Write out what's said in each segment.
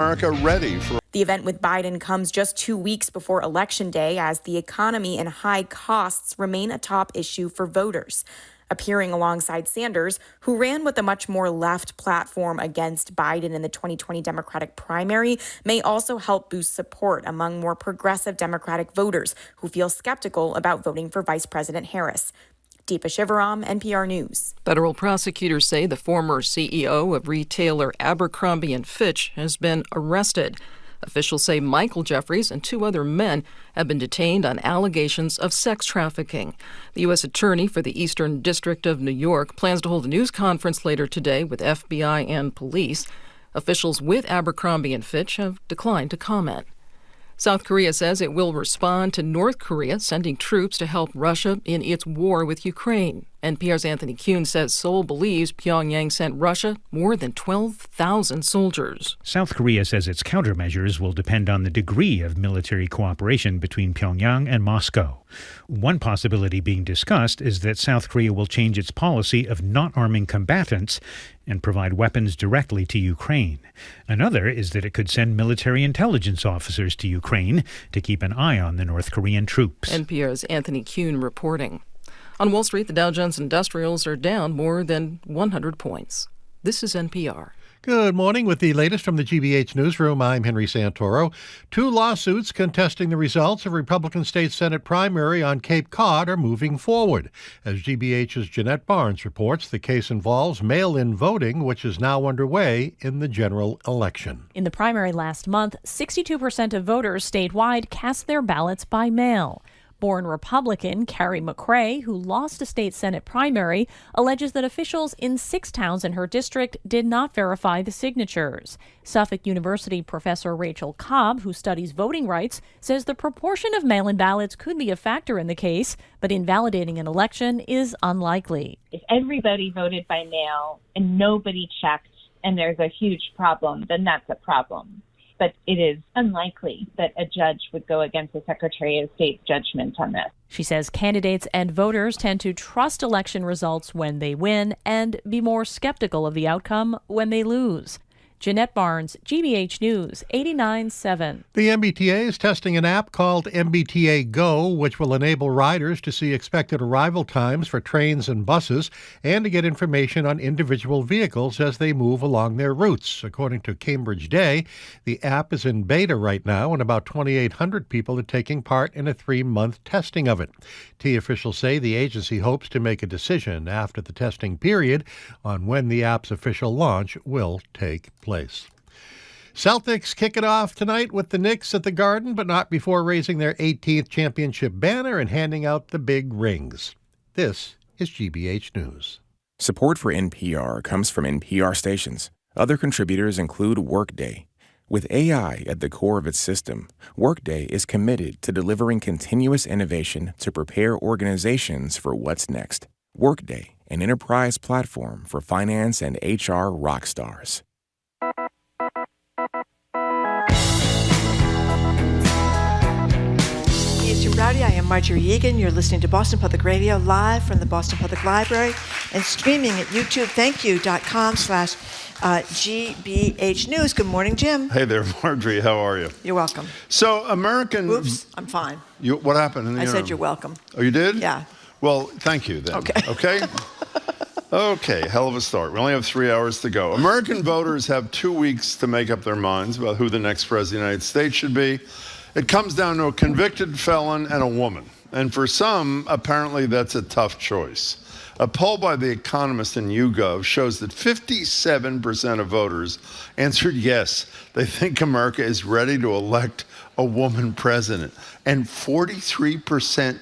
America ready for... The event with Biden comes just 2 weeks before Election Day as the economy and high costs remain a top issue for voters. Appearing alongside Sanders, who ran with a much more left platform against Biden in the 2020 Democratic primary, may also help boost support among more progressive Democratic voters who feel skeptical about voting for Vice President Harris. Deepa Shivaram, NPR News. Federal prosecutors say the former CEO of retailer Abercrombie & Fitch has been arrested. Officials say Michael Jeffries and 2 other men have been detained on allegations of sex trafficking. The U.S. Attorney for the Eastern District of New York plans to hold a news conference later today with FBI and police. Officials with Abercrombie & Fitch have declined to comment. South Korea says it will respond to North Korea sending troops to help Russia in its war with Ukraine. NPR's Anthony Kuhn says Seoul believes Pyongyang sent Russia more than 12,000 soldiers. South Korea says its countermeasures will depend on the degree of military cooperation between Pyongyang and Moscow. One possibility being discussed is that South Korea will change its policy of not arming combatants and provide weapons directly to Ukraine. Another is that it could send military intelligence officers to Ukraine to keep an eye on the North Korean troops. NPR's Anthony Kuhn reporting. On Wall Street, the Dow Jones Industrials are down more than 100 points. This is NPR. Good morning. With the latest from the GBH Newsroom, I'm Henry Santoro. 2 lawsuits contesting the results of Republican State Senate primary on Cape Cod are moving forward. As GBH's Jeanette Barnes reports, the case involves mail-in voting, which is now underway in the general election. In the primary last month, 62% of voters statewide cast their ballots by mail. Born Republican Carrie McCrae, who lost a state Senate primary, alleges that officials in 6 towns in her district did not verify the signatures. Suffolk University professor Rachel Cobb, who studies voting rights, says the proportion of mail-in ballots could be a factor in the case, but invalidating an election is unlikely. If everybody voted by mail and nobody checked and there's a huge problem, then that's a problem. But it is unlikely that a judge would go against the Secretary of State's judgment on this. She says candidates and voters tend to trust election results when they win and be more skeptical of the outcome when they lose. Jeanette Barnes, GBH News, 89.7. The MBTA is testing an app called MBTA Go, which will enable riders to see expected arrival times for trains and buses and to get information on individual vehicles as they move along their routes. According to Cambridge Day, the app is in beta right now, and about 2,800 people are taking part in a 3-month testing of it. T officials say the agency hopes to make a decision after the testing period on when the app's official launch will take place. Celtics kick it off tonight with the Knicks at the Garden, but not before raising their 18th championship banner and handing out the big rings. This is GBH News. Support for NPR comes from NPR stations. Other contributors include Workday. With AI at the core of its system, Workday is committed to delivering continuous innovation to prepare organizations for what's next. Workday, an enterprise platform for finance and HR rock stars. Rowdy. I am Marjorie Yegan. You're listening to Boston Public Radio live from the Boston Public Library and streaming at youtubethankyou.com/GBH News. Good morning, Jim. Hey there, Marjorie. How are you? You're welcome. So American... Oops, I'm fine. What happened in the I said you're welcome. Oh, you did? Yeah. Well, thank you then. Okay. Okay? Okay, hell of a start. We only have 3 hours to go. American voters have 2 weeks to make up their minds about who the next president of the United States should be. It comes down to a convicted felon and a woman. And for some, apparently that's a tough choice. A poll by The Economist and YouGov shows that 57% of voters answered yes. They think America is ready to elect a woman president. And 43%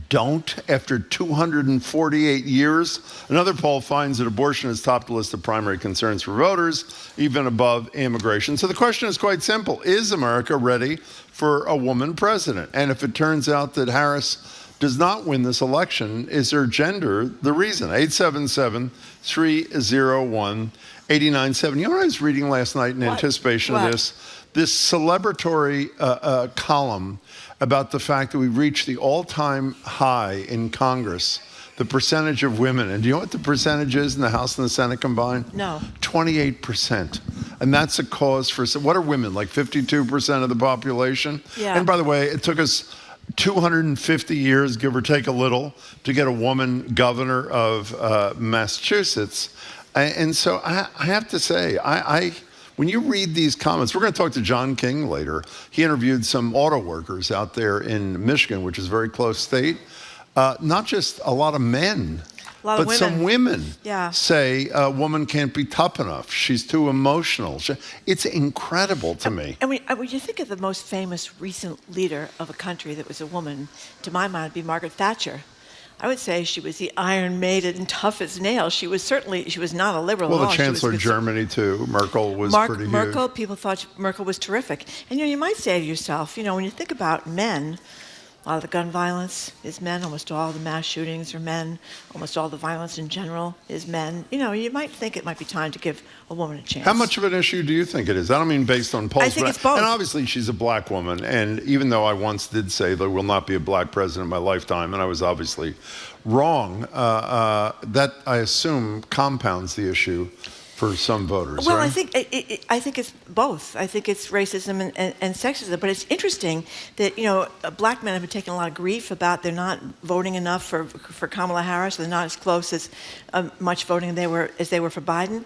don't after 248 years. Another poll finds that abortion has topped the list of primary concerns for voters, even above immigration. So the question is quite simple. Is America ready for a woman president? And if it turns out that Harris does not win this election, is her gender the reason? 877-301-8970. You know what I was reading last night in anticipation of this? This celebratory column about the fact that we've reached the all-time high in Congress, the percentage of women. And do you know what the percentage is in the House and the Senate combined? No. 28%. And that's a cause for, what are women, like 52% of the population? Yeah. And by the way, it took us 250 years, give or take a little, to get a woman governor of Massachusetts. And so I have to say, when you read these comments, we're going to talk to John King later. He interviewed some auto workers out there in Michigan, which is a very close state. Not just a lot of men, but women. some women Yeah. say a woman can't be tough enough. She's too emotional. It's incredible to me. And when you think of the most famous recent leader of a country that was a woman, to my mind, would be Margaret Thatcher. I would say she was the Iron Maiden, tough as nails. She was not a liberal Well, at all. the Chancellor of Germany, too. Merkel was pretty huge. Merkel, people thought Merkel was terrific. And you might say to yourself, when you think about men, a lot of the gun violence is men. Almost all the mass shootings are men. Almost all the violence in general is men. You might think it might be time to give a woman a chance. How much of an issue do you think it is? I don't mean based on polls. I think it's both. And obviously she's a black woman. And even though I once did say there will not be a black president in my lifetime, and I was obviously wrong, that I assume compounds the issue for some voters. Well, right? I think it's both. I think it's racism and sexism. But it's interesting that black men have been taking a lot of grief about they're not voting enough for Kamala Harris. They're not as close as much voting as they were for Biden.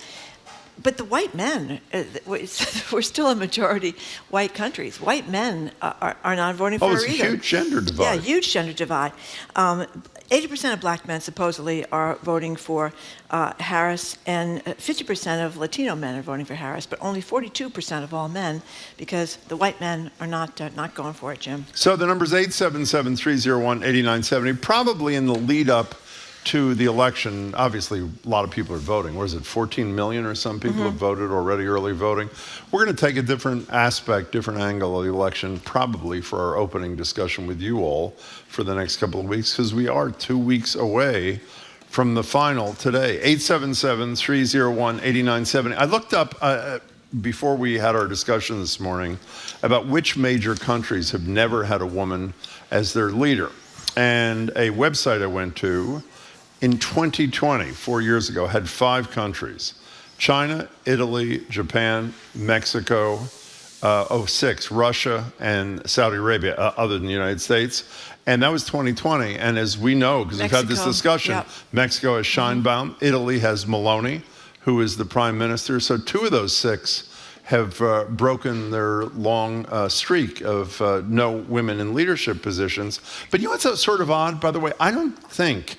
But the white men, we're still a majority white countries. White men are not voting for her either. Oh, it's a huge gender divide. Yeah, huge gender divide. 80% of black men supposedly are voting for Harris, and 50% of Latino men are voting for Harris, but only 42% of all men, because the white men are not going for it, Jim. So the number's 877-301-8970. Probably in the lead up to the election, obviously a lot of people are voting. What is it, 14 million or some people have voted already, early voting? We're going to take a different aspect, different angle of the election, probably for our opening discussion with you all for the next couple of weeks, because we are 2 weeks away from the final today. 877-301-8970. I looked up before we had our discussion this morning about which major countries have never had a woman as their leader. And a website I went to in 2020, 4 years ago, had 5 countries: China, Italy, Japan, Mexico, 6, Russia, and Saudi Arabia, other than the United States. And that was 2020. And as we know, because we've had this discussion, yep. Mexico has Scheinbaum, Italy has Meloni, who is the prime minister. So 2 of those 6 have broken their long streak of no women in leadership positions. But you know what's sort of odd, by the way? I don't think,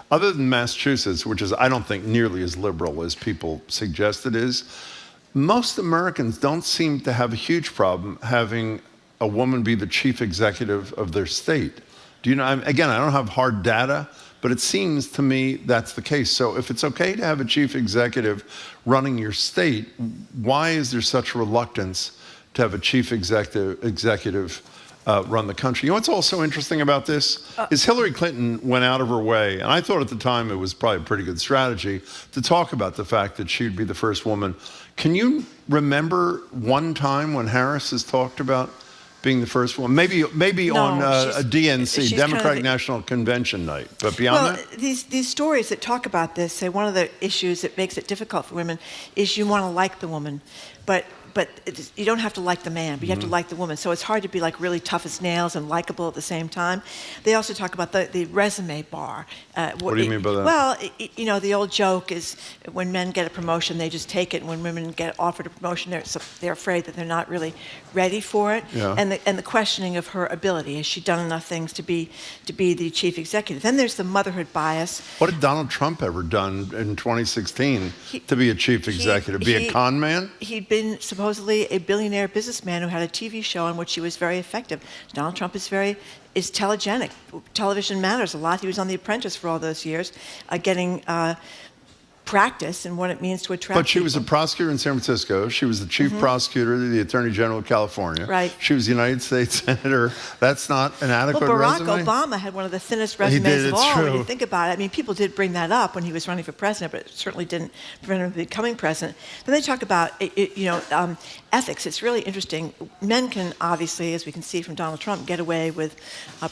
other than Massachusetts, which is, I don't think, nearly as liberal as people suggest it is, most Americans don't seem to have a huge problem having a woman be the chief executive of their state. Do you know? Again, I don't have hard data, but it seems to me that's the case. So if it's okay to have a chief executive running your state, why is there such reluctance to have a chief executive run the country? You know what's also interesting about this is Hillary Clinton went out of her way, and I thought at the time it was probably a pretty good strategy to talk about the fact that she'd be the first woman. Can you remember one time when Harris has talked about being the first one? Maybe No, on a DNC, she's Democratic kind of National Convention night, but beyond that? These stories that talk about this say one of the issues that makes it difficult for women is you want to like the woman, but you don't have to like the man, but you have to like the woman. So it's hard to be like really tough as nails and likable at the same time. They also talk about the resume bar. What do you mean by that? Well, the old joke is when men get a promotion, they just take it, and when women get offered a promotion, they're afraid that they're not really ready for it. Yeah. And the questioning of her ability. Has she done enough things to be the chief executive? Then there's the motherhood bias. What had Donald Trump ever done in 2016 to be a chief executive? Be a con man? He'd been supposedly a billionaire businessman who had a TV show in which he was very effective. Donald Trump is telegenic. Television matters a lot. He was on The Apprentice for all those years, getting practice and what it means to attract But she was a people. prosecutor in San Francisco. She was the chief prosecutor of the Attorney General of California. Right. She was the United States Senator. That's not an adequate Well, Barack resume? Obama had one of the thinnest He resumes did, of it's all when true. you think about it. I mean, people did bring that up when he was running for president, but it certainly didn't prevent him from becoming president. Then they talk about, ethics. It's really interesting. Men can obviously, as we can see from Donald Trump, get away with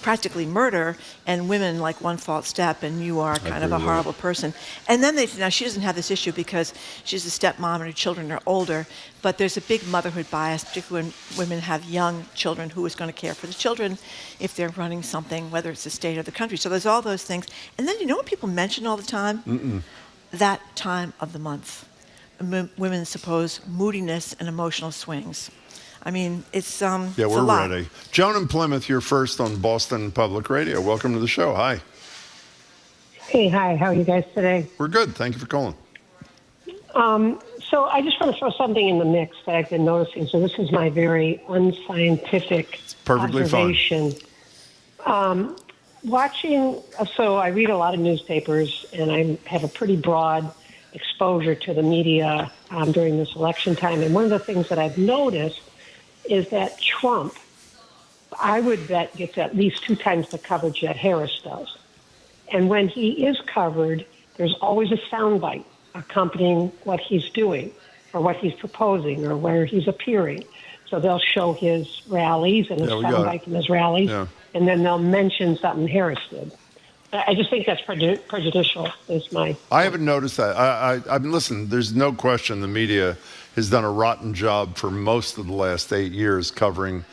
practically murder, and women like one false step, and you are kind of a horrible person. And then now she doesn't have this issue because she's a stepmom and her children are older, but there's a big motherhood bias, particularly when women have young children. Who is going to care for the children if they're running something, whether it's the state or the country? So there's all those things. And then you know what people mention all the time? That time of the month. Women's supposed moodiness and emotional swings. I mean, it's Yeah, it's a we're lot. ready. Joan in Plymouth, you're first on Boston Public Radio. Welcome to the show. Hi. Hey, hi. How are you guys today? We're good. Thank you for calling. So I just want to throw something in the mix that I've been noticing. So this is my very unscientific perfectly fine. observation. So I read a lot of newspapers, and I have a pretty broad exposure to the media during this election time. And one of the things that I've noticed is that Trump, I would bet, gets at least 2 times the coverage that Harris does. And when he is covered, there's always a soundbite accompanying what he's doing or what he's proposing or where he's appearing. So they'll show his rallies and a soundbite from his rallies, and then they'll mention something Harris did. I just think that's prejudicial. I haven't noticed that. I mean, listen, there's no question the media has done a rotten job for most of the last 8 years covering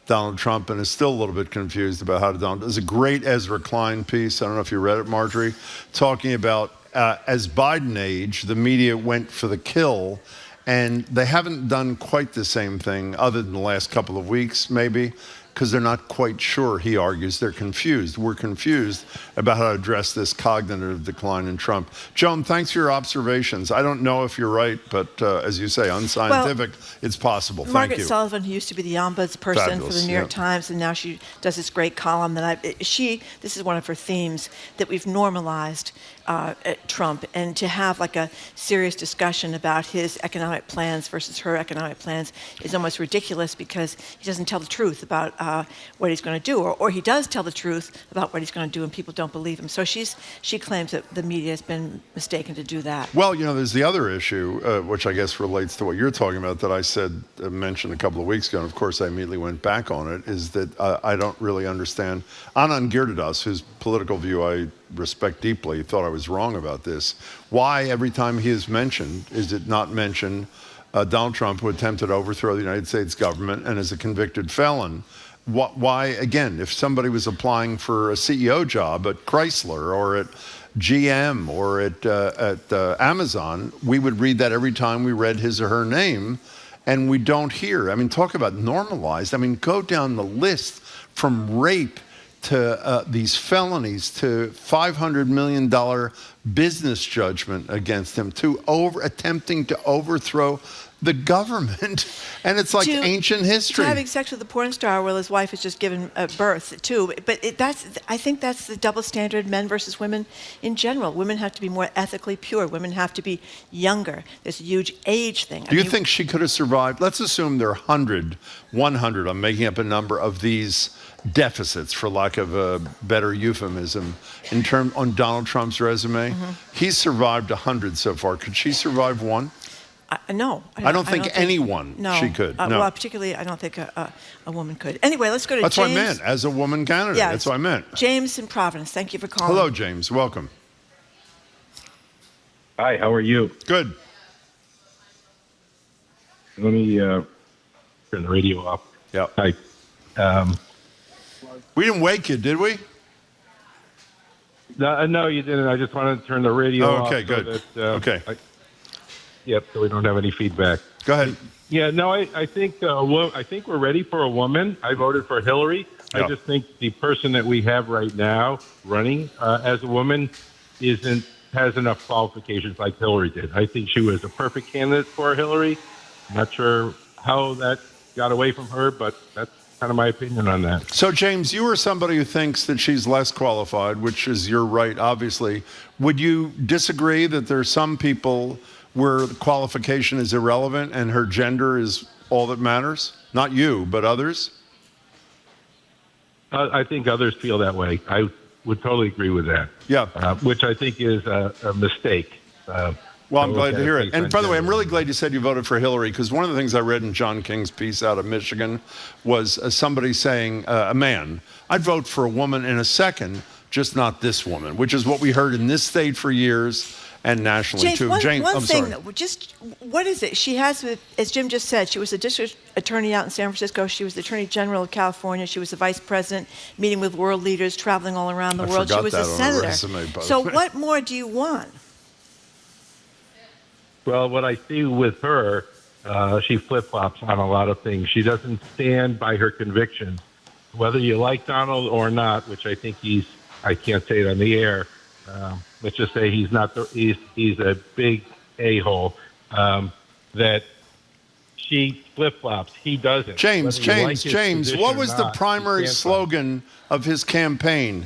Donald Trump and is still a little bit confused about how to Donald. There's a great Ezra Klein piece. I don't know if you read it, Marjorie, talking about as Biden aged, the media went for the kill, and they haven't done quite the same thing other than the last couple of weeks, maybe, because they're not quite sure, he argues. They're confused. We're confused about how to address this cognitive decline in Trump. Joan, thanks for your observations. I don't know if you're right, but as you say, unscientific, it's possible. Thank Margaret you. Sullivan, who used to be the ombudsperson for the New York Times, and now she does this great column this is one of her themes, that we've normalized Trump, and to have like a serious discussion about his economic plans versus her economic plans is almost ridiculous because he doesn't tell the truth about what he's going to do, or he does tell the truth about what he's going to do and people don't believe him. So she claims that the media has been mistaken to do that. Well, there's the other issue, which I guess relates to what you're talking about that I mentioned a couple of weeks ago, and of course I immediately went back on it, is that I don't really understand. Anand Girdadas, whose political view I respect deeply, thought I was wrong about this. Why every time he is mentioned, is it not mention Donald Trump, who attempted to overthrow the United States government and is a convicted felon? Why, again, if somebody was applying for a CEO job at Chrysler or at GM or at Amazon, we would read that every time we read his or her name, and we don't hear. I mean, talk about normalized. I mean, go down the list from rape to these felonies to $500 million business judgment against him to attempting to overthrow the government, and it's like ancient history. To having sex with a porn star while his wife has just given birth, too. But I think that's the double standard, men versus women in general. Women have to be more ethically pure. Women have to be younger. There's a huge age thing. Do you think she could have survived? Let's assume there are 100, I'm making up a number of these deficits, for lack of a better euphemism, on Donald Trump's resume. He's survived 100 so far. Could she survive one? No. I don't think anyone she could. No. Well, particularly, I don't think a woman could. Anyway, let's go to That's James. what I meant, as a woman candidate. Yeah, that's what I meant. James in Providence, thank you for calling. Hello, James. Welcome. Hi, how are you? Good. Let me turn the radio off. Yeah. Hi. We didn't wake you, did we? No, you didn't. I just wanted to turn the radio off. Okay, good. Okay. So we don't have any feedback. Go ahead. Yeah, no, I think we're ready for a woman. I voted for Hillary. Yeah. I just think the person that we have right now running as a woman has enough qualifications like Hillary did. I think she was a perfect candidate for Hillary. I'm not sure how that got away from her, but that's kind of my opinion on that. So, James, you are somebody who thinks that she's less qualified, which is your right, obviously. Would you disagree that there are some people where qualification is irrelevant and her gender is all that matters? Not you, but others? I think others feel that way. I would totally agree with that. Yeah. Which I think is a mistake. Well, I'm glad to hear it. And by the way, I'm really glad you said you voted for Hillary, because one of the things I read in John King's piece out of Michigan was somebody saying, a man, I'd vote for a woman in a second, just not this woman, which is what we heard in this state for years and nationally, James, too. one I'm thing, sorry. just what is it? She has, as Jim just said, she was a district attorney out in San Francisco. She was the attorney general of California. She was the vice president, meeting with world leaders, traveling all around the world. She was a senator. So what more do you want? Well, what I see with her, she flip-flops on a lot of things. She doesn't stand by her convictions. Whether you like Donald or not, which I think I can't say it on the air, let's just say he's a big a-hole, that she flip-flops. He doesn't. James, what was the primary slogan of his campaign?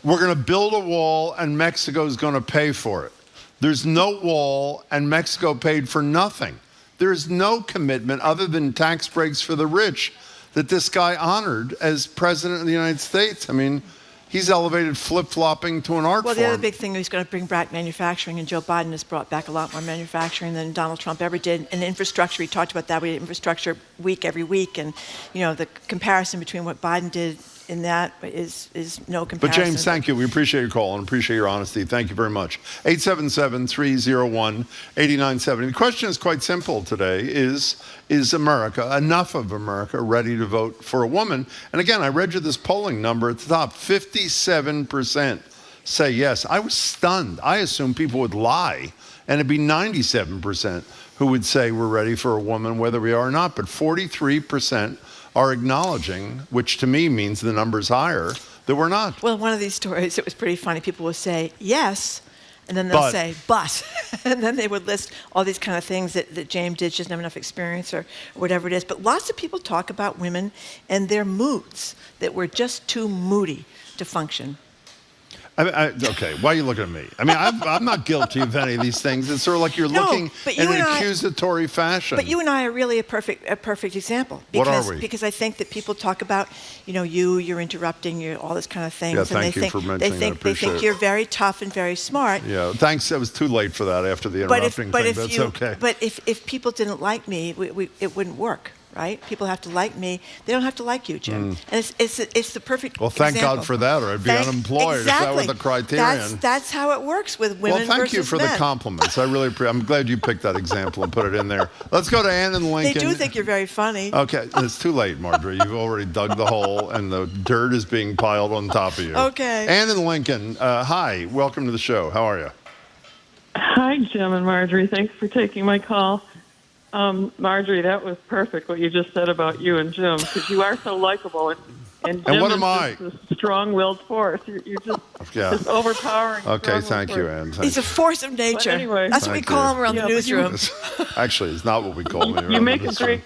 We're going to build a wall and Mexico's going to pay for it. There's no wall, and Mexico paid for nothing. There's no commitment other than tax breaks for the rich that this guy honored as president of the United States. I mean, he's elevated flip-flopping to an art form. Well, the other big thing, he's going to bring back manufacturing, and Joe Biden has brought back a lot more manufacturing than Donald Trump ever did. And infrastructure, we talked about that. We had infrastructure week every week, and the comparison between what Biden did in that is no comparison. But James, thank you. We appreciate your call and appreciate your honesty. Thank you very much. 877-301-8970. The question is quite simple today. Is America, enough of America, ready to vote for a woman? And again, I read you this polling number at the top. 57% say yes. I was stunned. I assumed people would lie, and it'd be 97% who would say we're ready for a woman, whether we are or not. But 43% are acknowledging, which to me means the number's higher, that we're not. Well, one of these stories, it was pretty funny. People will say yes, and then they'll say but. And then they would list all these kind of things that James did. She doesn't have enough experience or whatever it is. But lots of people talk about women and their moods, that we're just too moody to function. Okay, why are you looking at me? I mean, I'm not guilty of any of these things. It's sort of like you're looking in an accusatory fashion. But you and I are really a perfect example. What are we? Because I think that people talk about, you're interrupting, all this kind of things. Yeah, thank you for mentioning that. They think you're very tough and very smart. Yeah, thanks. It was too late for that after the interrupting thing. That's okay. But if people didn't like me, it wouldn't work. Right? People have to like me. They don't have to like you, Jim. And it's the perfect Well, thank example. God for that, or I'd be unemployed. Exactly. If that were the criterion. That's how it works with women versus men. Well, thank you for the compliments. I really appreciate. I'm glad you picked that example and put it in there. Let's go to Ann in Lincoln. They do think you're very funny. Okay, it's too late, Marjorie. You've already dug the hole, and the dirt is being piled on top of you. Okay. Ann in Lincoln, hi. Welcome to the show. How are you? Hi, Jim and Marjorie. Thanks for taking my call. Marjorie, that was perfect what you just said about you and Jim, because you are so likable, and Jim what am I? Just a strong-willed force. You're just overpowering. Okay, thank you, Ann. He's a force of nature. But anyway, that's what we call him around the newsroom. Actually, it's not what we call me. You make a great.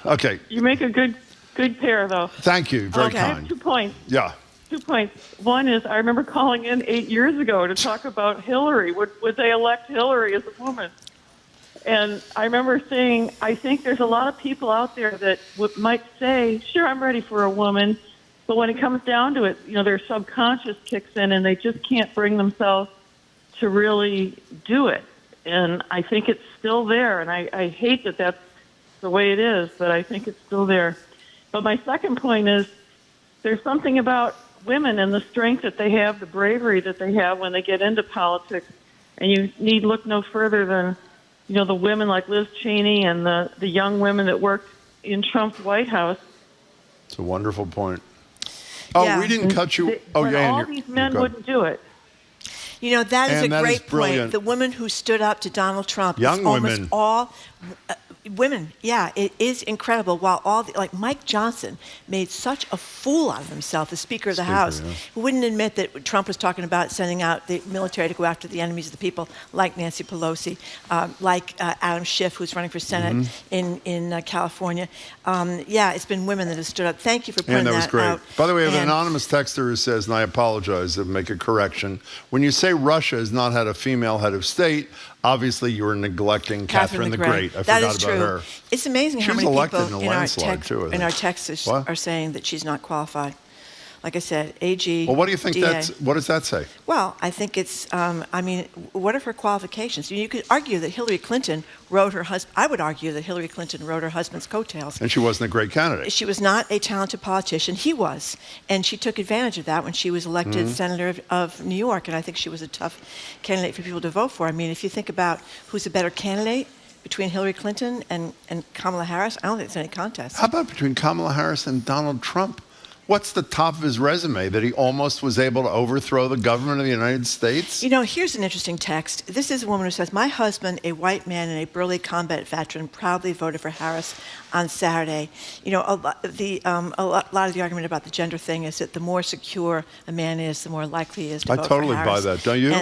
Okay. You make a good pair, though. Thank you. Very kind. I have 2 points. Yeah. 2 points. One is I remember calling in 8 years ago to talk about Hillary. Would they elect Hillary as a woman? And I remember saying, I think there's a lot of people out there that might say, sure, I'm ready for a woman. But when it comes down to it, their subconscious kicks in and they just can't bring themselves to really do it. And I think it's still there. And I hate that that's the way it is, but I think it's still there. But my second point is there's something about women and the strength that they have, the bravery that they have when they get into politics. And you need look no further than the women like Liz Cheney and the young women that worked in Trump's White House. It's a wonderful point. Oh, yeah. We didn't cut you. All these men wouldn't do it. That is a great point. The women who stood up to Donald Trump, young women, all Women, yeah, it is incredible. While like Mike Johnson made such a fool out of himself, the Speaker of the House, who wouldn't admit that Trump was talking about sending out the military to go after the enemies of the people, like Nancy Pelosi, like Adam Schiff, who's running for Senate in California. It's been women that have stood up. Thank you for pointing that was great. out. By the way, we have an anonymous texter who says, and I apologize to make a correction, when you say Russia has not had a female head of state, obviously you were neglecting Catherine the Great. I that forgot is about true. her. It's amazing how She was many elected people in a landslide, too, I in our think. texts What? are saying that she's not qualified. Like I said, AG. Well, what do you think DA. what does that say? Well, I think it's, what are her qualifications? You could argue that Hillary Clinton rode her husband, I would argue that Hillary Clinton rode her husband's coattails. And she wasn't a great candidate. She was not a talented politician. He was. And she took advantage of that when she was elected senator of New York. And I think she was a tough candidate for people to vote for. I mean, if you think about who's a better candidate between Hillary Clinton and Kamala Harris, I don't think there's any contest. How about between Kamala Harris and Donald Trump? What's the top of his resume? That he almost was able to overthrow the government of the United States? You know, here's an interesting text. This is a woman who says, my husband, a white man and a burly combat veteran, proudly voted for Harris on Saturday. You know, a lot of the argument about the gender thing is that the more secure a man is, the more likely he is to vote for Harris. I totally buy that, don't you?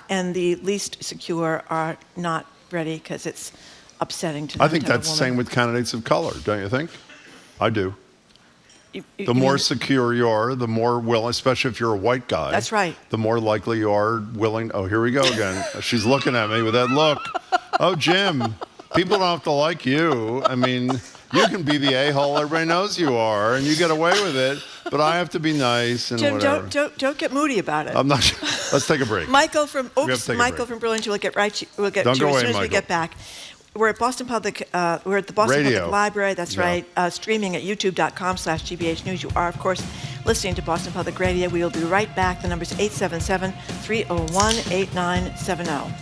And the least secure are not ready because it's upsetting to them. I think that's the same with candidates of color, don't you think? I do. The more secure you are, the more willing, especially if you're a white guy. That's right. The more likely you are willing. Oh, here we go again. She's looking at me with that look. Oh, Jim, people don't have to like you. I mean, you can be the a-hole everybody knows you are, and you get away with it. But I have to be nice and Jim, whatever. don't get moody about it. I'm not. Let's take a break. Michael from Burlington. We'll get Don't to go you away, as soon as we Michael. get back. We're at Boston Public. We're at the Boston Radio. Public Library. That's Yeah. right. Streaming at youtube.com/GBH News. You are, of course, listening to Boston Public Radio. We will be right back. The number is 877-301-8970.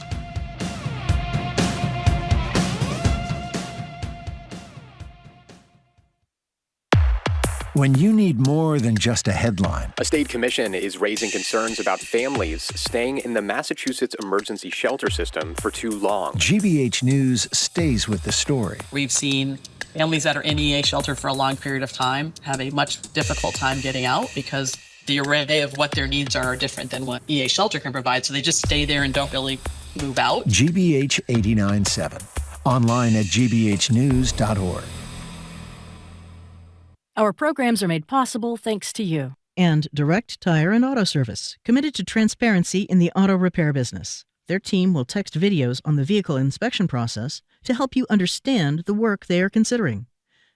When you need more than just a headline. A state commission is raising concerns about families staying in the Massachusetts emergency shelter system for too long. GBH News stays with the story. We've seen families that are in EA shelter for a long period of time have a much difficult time getting out because the array of what their needs are different than what EA shelter can provide. So they just stay there and don't really move out. GBH 89.7. Online at gbhnews.org. Our programs are made possible thanks to you. And Direct Tire and Auto Service, committed to transparency in the auto repair business. Their team will text videos on the vehicle inspection process to help you understand the work they are considering.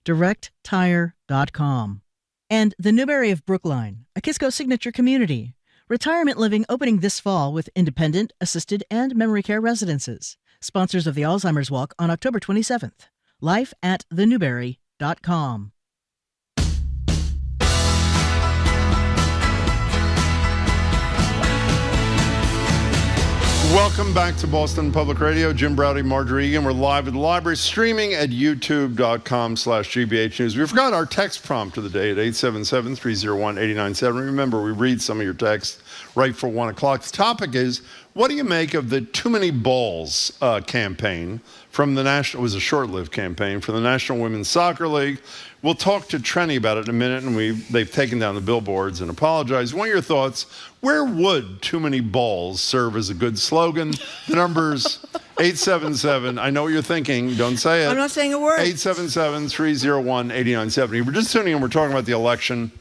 DirectTire.com. And the Newberry of Brookline, a Kisco signature community. Retirement living opening this fall with independent, assisted, and memory care residences. Sponsors of the Alzheimer's Walk on October 27th. Life at thenewberry.com. Welcome back to Boston Public Radio. Jim Browdy, Marjorie Egan. We're live at the library, streaming at youtube.com/GBH News. We forgot our text prompt of the day at 877-301-8970. Remember, we read some of your texts right for 1 o'clock. The topic is, what do you make of the Too Many Balls campaign from the National, it was a short-lived campaign, from the National Women's Soccer League. We'll talk to Trenni about it in a minute, and they've taken down the billboards and apologized. What are your thoughts? Where would Too Many Balls serve as a good slogan? The number's 877. I know what you're thinking. Don't say it. I'm not saying a word. 877-301-8970. We're just tuning in. We're talking about the election.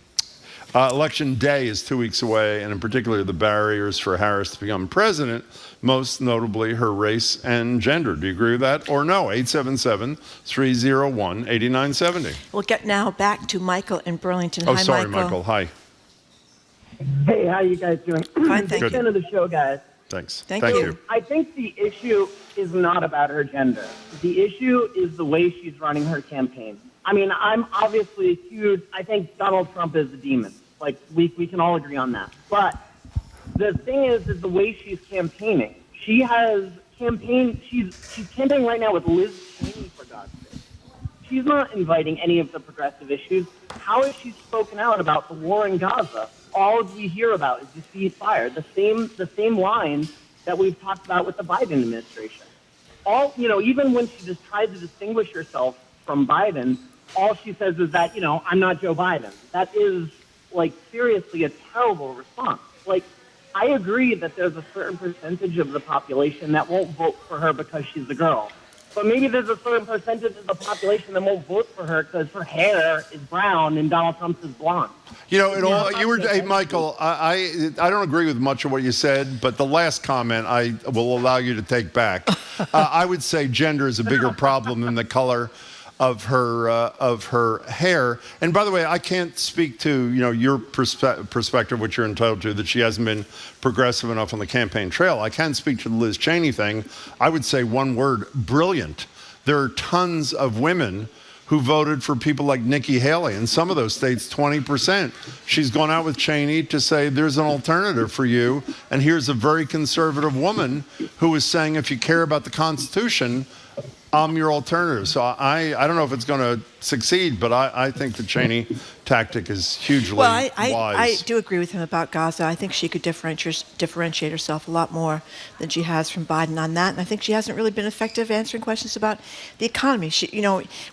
Election day is 2 weeks away, and in particular, the barriers for Harris to become president, most notably her race and gender. Do you agree with that or no? 877-301-8970. We'll get now back to Michael in Burlington. Oh, Hi, sorry, Michael. Hi. Hey, how you guys doing? Fine, thank Big fan of the show, guys. Thanks. Thank you. I think the issue is not about her gender. The issue is the way she's running her campaign. I mean, I'm obviously huge. I think Donald Trump is a demon. Like, we can all agree on that. But the thing is the way she's campaigning. She has campaigned. She's campaigning right now with Liz Cheney, for God's sake. She's not inviting any of the progressive issues. How has she spoken out about the war in Gaza? All we hear about is the ceasefire. The same line that we've talked about with the Biden administration. even when she just tried to distinguish herself from Biden, all she says is that, I'm not Joe Biden. That is, seriously a terrible response. I agree that there's a certain percentage of the population that won't vote for her because she's a girl. But maybe there's a certain percentage of the population that won't vote for her because her hair is brown and Donald Trump's is blonde. Hey, Michael, I don't agree with much of what you said, but the last comment I will allow you to take back. I would say gender is a bigger problem than the color of her hair. And by the way, I can't speak to your perspective, which you're entitled to, that she hasn't been progressive enough on the campaign trail. I can't speak to the Liz Cheney thing. I would say one word: brilliant. There are tons of women who voted for people like Nikki Haley. In some of those states, 20%. She's gone out with Cheney to say there's an alternative for you. And here's a very conservative woman who is saying, if you care about the Constitution, I'm your alternative. So I don't know if it's going to succeed, but I think the Cheney tactic is hugely wise. I do agree with him about Gaza. I think she could differentiate herself a lot more than she has from Biden on that. And I think she hasn't really been effective answering questions about the economy.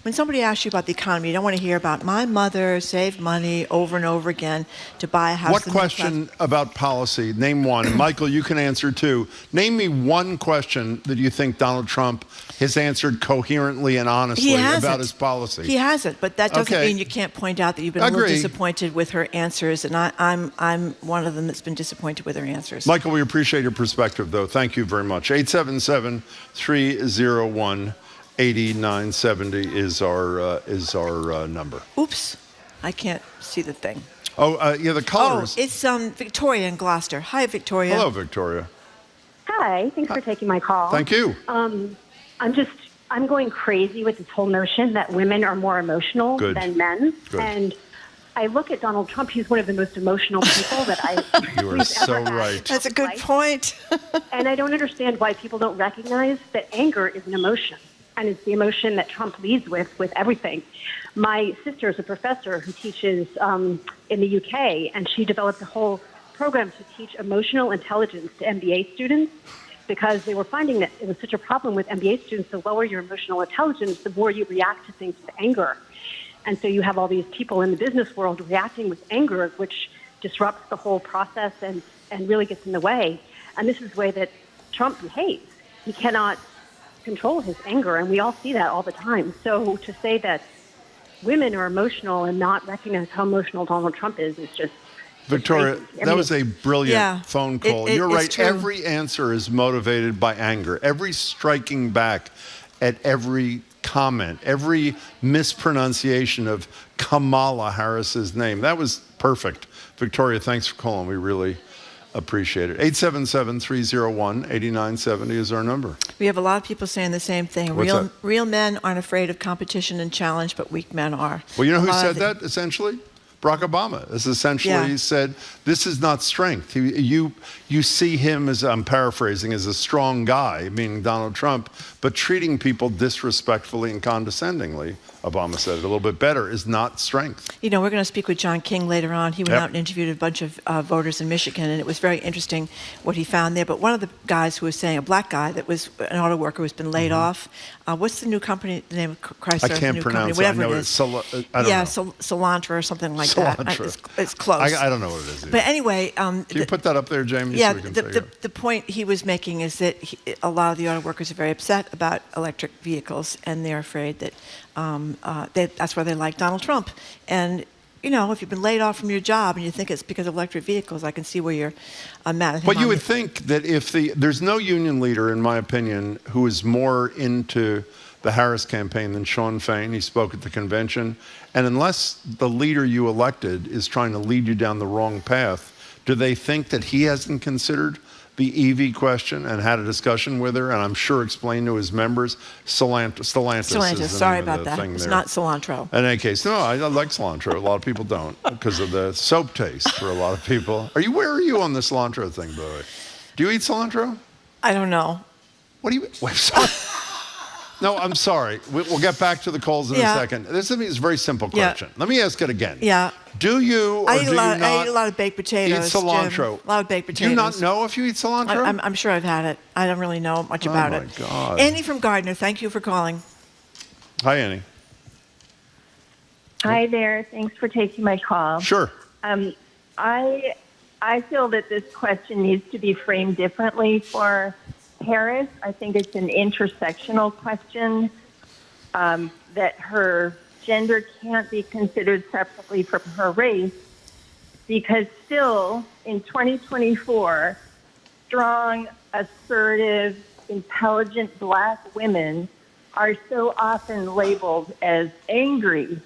When somebody asks you about the economy, you don't want to hear about my mother saved money over and over again to buy a house. What question about policy? Name one. Michael, you can answer too. Name me one question that you think Donald Trump has answered coherently and honestly about his policy. He hasn't, but that doesn't mean you can't point out that you've been a little disappointed with her answers, and I'm one of them that's been disappointed with her answers. Michael, we appreciate your perspective, though. Thank you very much. 877-301-8970 is our number. Oops, I can't see the thing. The colors. Oh, it's Victoria in Gloucester. Hi, Victoria. Hello, Victoria. Hi, thanks for taking my call. Thank you. I'm going crazy with this whole notion that women are more emotional than men. Good. And I look at Donald Trump, he's one of the most emotional people that You are so right. That's a good point. And I don't understand why people don't recognize that anger is an emotion. And it's the emotion that Trump leads with everything. My sister is a professor who teaches in the UK, and she developed a whole program to teach emotional intelligence to MBA students, because they were finding that it was such a problem with MBA students. The lower your emotional intelligence, the more you react to things with anger. And so you have all these people in the business world reacting with anger, which disrupts the whole process and really gets in the way. And this is the way that Trump behaves. He cannot control his anger, and we all see that all the time. So to say that women are emotional and not recognize how emotional Donald Trump is just... Victoria, that was a brilliant phone call. You're right. True. Every answer is motivated by anger. Every striking back at every comment, every mispronunciation of Kamala Harris's name. That was perfect. Victoria, thanks for calling. We really appreciate it. 877-301-8970 is our number. We have a lot of people saying the same thing. Real men aren't afraid of competition and challenge, but weak men are. Well, you know who said that, essentially? Barack Obama has essentially said, this is not strength. You see him as, I'm paraphrasing, as a strong guy, meaning Donald Trump, but treating people disrespectfully and condescendingly, Obama said it a little bit better, is not strength. We're going to speak with John King later on. He went out and interviewed a bunch of voters in Michigan, and it was very interesting what he found there. But one of the guys who was saying, a black guy that was an auto worker who's been laid off, what's the new company, the name of Chrysler? I can't pronounce company, whatever it. I don't know. Cilantro or something like that. It's close. I don't know what it is either. But anyway... Can you put that up there, Jamie? Yeah, so we can the point he was making is that a lot of the auto workers are very upset about electric vehicles, and they're afraid that that's why they like Donald Trump. And, if you've been laid off from your job and you think it's because of electric vehicles, I can see where you're mad at him. But you would think that if there's no union leader, in my opinion, who is more into the Harris campaign than Sean Fain. He spoke at the convention. And unless the leader you elected is trying to lead you down the wrong path, do they think that he hasn't considered the EV question and had a discussion with her, and I'm sure explained to his members? Stellantis. Sorry about that. It's not cilantro. In any case, no, I like cilantro. A lot of people don't because of the soap taste for a lot of people. Where are you on the cilantro thing, by the way? Do you eat cilantro? I don't know. What do you... Wait, sorry. No, I'm sorry. We'll get back to the calls in a second. This is a very simple question. Let me ask it again. Yeah. Do you or I eat do you not I eat a lot of baked potatoes. eat cilantro? Jim. A lot of baked potatoes. Do you not know if you eat cilantro? I'm sure I've had it. I don't really know much about it. Oh, my God. Annie from Gardner, thank you for calling. Hi, Annie. Hi there. Thanks for taking my call. Sure. I feel that this question needs to be framed differently for Harris. I think it's an intersectional question, that her gender can't be considered separately from her race, because still in 2024, strong, assertive, intelligent Black women are so often labeled as angry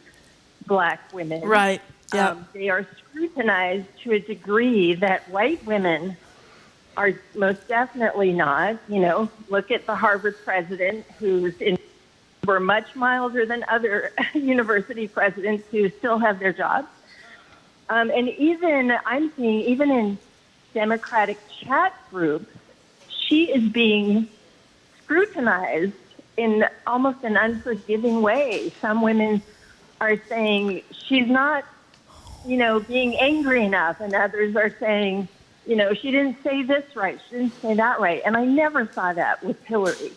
Black women. Right. Yeah. They are scrutinized to a degree that white women are most definitely not. You know, look at the Harvard president, who's were much milder than other university presidents who still have their jobs. And even I'm seeing, even in Democratic chat groups, she is being scrutinized in almost an unforgiving way. Some women are saying she's not, being angry enough, and others are saying, she didn't say this right, she didn't say that right. And I never saw that with Hillary.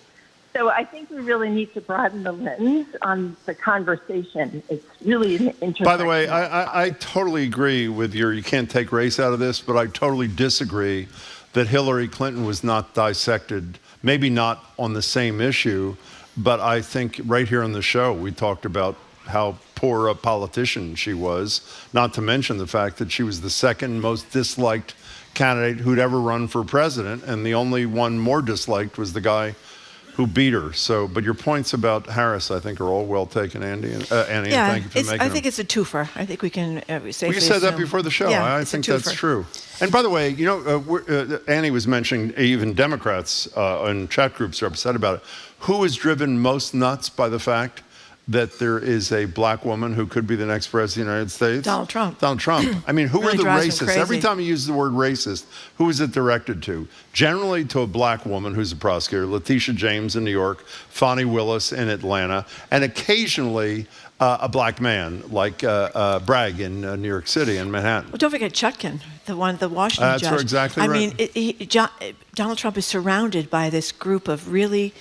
So I think we really need to broaden the lens on the conversation. It's really interesting. By the way, I totally agree with you can't take race out of this, but I totally disagree that Hillary Clinton was not dissected, maybe not on the same issue, but I think right here on the show we talked about how poor a politician she was, not to mention the fact that she was the second most disliked candidate who'd ever run for president, and the only one more disliked was the guy who beat her. So, but your points about Harris, I think, are all well taken, Annie. Annie, Yeah, thank you for making them. I think it's a twofer. I think we can safely We said that assume. before the show. Yeah, I think that's true. And by the way, Annie was mentioning even Democrats in chat groups are upset about it. Who is driven most nuts by the fact that there is a Black woman who could be the next president of the United States? Donald Trump. Donald Trump. I mean, who Really are the drives him racists? Every crazy. time you use the word racist, who is it directed to? Generally to a Black woman who's a prosecutor, Letitia James in New York, Fonnie Willis in Atlanta, and occasionally a Black man like Bragg in New York City and Manhattan. Well, don't forget Chutkan, the Washington That's judge. exactly I right. mean, Donald Trump is surrounded by this group of really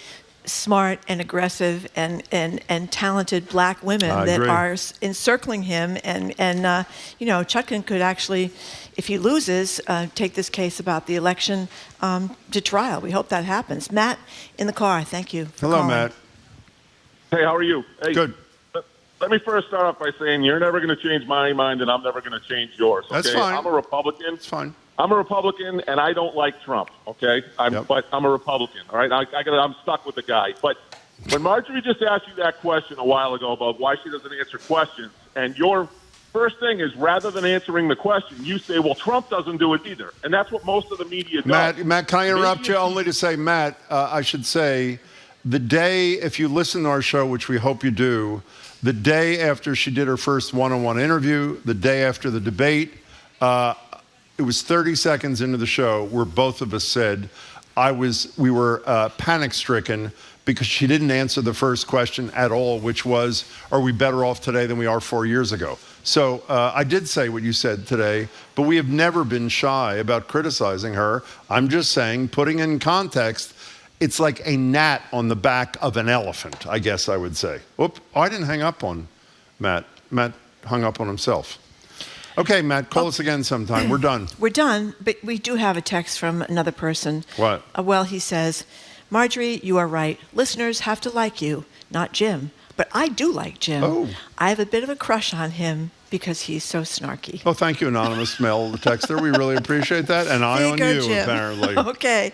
smart and aggressive and talented Black women I that agree. are encircling him. And Chutkan could actually, if he loses, take this case about the election to trial. We hope that happens. Matt in the car, thank you for Hello, calling. Matt. Hey, how are you? Hey, Good. Let me first start off by saying you're never going to change my mind, and I'm never going to change yours. Okay? That's fine. I'm a Republican. It's fine. I'm a Republican, and I don't like Trump. Okay, but I'm a Republican. All right, I'm stuck with the guy. But when Marjorie just asked you that question a while ago about why she doesn't answer questions, and your first thing is rather than answering the question, you say, "Well, Trump doesn't do it either," and that's what most of the media does. Matt, can I interrupt you only to say, Matt, I should say, the day, if you listen to our show, which we hope you do, the day after she did her first one-on-one interview, the day after the debate, it was 30 seconds into the show where both of us said we were panic-stricken because she didn't answer the first question at all, which was, are we better off today than we are 4 years ago? So I did say what you said today, but we have never been shy about criticizing her. I'm just saying, putting in context, it's like a gnat on the back of an elephant, I guess I would say. Whoop, I didn't hang up on Matt. Matt hung up on himself. Okay, Matt, call us again sometime. We're done. We're done, but we do have a text from another person. What? Well, he says, Marjorie, you are right. Listeners have to like you, not Jim. But I do like Jim. Oh. I have a bit of a crush on him because he's so snarky. Oh, thank you, anonymous mail texter. We really appreciate that. And I on you, Jim. apparently. Okay.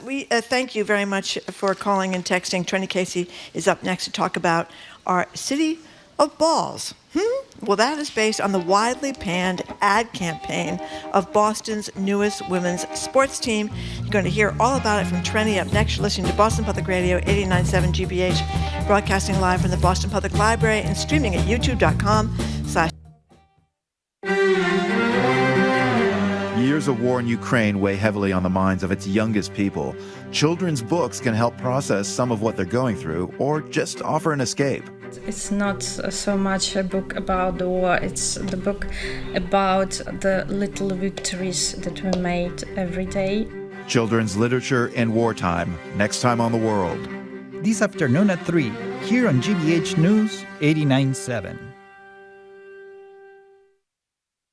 We thank you very much for calling and texting. Trenni Casey is up next to talk about our City of Balls. Well, that is based on the widely panned ad campaign of Boston's newest women's sports team. You're going to hear all about it from Trenni up next. You're listening to Boston Public Radio, 89.7 GBH, broadcasting live from the Boston Public Library and streaming at youtube.com/. years of war in Ukraine weigh heavily on the minds of its youngest people, children's books can help process some of what they're going through or just offer an escape. It's not so much a book about the war, it's the book about the little victories that we made every day. Children's literature in wartime, next time on The World. This afternoon at 3, here on GBH News 89.7.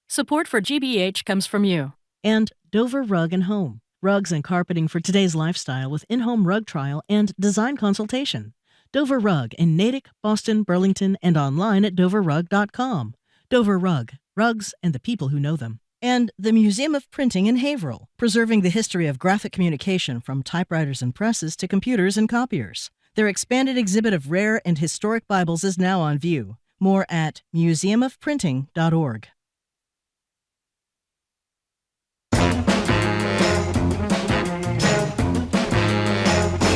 Support for GBH comes from you. And Dover Rug and Home. Rugs and carpeting for today's lifestyle with in-home rug trial and design consultation. Dover Rug in Natick, Boston, Burlington, and online at doverrug.com. Dover Rug, rugs and the people who know them. And the Museum of Printing in Haverhill, preserving the history of graphic communication from typewriters and presses to computers and copiers. Their expanded exhibit of rare and historic Bibles is now on view. More at museumofprinting.org.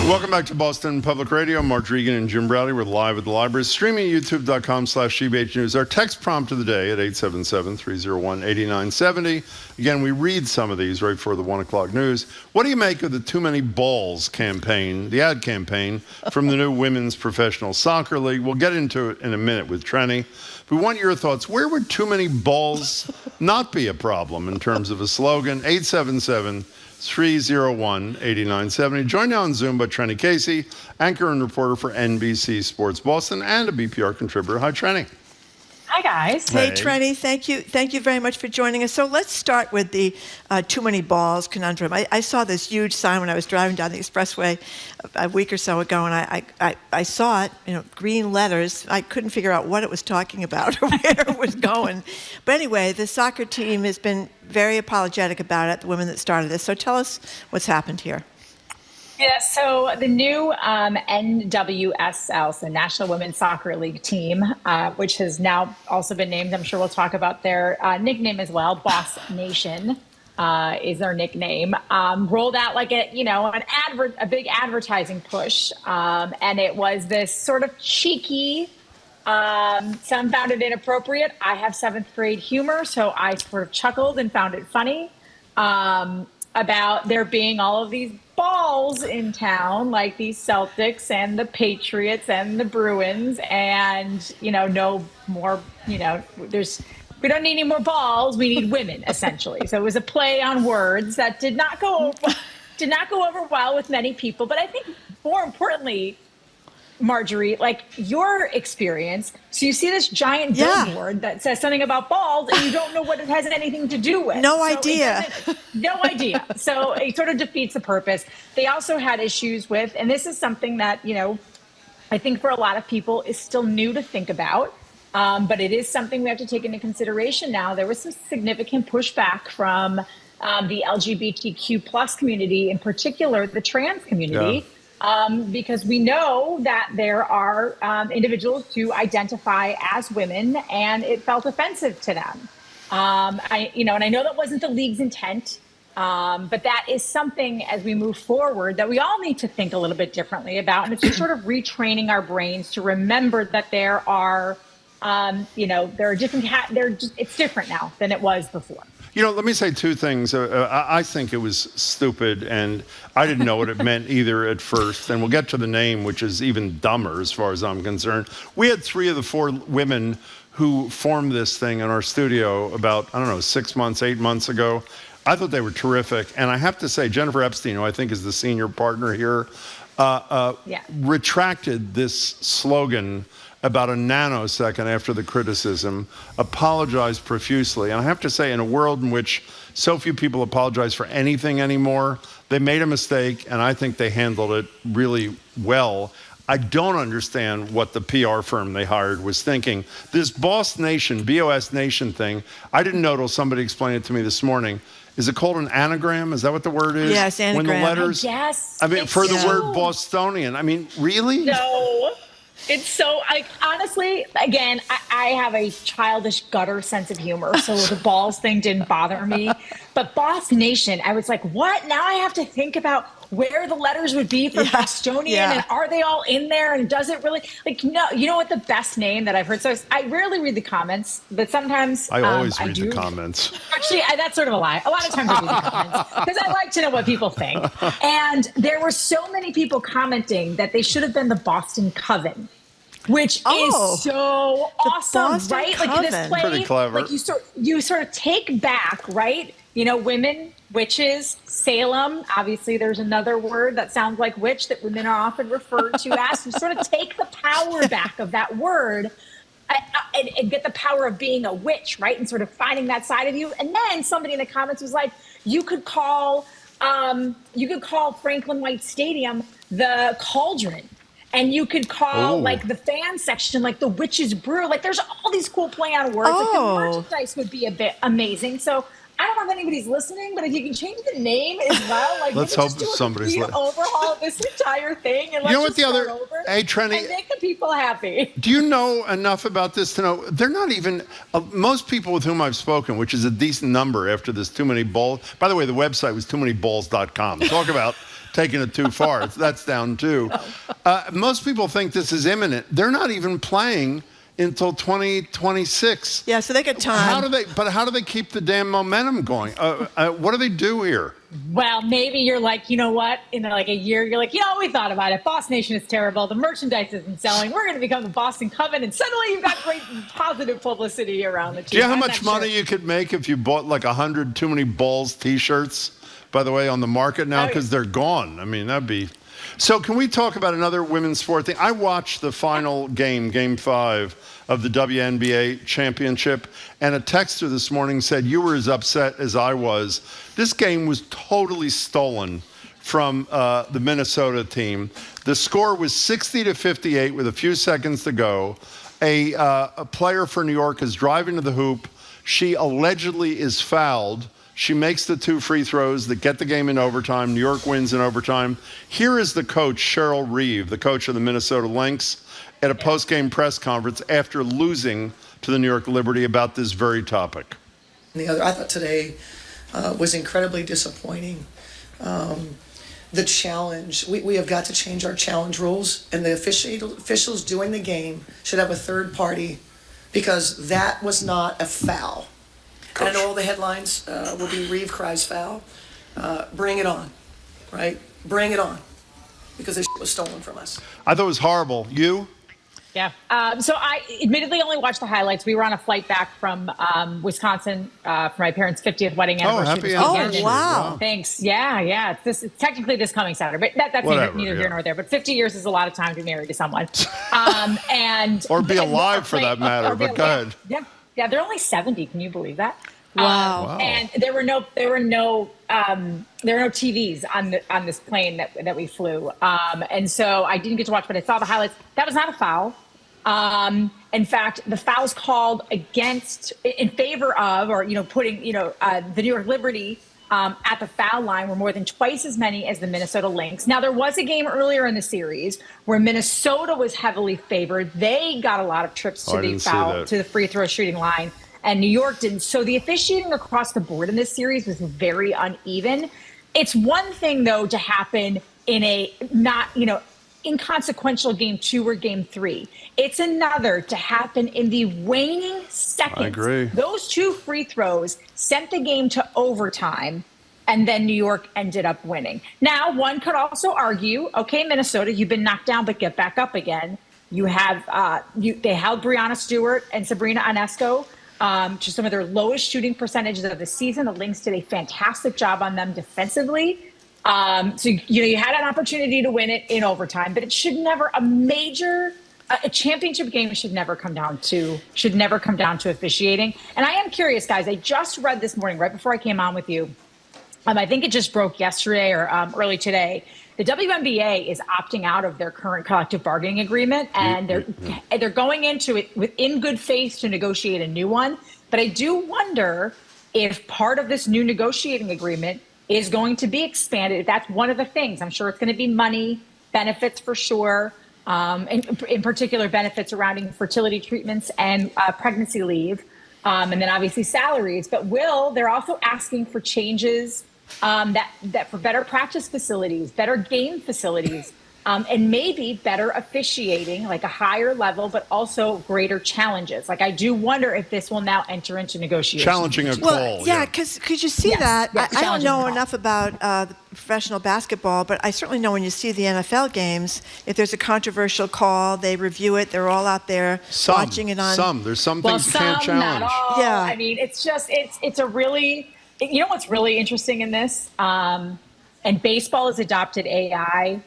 Welcome back to Boston Public Radio. Mark Regan and Jim Browdy. We're live at the library, streaming at youtube.com/GBH News. Our text prompt of the day at 877-301-8970. Again, we read some of these right before the 1 o'clock news. What do you make of the Too Many Balls campaign, the ad campaign from the new Women's Professional Soccer League? We'll get into it in a minute with Trenni. We want your thoughts. Where would too many balls not be a problem in terms of a slogan? 877-301-8970. Joined now on Zoom by Trenni Casey, anchor and reporter for NBC Sports Boston and a BPR contributor. Hi, Trenni. Hi, guys. Hey, Trenni, thank you very much for joining us. So let's start with the too many balls conundrum. I saw this huge sign when I was driving down the expressway a week or so ago, and I saw it, green letters. I couldn't figure out what it was talking about or where it was going. But anyway, the soccer team has been very apologetic about it, the women that started this. So tell us what's happened here. Yeah, so the new NWSL, so National Women's Soccer League team, which has now also been named, I'm sure we'll talk about their nickname as well, Boss Nation is their nickname, rolled out like a big advertising push. And it was this sort of cheeky, some found it inappropriate. I have 7th grade humor, so I sort of chuckled and found it funny about there being all of these balls in town, like these Celtics and the Patriots and the Bruins, and no more. We don't need any more balls. We need women, essentially. So it was a play on words that did not go over well with many people. But I think more importantly, Marjorie, like your experience, so you see this giant billboard that says something about balls and you don't know what it has anything to do with. No idea. So it sort of defeats the purpose. They also had issues with, and this is something that, I think for a lot of people is still new to think about, but it is something we have to take into consideration now. There was some significant pushback from the LGBTQ plus community, in particular the trans community. Yeah. Because we know that there are individuals who identify as women, and it felt offensive to them. And I know that wasn't the league's intent, but that is something as we move forward that we all need to think a little bit differently about, and it's just sort of retraining our brains to remember that there are, there are different. It's different now than it was before. Let me say two things. I think it was stupid, and I didn't know what it meant either at first. And we'll get to the name, which is even dumber as far as I'm concerned. We had 3 of the 4 women who formed this thing in our studio about, 6 months, 8 months ago. I thought they were terrific. And I have to say, Jennifer Epstein, who I think is the senior partner here, retracted this slogan about a nanosecond after the criticism, apologized profusely. And I have to say, in a world in which so few people apologize for anything anymore, they made a mistake, and I think they handled it really well. I don't understand what the PR firm they hired was thinking. This Boss Nation, BOS Nation thing, I didn't know till somebody explained it to me this morning. Is it called an anagram? Is that what the word is? Yes, anagram. When the letters, yes. For the word Bostonian. Really? No. It's so, honestly, again, I have a childish gutter sense of humor, so the balls thing didn't bother me. But Boss Nation, I was like, what? Now I have to think about where the letters would be for Bostonian, and are they all in there? And does it really, like, no, you know what the best name that I've heard? So I rarely read the comments, but sometimes I always read the comments. Actually, that's sort of a lie. A lot of times I read the comments because I like to know what people think. And there were so many people commenting that they should have been the Boston Coven, which is so awesome, Boston right? Coven. Like this play, Pretty clever. like you sort of take back, right? You know, women, witches, Salem. Obviously, there's another word that sounds like witch that women are often referred to as. You sort of take the power back of that word and get the power of being a witch, right? And sort of finding that side of you. And then somebody in the comments was like, you could call Franklin White Stadium the Cauldron. And you could call like the fan section, like the Witch's Brew. Like there's all these cool play on words. Like the merchandise would be a bit amazing. So I don't know if anybody's listening, but if you can change the name as well, like let's hope somebody's listening. Overhaul of this entire thing, and let's just start over. Hey, Trenni, and make the people happy. Do you know enough about this to know they're not even most people with whom I've spoken, which is a decent number after this Too Many Balls. By the way, the website was tooManyBalls.com. Talk about taking it too far. That's down too. Most people think this is imminent. They're not even playing until 2026. Yeah, so they get time. How do they keep the damn momentum going? What do they do here? Well, maybe you're like, you know what? In like a year, you're like, we thought about it. Boss Nation is terrible. The merchandise isn't selling. We're going to become the Boston Coven, and suddenly you've got great positive publicity around the team. Do you know how much money you could make if you bought like 100 Too Many Balls T-shirts? By the way, on the market now, because they're gone. I mean, that'd be. So can we talk about another women's sport thing? I watched the final game, Game 5 of the WNBA championship, and a texter this morning said you were as upset as I was. This game was totally stolen from the Minnesota team. The score was 60-58 with a few seconds to go. A player for New York is driving to the hoop. She allegedly is fouled. She makes the 2 free throws that get the game in overtime. New York wins in overtime. Here is the coach, Cheryl Reeve, the coach of the Minnesota Lynx, at a post-game press conference after losing to the New York Liberty about this very topic. I thought today was incredibly disappointing. The challenge, we have got to change our challenge rules, and the officials doing the game should have a third party, because that was not a foul. Coach. I know all the headlines will be Reeve cries foul. Bring it on, right? Bring it on, because this was stolen from us. I thought it was horrible. You? Yeah. So I admittedly only watched the highlights. We were on a flight back from Wisconsin for my parents' 50th wedding anniversary. Happy wow. Thanks. Yeah. It's technically this coming Saturday, but that's neither here nor there. But 50 years is a lot of time to be married to someone. Or be alive for that matter, but go ahead. Yeah, they're only 70. Can you believe that? Wow. And there were no TVs on this plane that we flew. And so I didn't get to watch, but I saw the highlights. That was not a foul. In fact, the fouls called in favor of, or putting the New York Liberty at the foul line were more than twice as many as the Minnesota Lynx. Now, there was a game earlier in the series where Minnesota was heavily favored. They got a lot of trips to the free throw shooting line, and New York didn't. So the officiating across the board in this series was very uneven. It's one thing, though, to happen in a not, inconsequential game 2 or game 3. It's another to happen in the waning seconds. I agree. Those 2 free throws sent the game to overtime, and then New York ended up winning. Now, one could also argue, okay, Minnesota, you've been knocked down, but get back up again. You have they held Breanna Stewart and Sabrina Ionesco to some of their lowest shooting percentages of the season. The Lynx did a fantastic job on them defensively. So you had an opportunity to win it in overtime, but it should never a championship game should never come down to officiating. And I am curious, guys. I just read this morning, right before I came on with you. I think it just broke yesterday or early today. The WNBA is opting out of their current collective bargaining agreement, and they're going into it in good faith to negotiate a new one. But I do wonder if part of this new negotiating agreement is going to be expanded. That's one of the things. I'm sure it's going to be money, benefits for sure, in particular benefits surrounding fertility treatments and pregnancy leave, and then obviously salaries. But they're also asking for changes that for better practice facilities, better game facilities, and maybe better officiating, like a higher level, but also greater challenges. Like, I do wonder if this will now enter into negotiations. Challenging a call. Yeah, because could you see that? Yes, I don't challenging know the call. enough about the professional basketball, but I certainly know when you see the NFL games, if there's a controversial call, they review it. They're all out there watching it on. There's some things you can't challenge. Not all. Yeah. I mean, it's just, it's a really, you know what's really interesting in this? And baseball has adopted AI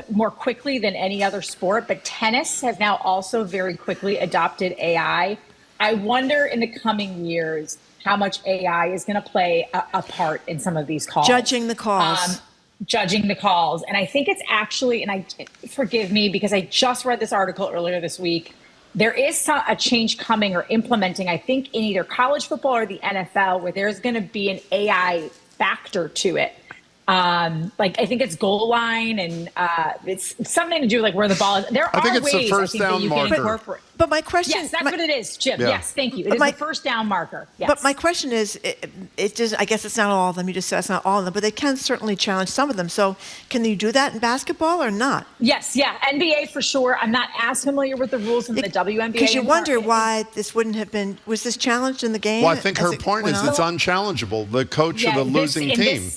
more quickly than any other sport, but tennis has now also very quickly adopted AI. I wonder in the coming years how much AI is going to play a part in some of these calls. Judging the calls. Judging the calls. And I think it's actually, and forgive me because I just read this article earlier this week, there is a change coming or implementing, I think, in either college football or the NFL, where there's going to be an AI factor to it. Like, I think it's goal line, and it's something to do like where the ball is. There are it's the ways first I think that down you marker. can incorporate. But my question, yes, that's what it is, Jim. Yeah. Yes, thank you. It is the first down marker. Yes. But my question is, it just, I guess it's not all of them. You just said it's not all of them, but they can certainly challenge some of them. So can you do that in basketball or not? Yes, yeah, NBA for sure. I'm not as familiar with the rules in the WNBA. Because you wonder why this wouldn't have been, was this challenged in the game? Well, I think her point is it's unchallengeable. The coach of the losing team.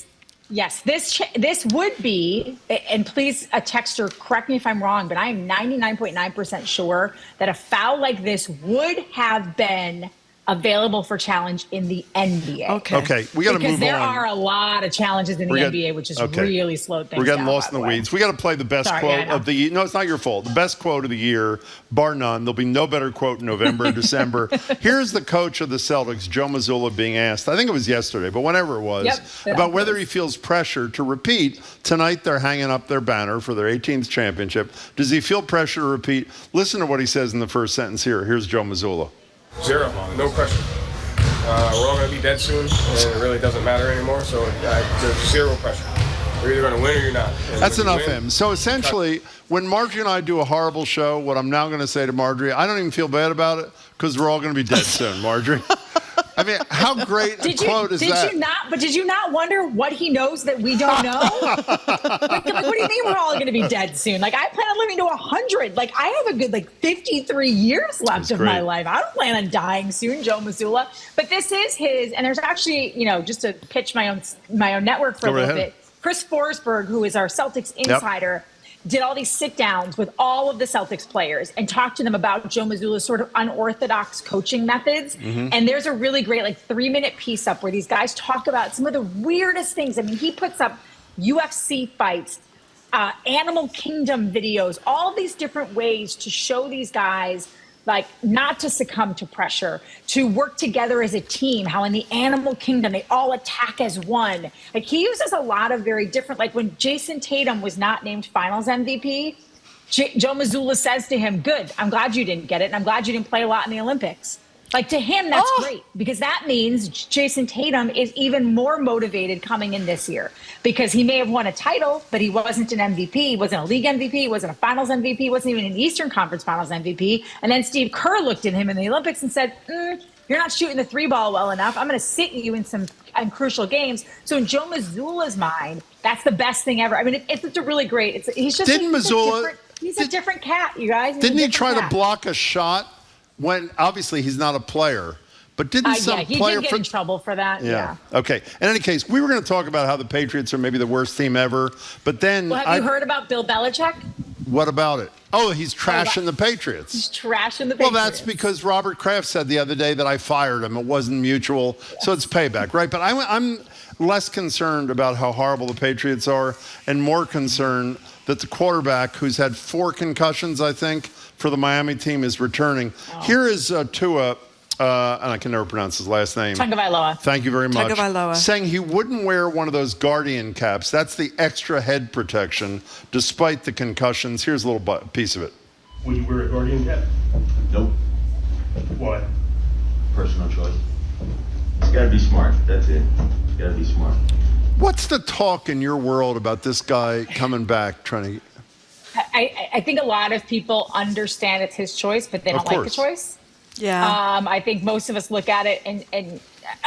Yes, this would be, and please, a texter, correct me if I'm wrong, but I am 99.9% sure that a foul like this would have been available for challenge in the NBA. Okay, we got to move on. Because there are a lot of challenges in the NBA, which has really slowed things down. We're getting lost in the weeds. We got to play the best quote of the year. No, it's not your fault. The best quote of the year, bar none. There'll be no better quote in November or December. Here's the coach of the Celtics, Joe Mazzulla, being asked, I think it was yesterday, but whenever it was, about whether he feels pressure to repeat. Tonight, they're hanging up their banner for their 18th championship. Does he feel pressure to repeat? Listen to what he says in the first sentence here. Here's Joe Mazzulla. Zero, no question. We're all going to be dead soon, and it really doesn't matter anymore. So there's zero pressure. You're either going to win or you're not. And that's enough of him. So essentially, when Marjorie and I do a horrible show, what I'm now going to say to Marjorie, I don't even feel bad about it because we're all going to be dead soon, Marjorie. I mean, how great a quote is that? Did you not wonder what he knows that we don't know? like, what do you mean we're all going to be dead soon? Like, I plan on living to 100. Like, I have a good 53 years left of my life. I don't plan on dying soon, Joe Mazzulla. But this is his, and there's actually, just to pitch my own network for a little bit. Chris Forsberg, who is our Celtics insider, did all these sit downs with all of the Celtics players and talked to them about Joe Mazzulla's sort of unorthodox coaching methods. Mm-hmm. And there's a really great 3-minute piece up where these guys talk about some of the weirdest things. I mean, he puts up UFC fights, Animal Kingdom videos, all these different ways to show these guys not to succumb to pressure, to work together as a team, how in the animal kingdom, they all attack as one. He uses a lot of very different, when Jason Tatum was not named finals MVP, Joe Mazzulla says to him, good, I'm glad you didn't get it. And I'm glad you didn't play a lot in the Olympics. To him, that's great because that means Jason Tatum is even more motivated coming in this year because he may have won a title, but he wasn't an MVP. He wasn't a league MVP. He wasn't a finals MVP. He wasn't even an Eastern Conference Finals MVP. And then Steve Kerr looked at him in the Olympics and said, you're not shooting the 3-ball well enough. I'm going to sit you in some crucial games. So in Joe Mazzulla's mind, that's the best thing ever. I mean, it's a really great. He's a different cat, you guys. Didn't he try to block a shot? When obviously he's not a player, but didn't some he player did get in trouble for that? Yeah. Okay. In any case, we were going to talk about how the Patriots are maybe the worst team ever, but then have you heard about Bill Belichick? What about it? Oh, he's trashing the Patriots. He's trashing the Patriots. Well, that's because Robert Kraft said the other day that I fired him. It wasn't mutual, so it's payback, right? But I'm less concerned about how horrible the Patriots are, and more concerned that the quarterback, who's had 4 concussions, I think, for the Miami team, is returning. Here is Tua, and I can never pronounce his last name. Tagovailoa. Thank you very much. Tagovailoa. Saying he wouldn't wear one of those Guardian caps. That's the extra head protection, despite the concussions. Here's a little piece of it. Would you wear a Guardian cap? Nope. Why? Personal choice. It's got to be smart. That's it. It's got to be smart. What's the talk in your world about this guy coming back, trying to... I think a lot of people understand it's his choice, but they don't like the choice. Yeah. I think most of us look at it, and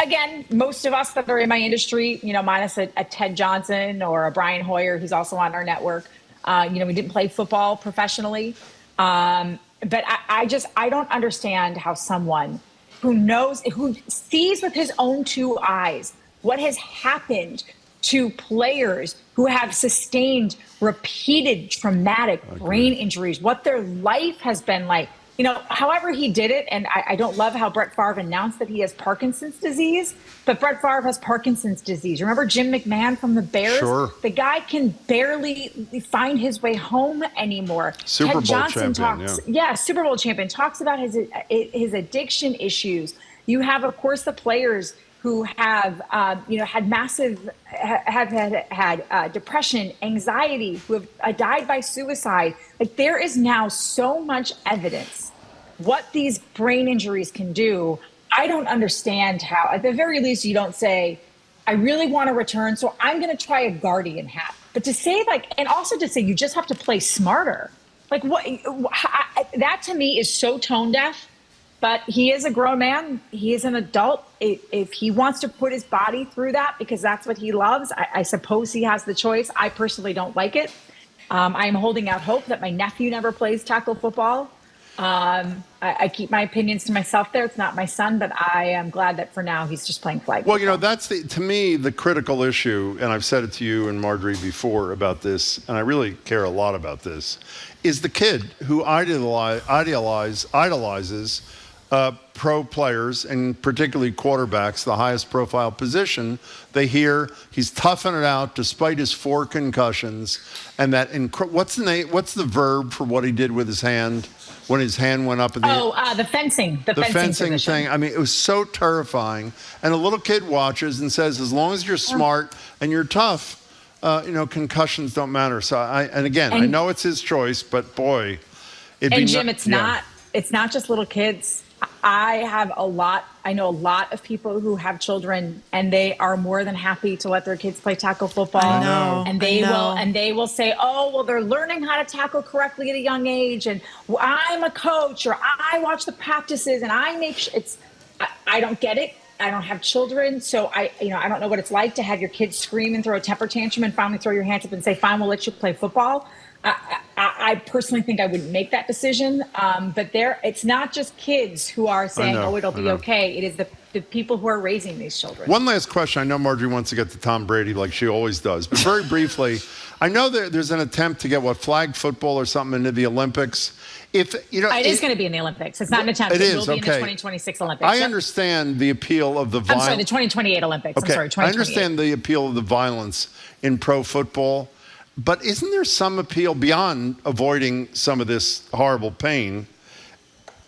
again, most of us that are in my industry, minus a Ted Johnson or a Brian Hoyer, who's also on our network, we didn't play football professionally. But I don't understand how someone who sees with his own two eyes what has happened to players who have sustained repeated traumatic brain injuries, what their life has been like. However he did it, and I don't love how Brett Favre announced that he has Parkinson's disease, but Brett Favre has Parkinson's disease. Remember Jim McMahon from the Bears? Sure. The guy can barely find his way home anymore. Super Bowl champion, talks, Super Bowl champion, talks about his addiction issues. You have, of course, the players who have, had massive, have had depression, anxiety, who have died by suicide. Like, there is now so much evidence what these brain injuries can do. I don't understand how, at the very least, you don't say, I really want to return, so I'm going to try a guardian hat. But to say, and also to say you just have to play smarter. Like, what? That to me is so tone deaf. But he is a grown man. He is an adult. If he wants to put his body through that because that's what he loves, I suppose he has the choice. I personally don't like it. I'm holding out hope that my nephew never plays tackle football. I keep my opinions to myself there. It's not my son, but I am glad that for now he's just playing flag football. Well, that's to me, the critical issue, and I've said it to you and Marjorie before about this, and I really care a lot about this, is the kid who idolizes pro players, and particularly quarterbacks, the highest profile position. They hear he's toughing it out despite his 4 concussions, and that what's the verb for what he did with his hand when his hand went up in the the fencing. The fencing position. thing. I mean, it was so terrifying. And a little kid watches and says, as long as you're smart and you're tough, concussions don't matter. So I know it's his choice, but boy, Jim, it's not just little kids. I know a lot of people who have children, and they are more than happy to let their kids play tackle football. I know. And they will say, oh, well, they're learning how to tackle correctly at a young age, and I'm a coach, or I watch the practices, and I make sure I don't get it. I don't have children, so I don't know what it's like to have your kids scream and throw a temper tantrum and finally throw your hands up and say, fine, we'll let you play football. I personally think I wouldn't make that decision, but it's not just kids who are saying, it'll be okay. It is the people who are raising these children. One last question. I know Marjorie wants to get to Tom Brady like she always does, but very briefly, I know there's an attempt to get flag football or something into the Olympics. It is going to be in the Olympics. It's not an attempt. It will be in the 2026 Olympics. I understand the appeal of the violence. I'm sorry, the 2028 Olympics. Okay. I'm sorry, 2028. I understand the appeal of the violence in pro football. But isn't there some appeal beyond avoiding some of this horrible pain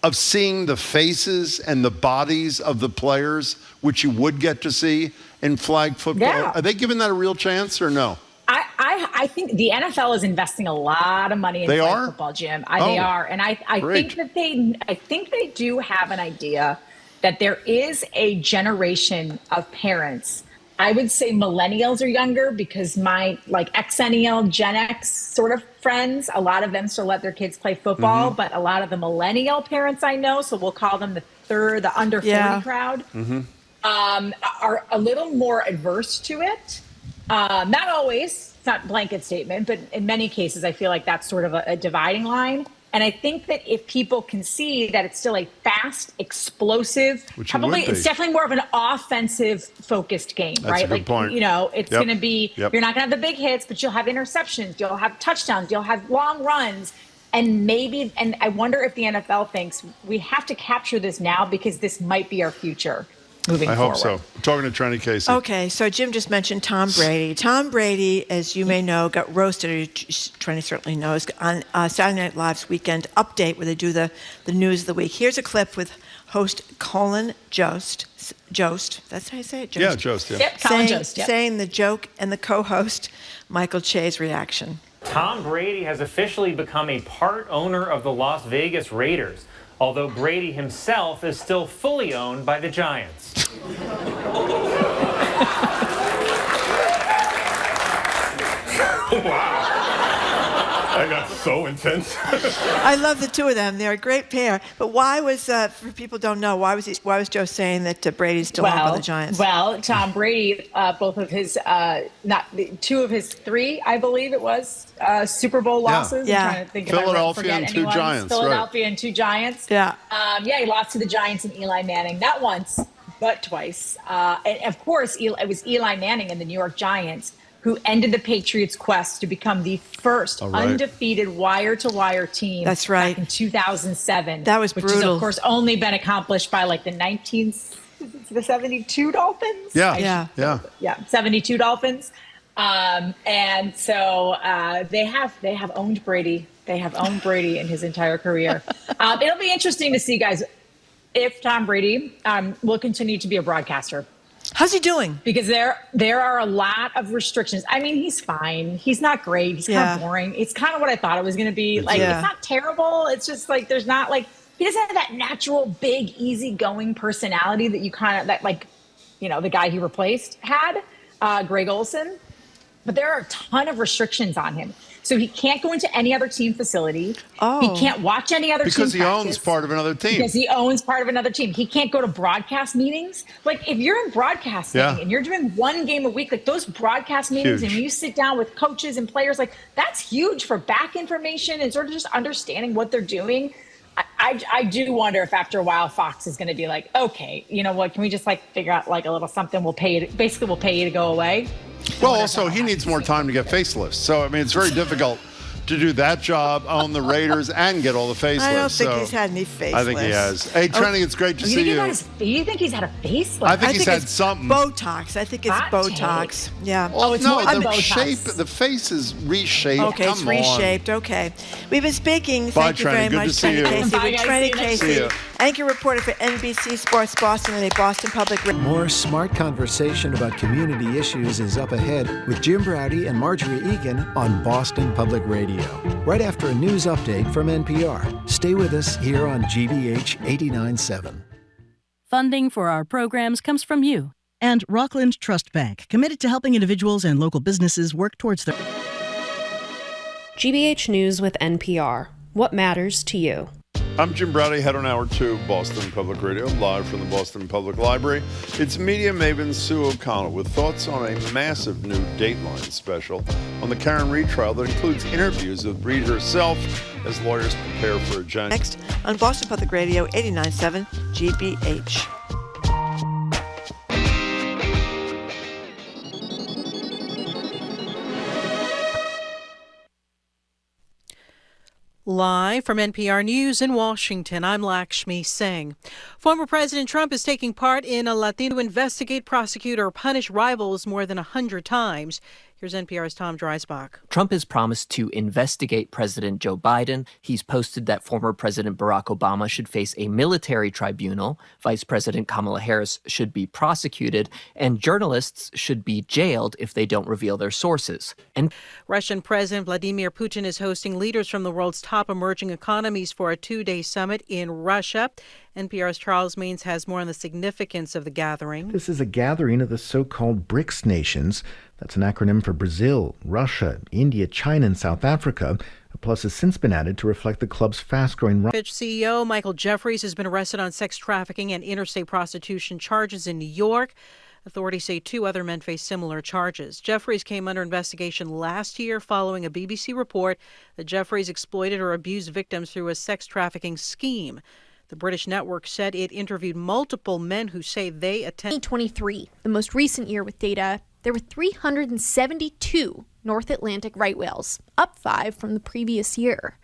of seeing the faces and the bodies of the players, which you would get to see in flag football? Yeah. Are they giving that a real chance or no? I think the NFL is investing a lot of money in flag football, Jim. They are. And I think they do have an idea that there is a generation of parents. I would say millennials are younger because my Xennial, Gen X sort of friends, a lot of them still let their kids play football, but a lot of the millennial parents I know, so we'll call them the under 40 crowd, are a little more adverse to it. Not always, it's not a blanket statement, but in many cases, I feel like that's sort of a dividing line. And I think that if people can see that it's still a fast, explosive, it's definitely more of an offensive focused game, right? That's a good point. It's going to be, you're not going to have the big hits, but you'll have interceptions, you'll have touchdowns, you'll have long runs. And I wonder if the NFL thinks we have to capture this now because this might be our future. I hope so. I'm talking to Trenni Casey. Okay, so Jim just mentioned Tom Brady. Tom Brady, as you may know, got roasted, Trenni certainly knows, on Saturday Night Live's Weekend Update, where they do the news of the week. Here's a clip with host Colin Jost. That's how you say it? Jost. Yeah, Jost. Yeah. Yep, Colin Jost. Yep. Saying the joke, and the co-host, Michael Che's reaction. Tom Brady has officially become a part owner of the Las Vegas Raiders, although Brady himself is still fully owned by the Giants. Wow. I got so intense. I love the two of them. They're a great pair. But why was, for people who don't know, why was Joe saying that Brady's still up on the Giants? Well, Tom Brady, two of his three, I believe it was, Super Bowl losses. Yeah. I'm trying to think Philadelphia and two Giants. Philadelphia and two Giants. Yeah. He lost to the Giants and Eli Manning. Not once, but twice. And of course, it was Eli Manning and the New York Giants who ended the Patriots' quest to become the first undefeated wire-to-wire team. That's right. Back in 2007. That was brutal. Which has, of course, only been accomplished by like the 72 Dolphins? Yeah. 72 Dolphins. And so they have owned Brady. They have owned Brady in his entire career. It'll be interesting to see, guys, if Tom Brady will continue to be a broadcaster. How's he doing? Because there are a lot of restrictions. I mean, he's fine. He's not great. He's kind of boring. It's kind of what I thought it was going to be. Like, it's not terrible. It's just like there's not like he doesn't have that natural, big, easygoing personality that you kind of the guy he replaced had, Greg Olsen. But there are a ton of restrictions on him. So he can't go into any other team facility. He can't watch any other team because he owns part of another team. Because he owns part of another team. He can't go to broadcast meetings. Like, if you're in broadcasting and you're doing one game a week, like those broadcast meetings, and when you sit down with coaches and players, like that's huge for back information and sort of just understanding what they're doing. I do wonder if after a while Fox is going to be like, okay, you know what? Can we just like figure out like a little something? We'll pay you to go away. Well, also, he needs more time to get facelifts. So, I mean, it's very difficult to do that job, own the Raiders, and get all the facelifts. I don't think he's had any facelifts. I think he has. Hey, Trenni, it's great to see you. You think he's had a facelift? I think he's had something. Botox. I think it's Botox. Yeah. Oh, it's more than the Botox. shape, the face is reshaped. Okay, Come it's reshaped. on. Okay. We've been speaking. Bye, Thank you very Trenni. Good much, to see Trenni you. Casey. Bye, With guys. Trenni See you next Casey, week. anchor reporter for NBC Sports Boston and a Boston Public Radio. More smart conversation about community issues is up ahead with Jim Browdy and Marjorie Egan on Boston Public Radio. Right after a news update from NPR. Stay with us here on GBH 89.7. Funding for our programs comes from you. And Rockland Trust Bank, committed to helping individuals and local businesses work towards their... GBH News with NPR. What matters to you? I'm Jim Browdy, head on Hour 2, Boston Public Radio, live from the Boston Public Library. It's media maven Sue O'Connell with thoughts on a massive new Dateline special on the Karen Read trial that includes interviews with Read herself as lawyers prepare for a January. Next on Boston Public Radio 89.7 GBH. Live from NPR News in Washington, I'm Lakshmi Singh. Former President Trump is taking part in a Latino investigate, prosecute, or punish rivals more than 100 times. Here's NPR's Tom Dreisbach. Trump has promised to investigate President Joe Biden. He's posted that former President Barack Obama should face a military tribunal, Vice President Kamala Harris should be prosecuted, and journalists should be jailed if they don't reveal their sources. And Russian President Vladimir Putin is hosting leaders from the world's top emerging economies for a two-day summit in Russia. NPR's Charles Means has more on the significance of the gathering. This is a gathering of the so-called BRICS nations. That's an acronym for Brazil, Russia, India, China, and South Africa. A plus has since been added to reflect the club's fast-growing... Partridge CEO Michael Jeffries has been arrested on sex trafficking and interstate prostitution charges in New York. Authorities say two other men face similar charges. Jeffries came under investigation last year following a BBC report that Jeffries exploited or abused victims through a sex trafficking scheme. The British network said it interviewed multiple men who say they attended... 2023, the most recent year with data, there were 372 North Atlantic right whales, up 5 from the previous year.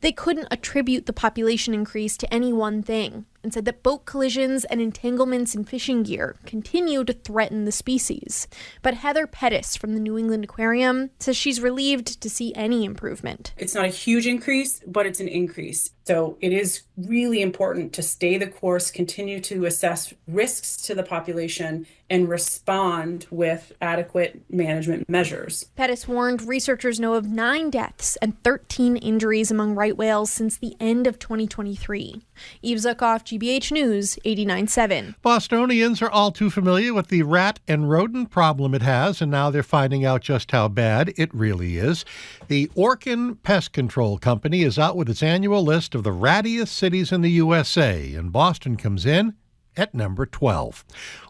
They couldn't attribute the population increase to any one thing and said that boat collisions and entanglements in fishing gear continue to threaten the species. But Heather Pettis from the New England Aquarium says she's relieved to see any improvement. It's not a huge increase, but it's an increase. So it is really important to stay the course, continue to assess risks to the population, and respond with adequate management measures. Pettis warned researchers know of 9 deaths and 13 injuries among right whales since the end of 2023. Eve Zukoff, GBH News 89.7. Bostonians are all too familiar with the rat and rodent problem it has, and now they're finding out just how bad it really is. The Orkin Pest Control Company is out with its annual list of the rattiest cities in the USA, and Boston comes in at number 12.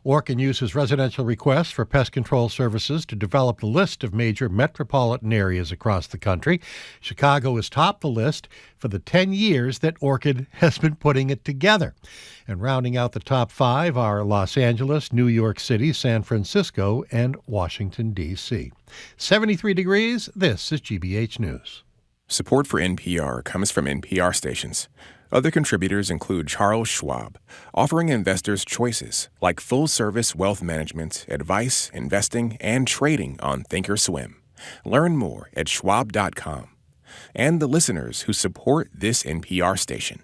Orkin uses residential requests for pest control services to develop the list of major metropolitan areas across the country. Chicago has topped the list for the 10 years that Orkin has been putting it together. And rounding out the top 5 are Los Angeles, New York City, San Francisco, and Washington, D.C. 73 degrees, this is GBH News. Support for NPR comes from NPR stations. Other contributors include Charles Schwab, offering investors choices like full-service wealth management, advice, investing, and trading on thinkorswim. Learn more at schwab.com. And the listeners who support this NPR station.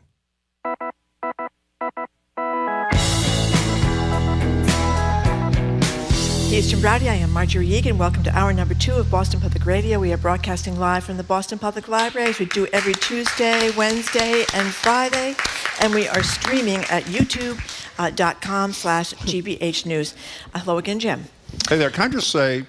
He's Jim Browdy. I am Marjorie Egan. Welcome to hour number 2 of Boston Public Radio. We are broadcasting live from the Boston Public Library, as we do every Tuesday, Wednesday, and Friday. And we are streaming at youtube.com/GBH News. Hello again, Jim. Hey there. Can I just say,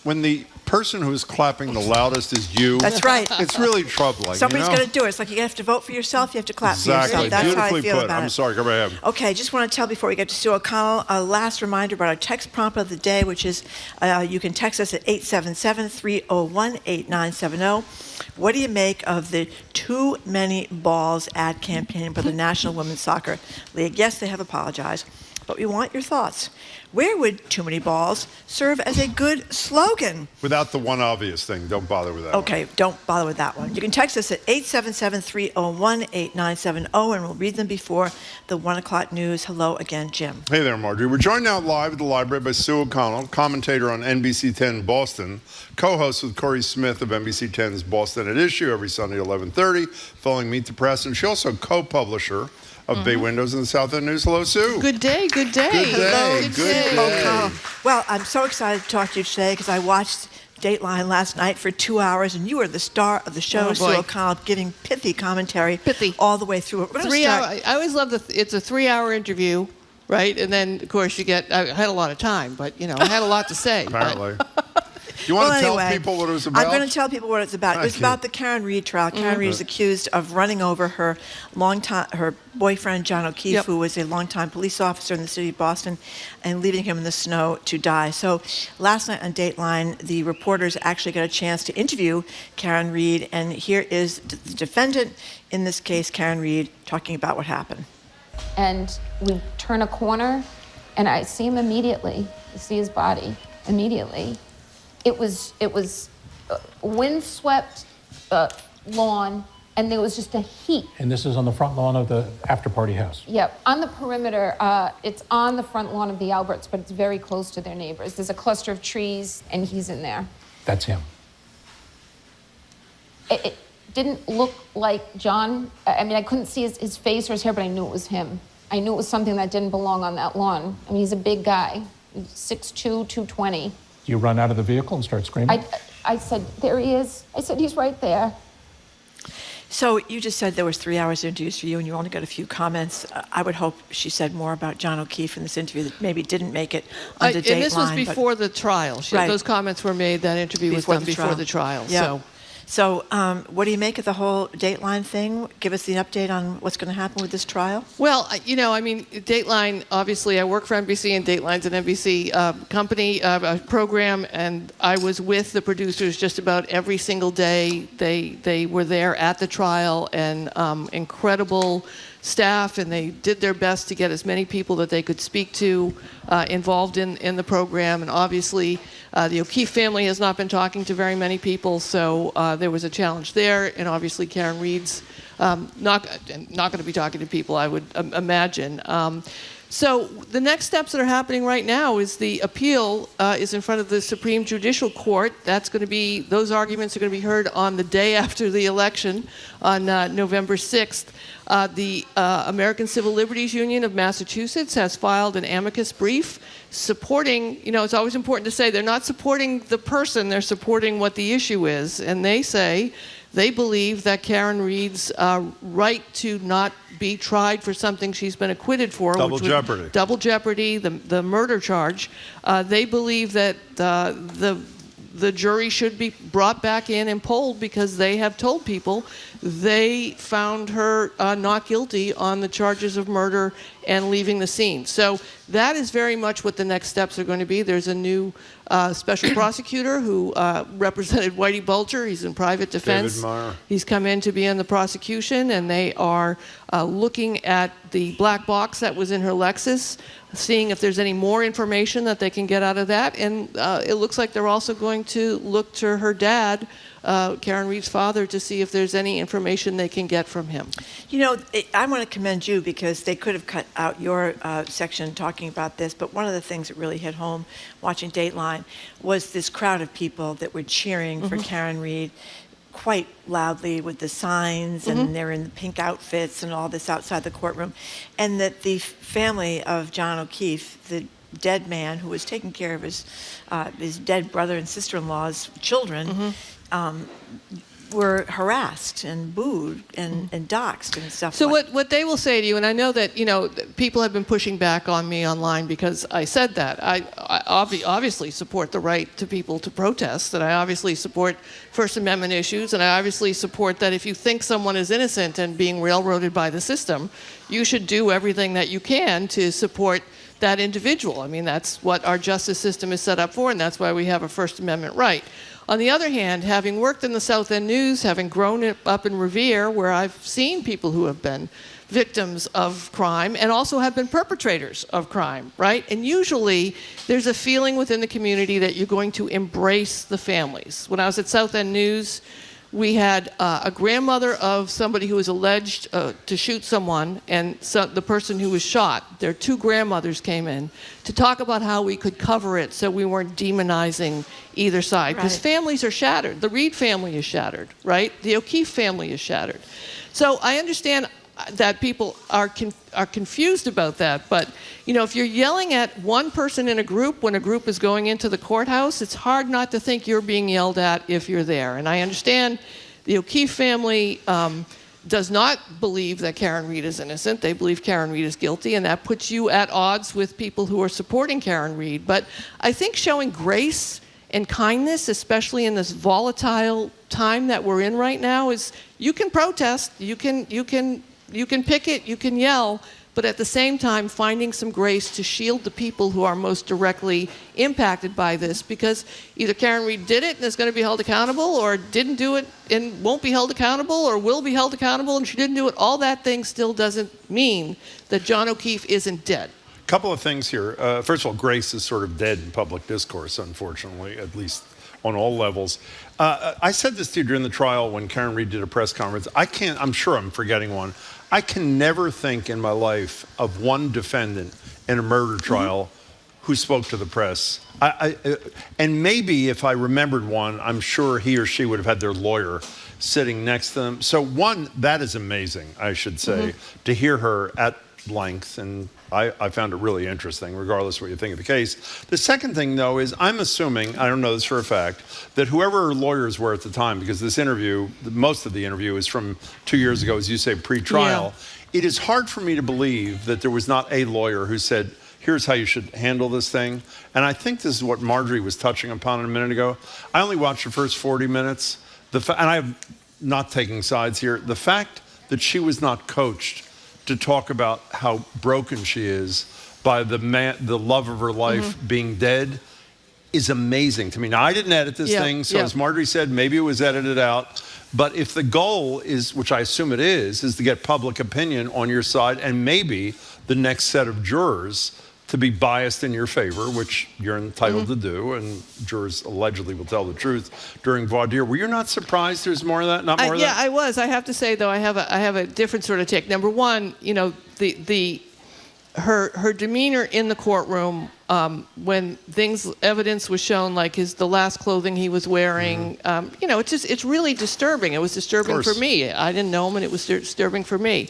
when the person who's clapping the loudest is you. That's right. It's really troubling. Somebody's going to do it. It's like you have to vote for yourself, you have to clap for Exactly. yourself. That's Beautifully how I feel put. about it. I'm sorry. Go ahead. Okay, just want to tell before we get to Sue O'Connell, a last reminder about our text prompt of the day, which is you can text us at 877-301-8970. What do you make of the Too Many Balls ad campaign for the National Women's Soccer League? Yes, they have apologized, but we want your thoughts. Where would Too Many Balls serve as a good slogan? Without the one obvious thing. Don't bother with that. Okay, don't bother with that one. You can text us at 877-301-8970, and we'll read them before the 1 o'clock news. Hello again, Jim. Hey there, Marjorie. We're joined now live at the library by Sue O'Connell, commentator on NBC 10 Boston, co-host with Corey Smith of NBC 10's Boston at Issue every Sunday at 11:30, following Meet the Press, and she's also co-publisher of Bay Windows and the South End News. Hello, Sue. Good day, good day. Good day, good day. O'Connell. Well, I'm so excited to talk to you today because I watched Dateline last night for 2 hours, and you were the star of the show, Oh, Sue boy. O'Connell, giving pithy commentary all the way through. We're gonna 3 start- hour. I always love it's a 3-hour interview, right? And then of course I had a lot of time, but I had a lot to say. Apparently. You want to tell anyway, people what it was about? I'm going to tell people what it's about. It was about the Karen Read trial. Karen Read is accused of running over her boyfriend, John O'Keefe, who was a longtime police officer in the city of Boston, and leaving him in the snow to die. So last night on Dateline, the reporters actually got a chance to interview Karen Read, and here is the defendant in this case, Karen Read, talking about what happened. And we turn a corner, and I see him immediately. I see his body immediately. It was windswept lawn, and there was just a heat. And this is on the front lawn of the after-party house. Yep, on the perimeter. It's on the front lawn of the Alberts, but it's very close to their neighbors. There's a cluster of trees, and he's in there. That's him. It didn't look like John. I mean, I couldn't see his face or his hair, but I knew it was him. I knew it was something that didn't belong on that lawn. I mean, he's a big guy, 6'2", 220. You run out of the vehicle and start screaming? I said, there he is. I said, he's right there. So you just said there was 3 hours of interviews for you, and you only got a few comments. I would hope she said more about John O'Keefe in this interview that maybe didn't make it onto Dateline. And this was before the trial. Those comments were made. That interview was done before the trial. Yeah. So what do you make of the whole Dateline thing? Give us the update on what's going to happen with this trial. Well, I mean, Dateline, obviously, I work for NBC, and Dateline's an NBC company, program, and I was with the producers just about every single day. They were there at the trial, and incredible staff, and they did their best to get as many people that they could speak to involved in the program. And obviously, the O'Keefe family has not been talking to very many people, so there was a challenge there. And obviously, Karen Read's not going to be talking to people, I would imagine. So the next steps that are happening right now is the appeal is in front of the Supreme Judicial Court. Those arguments are going to be heard on the day after the election on November 6th. The American Civil Liberties Union of Massachusetts has filed an amicus brief supporting, it's always important to say they're not supporting the person, they're supporting what the issue is. And they say They believe that Karen Read's right to not be tried for something she's been acquitted for, double jeopardy, the murder charge. They believe that the jury should be brought back in and polled because they have told people they found her not guilty on the charges of murder and leaving the scene. So that is very much what the next steps are going to be. There's a new special prosecutor who represented Whitey Bulger. He's in private defense. David Meyer. He's come in to be in the prosecution, and they are looking at the black box that was in her Lexus, seeing if there's any more information that they can get out of that. And it looks like they're also going to look to her dad, Karen Read's father, to see if there's any information they can get from him. You know, I want to commend you because they could have cut out your section talking about this, but one of the things that really hit home watching Dateline was this crowd of people that were cheering for Karen Read quite loudly with the signs, and they're in the pink outfits and all this outside the courtroom, and that the family of John O'Keefe, the dead man who was taking care of his dead brother and sister-in-law's children, were harassed and booed and doxxed and stuff. So what they will say to you, and I know that people have been pushing back on me online because I said that. I obviously support the right to people to protest, and I obviously support First Amendment issues, and I obviously support that if you think someone is innocent and being railroaded by the system, you should do everything that you can to support that individual. I mean, that's what our justice system is set up for, and that's why we have a First Amendment right. On the other hand, having worked in the South End News, having grown up in Revere, where I've seen people who have been victims of crime and also have been perpetrators of crime, right? And usually there's a feeling within the community that you're going to embrace the families. When I was at South End News, we had a grandmother of somebody who was alleged to shoot someone, and so the person who was shot, their two grandmothers came in to talk about how we could cover it so we weren't demonizing either side. Because families are shattered. The Read family is shattered, right? The O'Keefe family is shattered. So I understand that people are confused about that, but if you're yelling at one person in a group when a group is going into the courthouse, it's hard not to think you're being yelled at if you're there. And I understand the O'Keefe family does not believe that Karen Read is innocent. They believe Karen Read is guilty, and that puts you at odds with people who are supporting Karen Read. But I think showing grace and kindness, especially in this volatile time that we're in right now, is you can protest, you can picket, you can yell, but at the same time finding some grace to shield the people who are most directly impacted by this, because either Karen Read did it and is going to be held accountable, or didn't do it and won't be held accountable, or will be held accountable and she didn't do it. All that thing still doesn't mean that John O'Keefe isn't dead. A couple of things here. First of all, grace is sort of dead in public discourse, unfortunately, at least on all levels. I said this to you during the trial when Karen Read did a press conference. I'm sure I'm forgetting one. I can never think in my life of one defendant in a murder trial who spoke to the press. And maybe if I remembered one, I'm sure he or she would have had their lawyer sitting next to them. So one, that is amazing, I should say, to hear her at length, and I found it really interesting, regardless of what you think of the case. The second thing, though, is I'm assuming, I don't know this for a fact, that whoever her lawyers were at the time, because this interview, most of the interview is from 2 years ago, as you say, pre-trial, it is hard for me to believe that there was not a lawyer who said, here's how you should handle this thing. And I think this is what Marjorie was touching upon a minute ago. I only watched the first 40 minutes, and I'm not taking sides here. The fact that she was not coached to talk about how broken she is by the love of her life being dead is amazing to me. Now, I didn't edit this thing, so as Marjorie said, maybe it was edited out. But if the goal is, which I assume it is to get public opinion on your side, and maybe the next set of jurors to be biased in your favor, which you're entitled to do, and jurors allegedly will tell the truth during voir dire. Were you not surprised there's more of that? Not more of that? Yeah, I was. I have to say, though, I have a different sort of take. Number one, her demeanor in the courtroom when evidence was shown, like the last clothing he was wearing, it's really disturbing. It was disturbing for me. I didn't know him, and it was disturbing for me.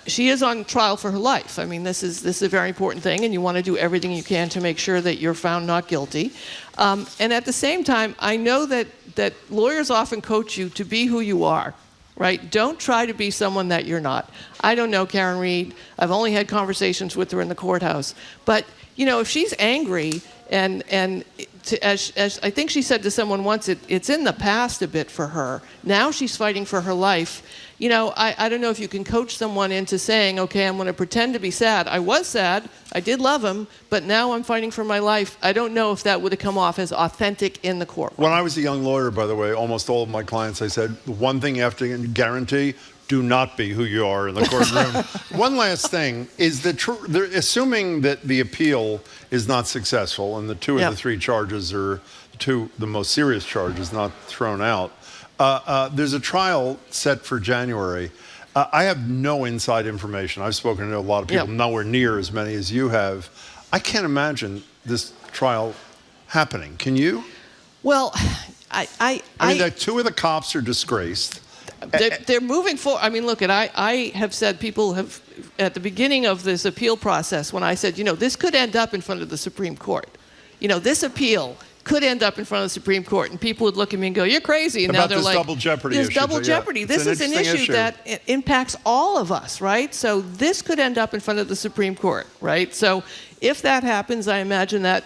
she is on trial for her life. I mean, this is a very important thing, and you want to do everything you can to make sure that you're found not guilty. And at the same time, I know that lawyers often coach you to be who you are, right? Don't try to be someone that you're not. I don't know Karen Read. I've only had conversations with her in the courthouse. But, if she's angry, as I think she said to someone once, it's in the past a bit for her. Now she's fighting for her life. I don't know if you can coach someone into saying, okay, I'm going to pretend to be sad. I was sad. I did love him, but now I'm fighting for my life. I don't know if that would have come off as authentic in the courtroom. When I was a young lawyer, by the way, almost all of my clients, I said, the one thing you have to guarantee, do not be who you are in the courtroom. One last thing is that they're assuming that the appeal is not successful and the two of the three charges are the most serious charges not thrown out. There's a trial set for January. I have no inside information. I've spoken to a lot of people, nowhere near as many as you have. I can't imagine this trial happening. Can you? Well, I mean, two of the cops are disgraced. They're moving forward. I mean, look, I have said people have, at the beginning of this appeal process, when I said, this could end up in front of the Supreme Court. This appeal could end up in front of the Supreme Court, and people would look at me and go, you're crazy. And now they're like, double jeopardy there's issue. double jeopardy. This is an issue that impacts all of us, right? So this could end up in front of the Supreme Court, right? So if that happens, I imagine that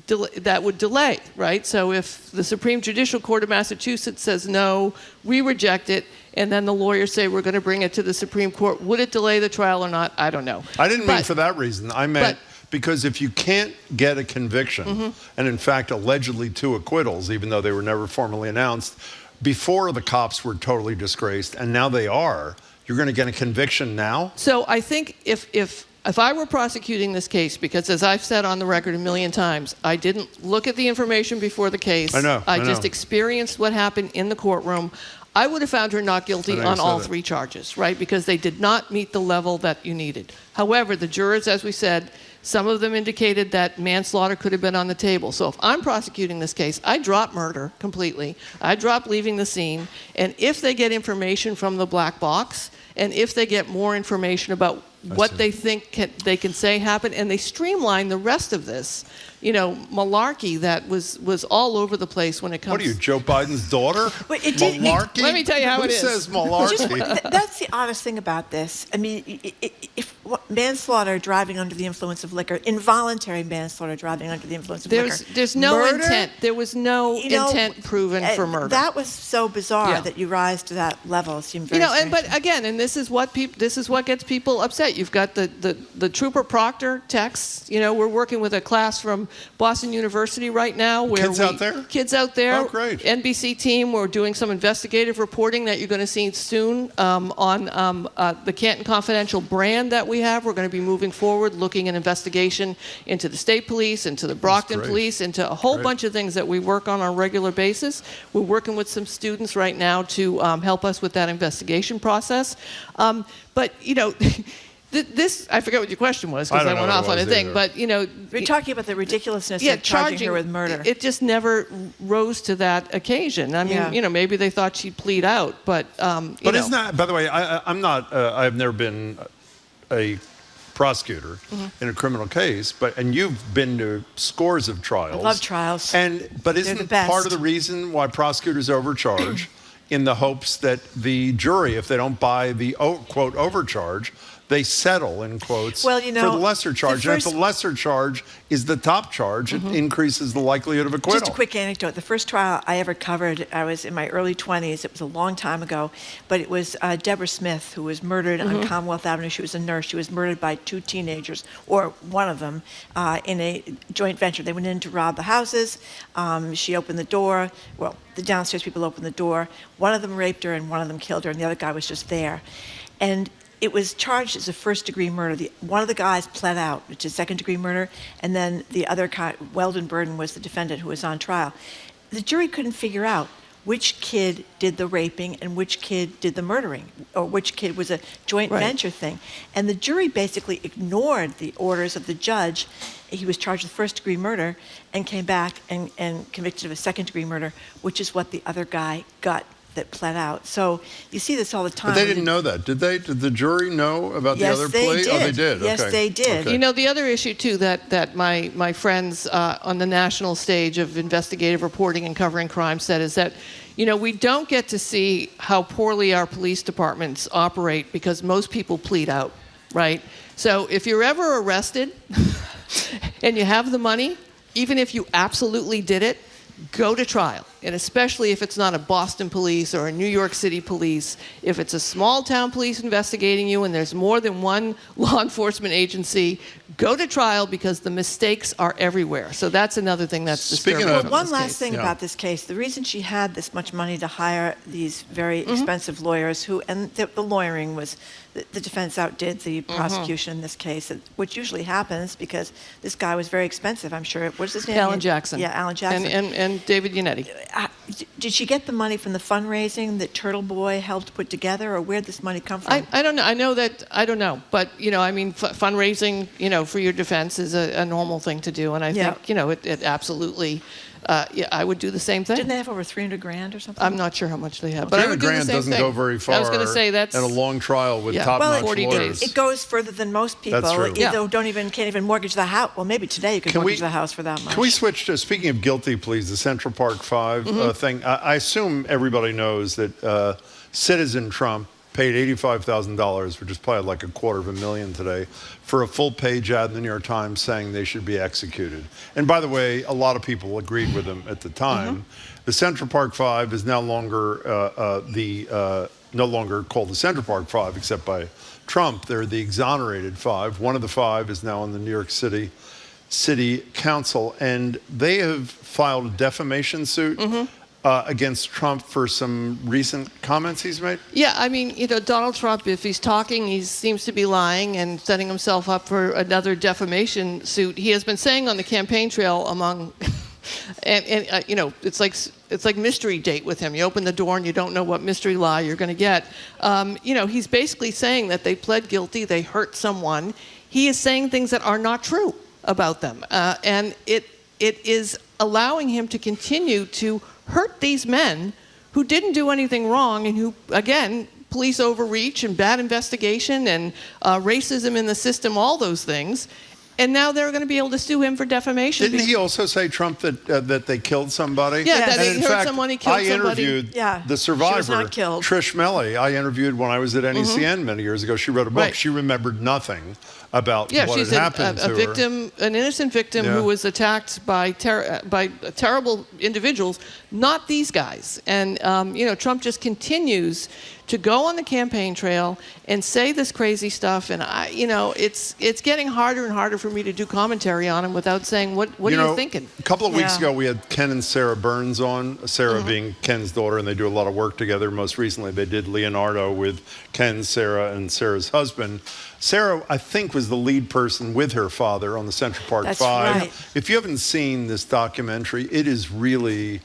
would delay, right? So if the Supreme Judicial Court of Massachusetts says no, we reject it, and then the lawyers say we're going to bring it to the Supreme Court, would it delay the trial or not? I don't know. I didn't mean for that reason. I meant because if you can't get a conviction, and in fact allegedly 2 acquittals, even though they were never formally announced, before the cops were totally disgraced, and now they are, you're going to get a conviction now? So I think if I were prosecuting this case, because as I've said on the record a million times, I didn't look at the information before the case. I know. I just experienced what happened in the courtroom. I would have found her not guilty on all 3 charges, right? Because they did not meet the level that you needed. However, the jurors, as we said, some of them indicated that manslaughter could have been on the table. So if I'm prosecuting this case, I drop murder completely. I drop leaving the scene. And if they get information from the black box, and if they get more information about what they think they can say happened, and they streamline the rest of this, malarkey that was all over the place when it comes. What are you, Joe Biden's daughter? Malarkey? Let me tell you how it is. Who says malarkey? That's the honest thing about this. I mean, if manslaughter driving under the influence of liquor, involuntary manslaughter driving under the influence of liquor. There's no murder, intent. There was no intent proven for murder. That was so bizarre that you rise to that level. It seemed very strange. But again, and this is what gets people upset. You've got the Trooper Proctor texts. We're working with a class from Boston University right now. Where Kids out there? Kids out there. Oh, great. NBC team, we're doing some investigative reporting that you're going to see soon on the Canton Confidential brand that we have. We're going to be moving forward, looking at investigation into the state police, into the Brockton police, into a whole bunch of things that we work on a regular basis. We're working with some students right now to help us with that investigation process. But, this, I forget what your question was because I went off on a thing, but we're talking about the ridiculousness of charging her with murder. It just never rose to that occasion. I mean, maybe they thought she'd plead out, but isn't that? By the way, I'm not. I've never been a prosecutor in a criminal case, and you've been to scores of trials. I love trials. But isn't part of the reason why prosecutors overcharge in the hopes that the jury, if they don't buy the quote overcharge, they settle, in quotes, for the lesser charge. And if the lesser charge is the top charge, it increases the likelihood of acquittal. Just a quick anecdote. The first trial I ever covered, I was in my early 20s. It was a long time ago. But it was Deborah Smith, who was murdered on Commonwealth Avenue. She was a nurse. She was murdered by 2 teenagers, or one of them, in a joint venture. They went in to rob the houses. She opened the door. Well, the downstairs people opened the door. One of them raped her, and one of them killed her, and the other guy was just there. And it was charged as a first-degree murder. One of the guys pled out, which is second-degree murder, and then the other guy, Weldon Burden, was the defendant who was on trial. The jury couldn't figure out which kid did the raping and which kid did the murdering, or which kid was a joint venture thing. And the jury basically ignored the orders of the judge. He was charged with first-degree murder and came back and convicted of a second-degree murder, which is what the other guy got that pled out. So you see this all the time. But they didn't know that, did they? Did the jury know about Yes, the other they plea? did. Oh, they did. Yes, okay. they did. Okay. You know, the other issue, too, that my friends on the national stage of investigative reporting and covering crime said is that, you know, we don't get to see how poorly our police departments operate because most people plead out, right? So if you're ever arrested and you have the money, even if you absolutely did it, go to trial. And especially if it's not a Boston police or a New York City police, if it's a small town police investigating you and there's more than one law enforcement agency, go to trial because the mistakes are everywhere. So that's another thing that's disturbing. One last thing about this case. The reason she had this much money to hire these very expensive lawyers and the lawyering was, the defense outdid the prosecution in this case, which usually happens because this guy was very expensive, I'm sure. What's his name? Alan Jackson. Yeah, Alan Jackson. And David Yannetti. Did she get the money from the fundraising that Turtle Boy helped put together, or where'd this money come from? I don't know. I don't know. But, you know, I mean, fundraising, you know, for your defense is a normal thing to do. And I think, you know, it absolutely, I would do the same thing. Didn't they have over $300,000 or something? I'm not sure how much they have. But I would do the $300,000 same doesn't thing. go very far. I was going to say that's... And a long trial with top-notch 40 lawyers. days. It goes further than most people. That's true. Who can't even mortgage the house. Well, maybe today you could mortgage the house for that much. Can we switch to, speaking of guilty pleas, the Central Park 5 thing? I assume everybody knows that Citizen Trump paid $85,000, which is probably like $250,000 today, for a full-page ad in the New York Times saying they should be executed. And by the way, a lot of people agreed with him at the time. The Central Park 5 is no longer no longer called the Central Park 5, except by Trump. They're the exonerated 5. One of the 5 is now on the New York City Council, and they have filed a defamation suit against Trump for some recent comments he's made? Yeah, I mean, you know, Donald Trump, if he's talking, he seems to be lying and setting himself up for another defamation suit. He has been saying on the campaign trail among, and you know, it's like mystery date with him. You open the door and you don't know what mystery lie you're going to get. You know, he's basically saying that they pled guilty, they hurt someone. He is saying things that are not true about them, and it is allowing him to continue to hurt these men who didn't do anything wrong and who, again, police overreach and bad investigation and racism in the system, all those things. And now they're going to be able to sue him for defamation. Didn't he also say, Trump, that they killed somebody? Yeah, that and he hurt someone, he killed somebody. I interviewed the survivor, she was not killed. Trish Melly. I interviewed when I was at NECN many years ago. She wrote a book. Right. She remembered nothing about what she's had happened to a victim, an innocent victim who was attacked by terrible individuals, not these guys. And you know, Trump just continues to go on the campaign trail and say this crazy stuff, and you know, it's getting harder and harder for me to do commentary on him without saying what are you thinking? A couple of weeks ago, we had Ken and Sarah Burns on. Sarah being Ken's daughter, and they do a lot of work together. Most recently, they did Leonardo with Ken, Sarah, and Sarah's husband. Sarah, I think, was the lead person with her father on the Central Park 5. Right. If you haven't seen this documentary, it is really,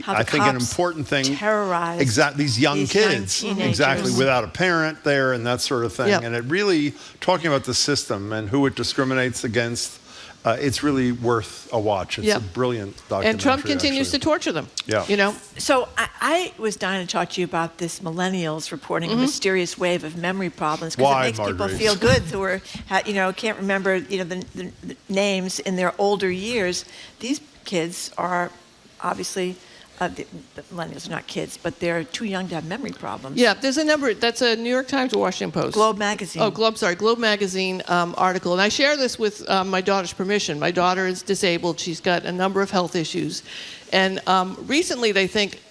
I think, an important thing. Terrorized these young kids, young without a parent there and that sort of thing. Yep. And it really, talking about the system and who it discriminates against, it's really worth a watch. It's a brilliant documentary. And Trump continues to torture them. Yeah. You know. So I was dying to talk to you about this millennials reporting a mysterious wave of memory problems because it makes people feel good who are, you know, can't remember, you know, the names in their older years. These kids are obviously. The millennials are not kids, but they're too young to have memory problems. Yeah, there's a number. That's a New York Times or Washington Post. Globe Magazine. Oh, Globe Magazine article. And I share this with my daughter's permission. My daughter is disabled. She's got a number of health issues. And recently they think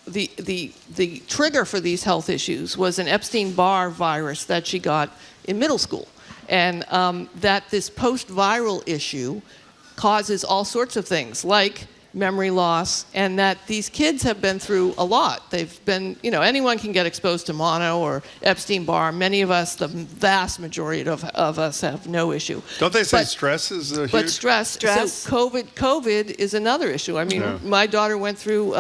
the trigger for these health issues was an Epstein-Barr virus that she got in middle school. And that this post-viral issue causes all sorts of things, like memory loss, and that these kids have been through a lot. They've been, you know, anyone can get exposed to mono or Epstein-Barr. Many of us, the vast majority of us, have no issue. Don't they say stress is a huge... But stress. So COVID is another issue. I mean, my daughter went through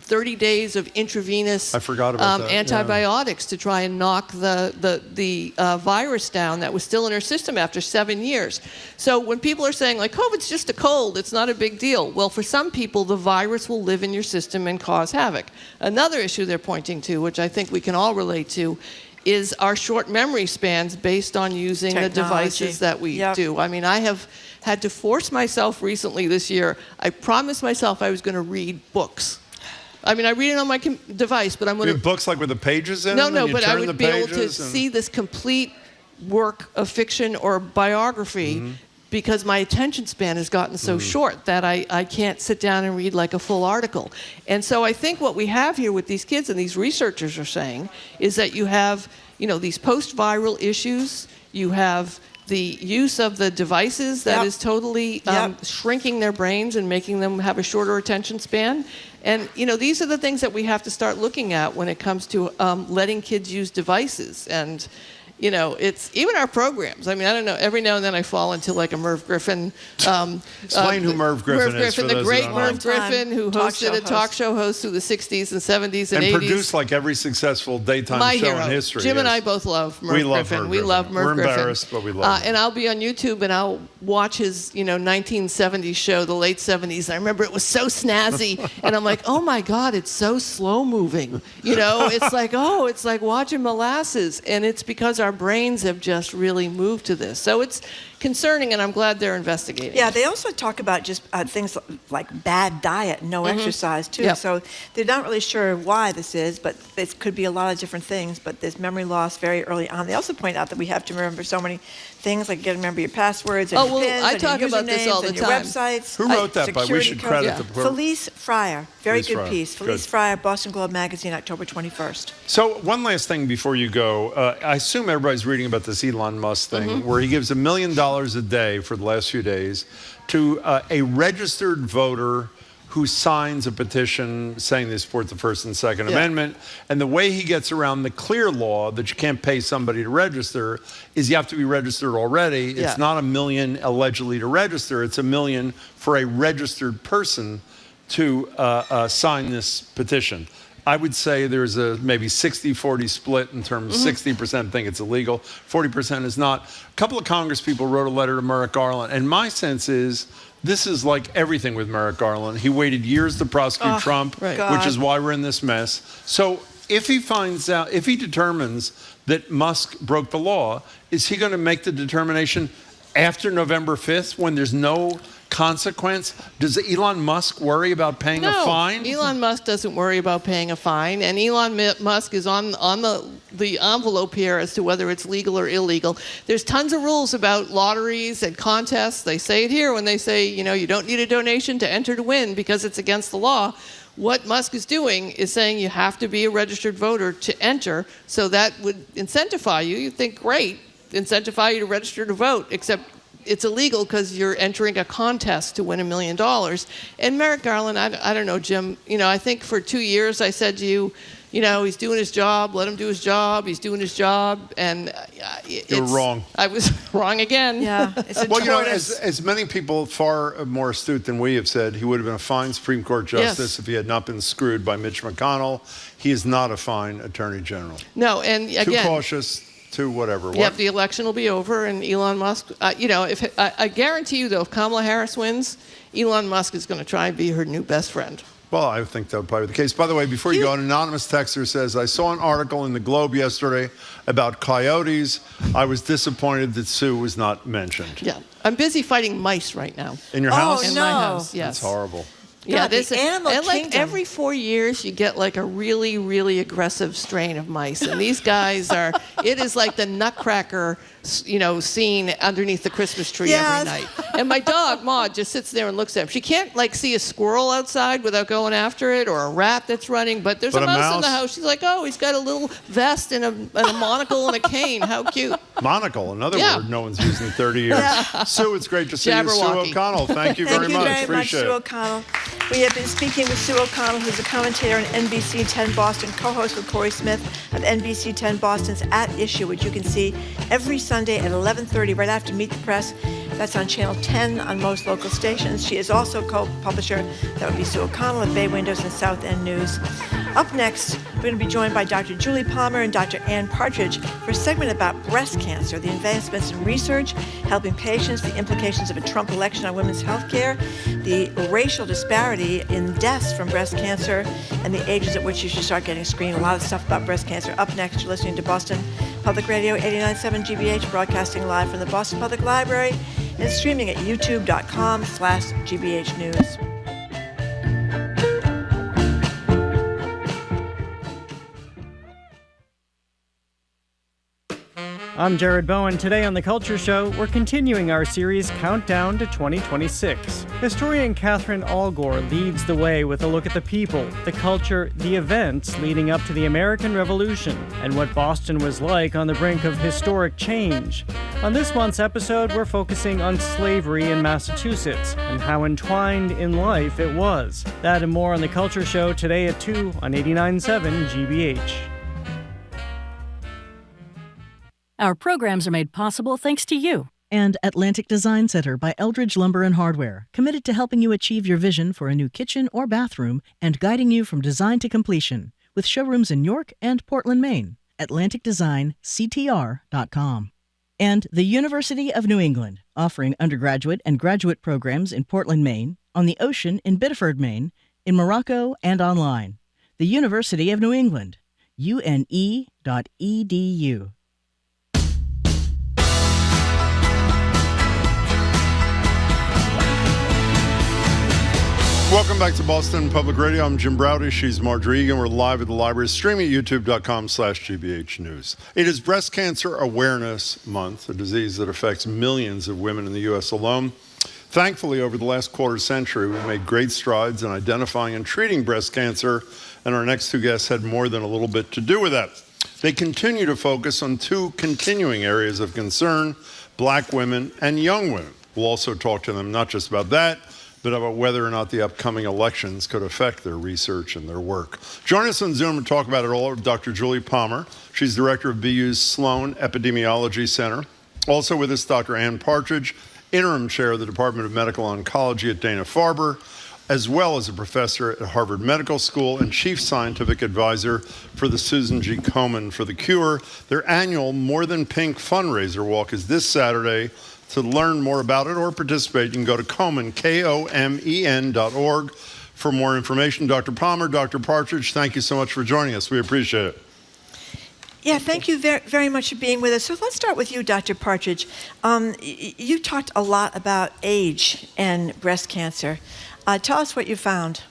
30 days of intravenous I forgot about that. antibiotics to try and knock the virus down that was still in her system after 7 years. So when people are saying, like, COVID's just a cold, it's not a big deal. Well, for some people, the virus will live in your system and cause havoc. Another issue they're pointing to, which I think we can all relate to, is our short memory spans based on using the devices that we do. I mean, I have had to force myself recently this year. I promised myself I was going to read books. I mean, I read it on my device, but I'm going to... Books like with the pages in No, them? no, and you but I turn would the be able to pages see this complete work of fiction or biography because my attention span has gotten so short that I can't sit down and read like a full article. And so I think what we have here with these kids and these researchers are saying is that you have, you know, these post-viral issues, you have the use of the devices that is totally shrinking their brains and making them have a shorter attention span. And, you know, these are the things that we have to start looking at when it comes to letting kids use devices. And, you know, it's even our programs. I mean, I don't know. Every now and then I fall into like a Merv Griffin. Explain who Merv Griffin is. The great Merv Griffin, who hosted a talk show host through the 60s and 70s and 80s. And produced like every successful daytime show in history. Jim and I both love Merv Griffin. We love Merv Griffin. We're embarrassed, but we love him. And I'll be on YouTube and I'll watch his, 1970s show, the late 70s. I remember it was so snazzy. And I'm like, oh my God, it's so slow moving. It's like, it's like watching molasses. And it's because our brains have just really moved to this. So it's concerning, and I'm glad they're investigating. Yeah, they also talk about just things like bad diet, no exercise, too. Yep. So they're not really sure why this is, but it could be a lot of different things. But there's memory loss very early on. They also point out that we have to remember so many things, like you got to remember your passwords and your pins I talk and your about this usernames all the and your time. websites. Who wrote that? But we should credit the Felice Fryer. Very Felice good Fryer. piece. Felice Fryer, Boston Globe Magazine, October 21st. So one last thing before you go. I assume everybody's reading about this Elon Musk thing, where he gives $1 million a day for the last few days to a registered voter who signs a petition saying they support the First and Second Amendment. And the way he gets around the clear law that you can't pay somebody to register is you have to be registered already. It's not $1 million allegedly to register. It's $1 million for a registered person to sign this petition. I would say there's a maybe 60-40 split in terms of 60% think it's illegal, 40% is not. A couple of Congress people wrote a letter to Merrick Garland, and my sense is this is like everything with Merrick Garland. He waited years to prosecute Trump, which is why we're in this mess. So if he finds out, if he determines that Musk broke the law, is he going to make the determination after November 5th when there's no consequence? Does Elon Musk worry about paying a fine? Elon Musk doesn't worry about paying a fine, and Elon Musk is on the envelope here as to whether it's legal or illegal. There's tons of rules about lotteries and contests. They say it here when they say, you don't need a donation to enter to win because it's against the law. What Musk is doing is saying you have to be a registered voter to enter, so that would incentivize you. You think, great, incentivize you to register to vote, except it's illegal because you're entering a contest to win $1 million. And Merrick Garland, I don't know, Jim, I think for 2 years I said to you, he's doing his job, let him do his job, he's doing his job, and you're wrong. I was wrong again. Yeah. Well, as many people far more astute than we have said, he would have been a fine Supreme Court justice if he had not been screwed by Mitch McConnell. He is not a fine attorney general. No, and again, too cautious. To whatever. Yep, the election will be over, and Elon Musk. If I guarantee you, though, if Kamala Harris wins, Elon Musk is going to try and be her new best friend. Well, I think that would probably be the case. By the way, before you go, an anonymous texter says, I saw an article in the Globe yesterday about coyotes. I was disappointed that Sue was not mentioned. Yeah, I'm busy fighting mice right now. In your house? In my house, yes. That's horrible. Yeah, God, the animal and like kingdom. every 4 years, you get like a really, really aggressive strain of mice, and these guys are. It is like the Nutcracker, scene underneath the Christmas tree every night. And my dog Maud just sits there and looks at him. She can't see a squirrel outside without going after it, or a rat that's running. But there's a mouse in the house. She's like, oh, he's got a little vest and a monocle and a cane. How cute! Monocle, another word no one's used in 30 years. Sue, it's great to see you. Sue O'Connell, thank you very much. Appreciate it. Sue O'Connell. We have been speaking with Sue O'Connell, who's a commentator on NBC 10 Boston, co-host with Corey Smith of NBC 10 Boston's At Issue, which you can see every Sunday at 11:30, right after Meet the Press. That's on Channel 10 on most local stations. She is also co-publisher. That would be Sue O'Connell of Bay Windows and South End News. Up next, we're going to be joined by Dr. Julie Palmer and Dr. Ann Partridge for a segment about breast cancer, the advancements in research, helping patients, the implications of a Trump election on women's health care, the racial disparity in deaths from breast cancer, and the ages at which you should start getting screened. A lot of stuff about breast cancer. Up next, you're listening to Boston Public Radio 89.7 GBH, broadcasting live from the Boston Public Library and streaming at youtube.com/GBH News. I'm Jared Bowen. Today on The Culture Show, we're continuing our series Countdown to 2026. Historian Catherine Allgore leads the way with a look at the people, the culture, the events leading up to the American Revolution, and what Boston was like on the brink of historic change. On this month's episode, we're focusing on slavery in Massachusetts and how entwined in life it was. That and more on The Culture Show today at 2 on 89.7 GBH. Our programs are made possible thanks to you. And Atlantic Design Center by Eldridge Lumber and Hardware, committed to helping you achieve your vision for a new kitchen or bathroom and guiding you from design to completion, with showrooms in York and Portland, Maine. AtlanticDesignCTR.com. And the University of New England, offering undergraduate and graduate programs in Portland, Maine, on the ocean in Biddeford, Maine, in Morocco, and online. The University of New England, une.edu. Welcome back to Boston Public Radio. I'm Jim Browdy. She's Marjorie Egan. We're live at the library, streaming at youtube.com/GBH News. It is Breast Cancer Awareness Month, a disease that affects millions of women in the U.S. alone. Thankfully, over the last quarter century, we've made great strides in identifying and treating breast cancer, and our next two guests had more than a little bit to do with that. They continue to focus on two continuing areas of concern: black women and young women. We'll also talk to them not just about that, but about whether or not the upcoming elections could affect their research and their work. Join us on Zoom and talk about it all with Dr. Julie Palmer. She's director of BU's Sloan Epidemiology Center. Also with us, Dr. Ann Partridge, interim chair of the Department of Medical Oncology at Dana-Farber, as well as a professor at Harvard Medical School and chief scientific advisor for the Susan G Komen for the Cure. Their annual More Than Pink fundraiser walk is this Saturday. To learn more about it or participate, you can go to Komen, KOMEN.org for more information. Dr. Palmer, Dr. Partridge, thank you so much for joining us. We appreciate it. Yeah, thank you very much for being with us. So let's start with you, Dr. Partridge. You talked a lot about age and breast cancer. Tell us what you found.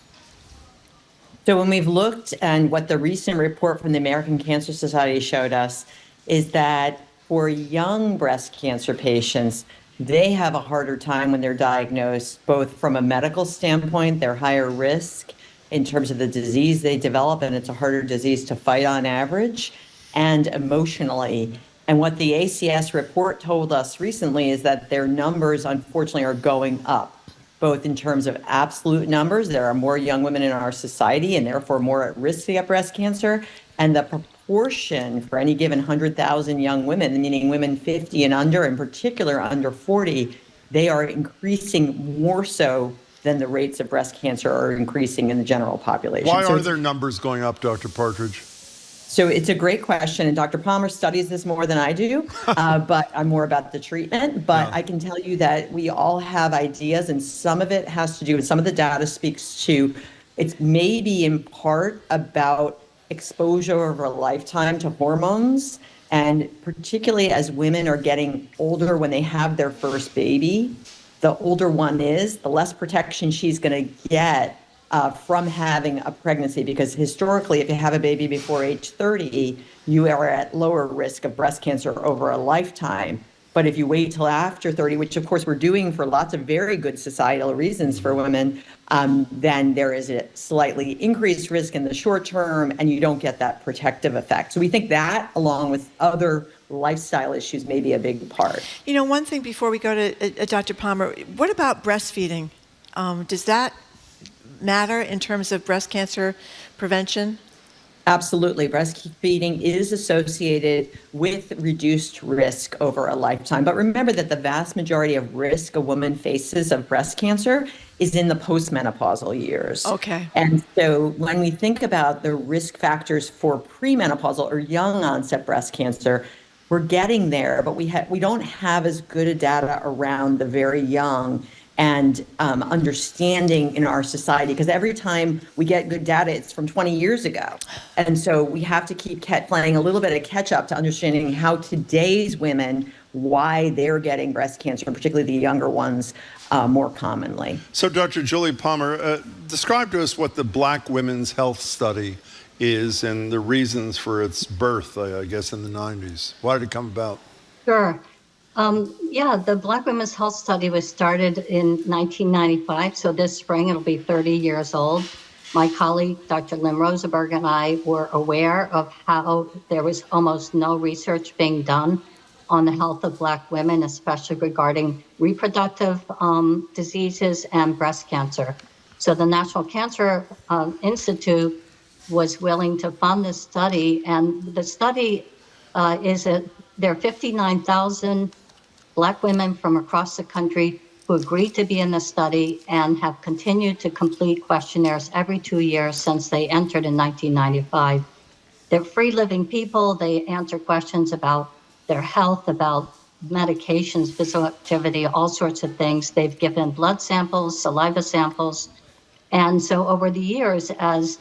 So when we've looked and what the recent report from the American Cancer Society showed us is that for young breast cancer patients, they have a harder time when they're diagnosed, both from a medical standpoint, they're higher risk in terms of the disease they develop, and it's a harder disease to fight on average, and emotionally. And what the ACS report told us recently is that their numbers, unfortunately, are going up, both in terms of absolute numbers. There are more young women in our society and therefore more at risk to get breast cancer, and the proportion for any given 100,000 young women, meaning women 50 and under, in particular under 40, they are increasing more so than the rates of breast cancer are increasing in the general population. Why are their numbers going up, Dr. Partridge? So it's a great question, and Dr. Palmer studies this more than I do, but I'm more about the treatment. But I can tell you that we all have ideas, and some of it has to do with, some of the data speaks to, it's maybe in part about exposure over a lifetime to hormones, and particularly as women are getting older when they have their first baby, the older one is, the less protection she's going to get from having a pregnancy, because historically, if you have a baby before age 30, you are at lower risk of breast cancer over a lifetime. But if you wait till after 30, which of course we're doing for lots of very good societal reasons for women, then there is a slightly increased risk in the short term, and you don't get that protective effect. So we think that, along with other lifestyle issues, may be a big part. You know, one thing before we go to Dr. Palmer, what about breastfeeding? Does that matter in terms of breast cancer prevention? Absolutely. Breastfeeding is associated with reduced risk over a lifetime. But remember that the vast majority of risk a woman faces of breast cancer is in the postmenopausal years. Okay. And so when we think about the risk factors for premenopausal or young onset breast cancer, we're getting there, but we don't have as good a data around the very young and understanding in our society, because every time we get good data, it's from 20 years ago. And so we have to keep playing a little bit of catch up to understanding how today's women, why they're getting breast cancer, and particularly the younger ones, more commonly. So Dr. Julie Palmer, describe to us what the Black Women's Health Study is and the reasons for its birth, I guess, in the 90s. Why did it come about? Sure. The Black Women's Health Study was started in 1995, so this spring it'll be 30 years old. My colleague, Dr. Lynn Rosenberg, and I were aware of how there was almost no research being done on the health of Black women, especially regarding reproductive diseases and breast cancer. So the National Cancer Institute was willing to fund this study, and the study there are 59,000 Black women from across the country who agreed to be in the study and have continued to complete questionnaires every 2 years since they entered in 1995. They're free-living people. They answer questions about their health, about medications, physical activity, all sorts of things. They've given blood samples, saliva samples. And so over the years, as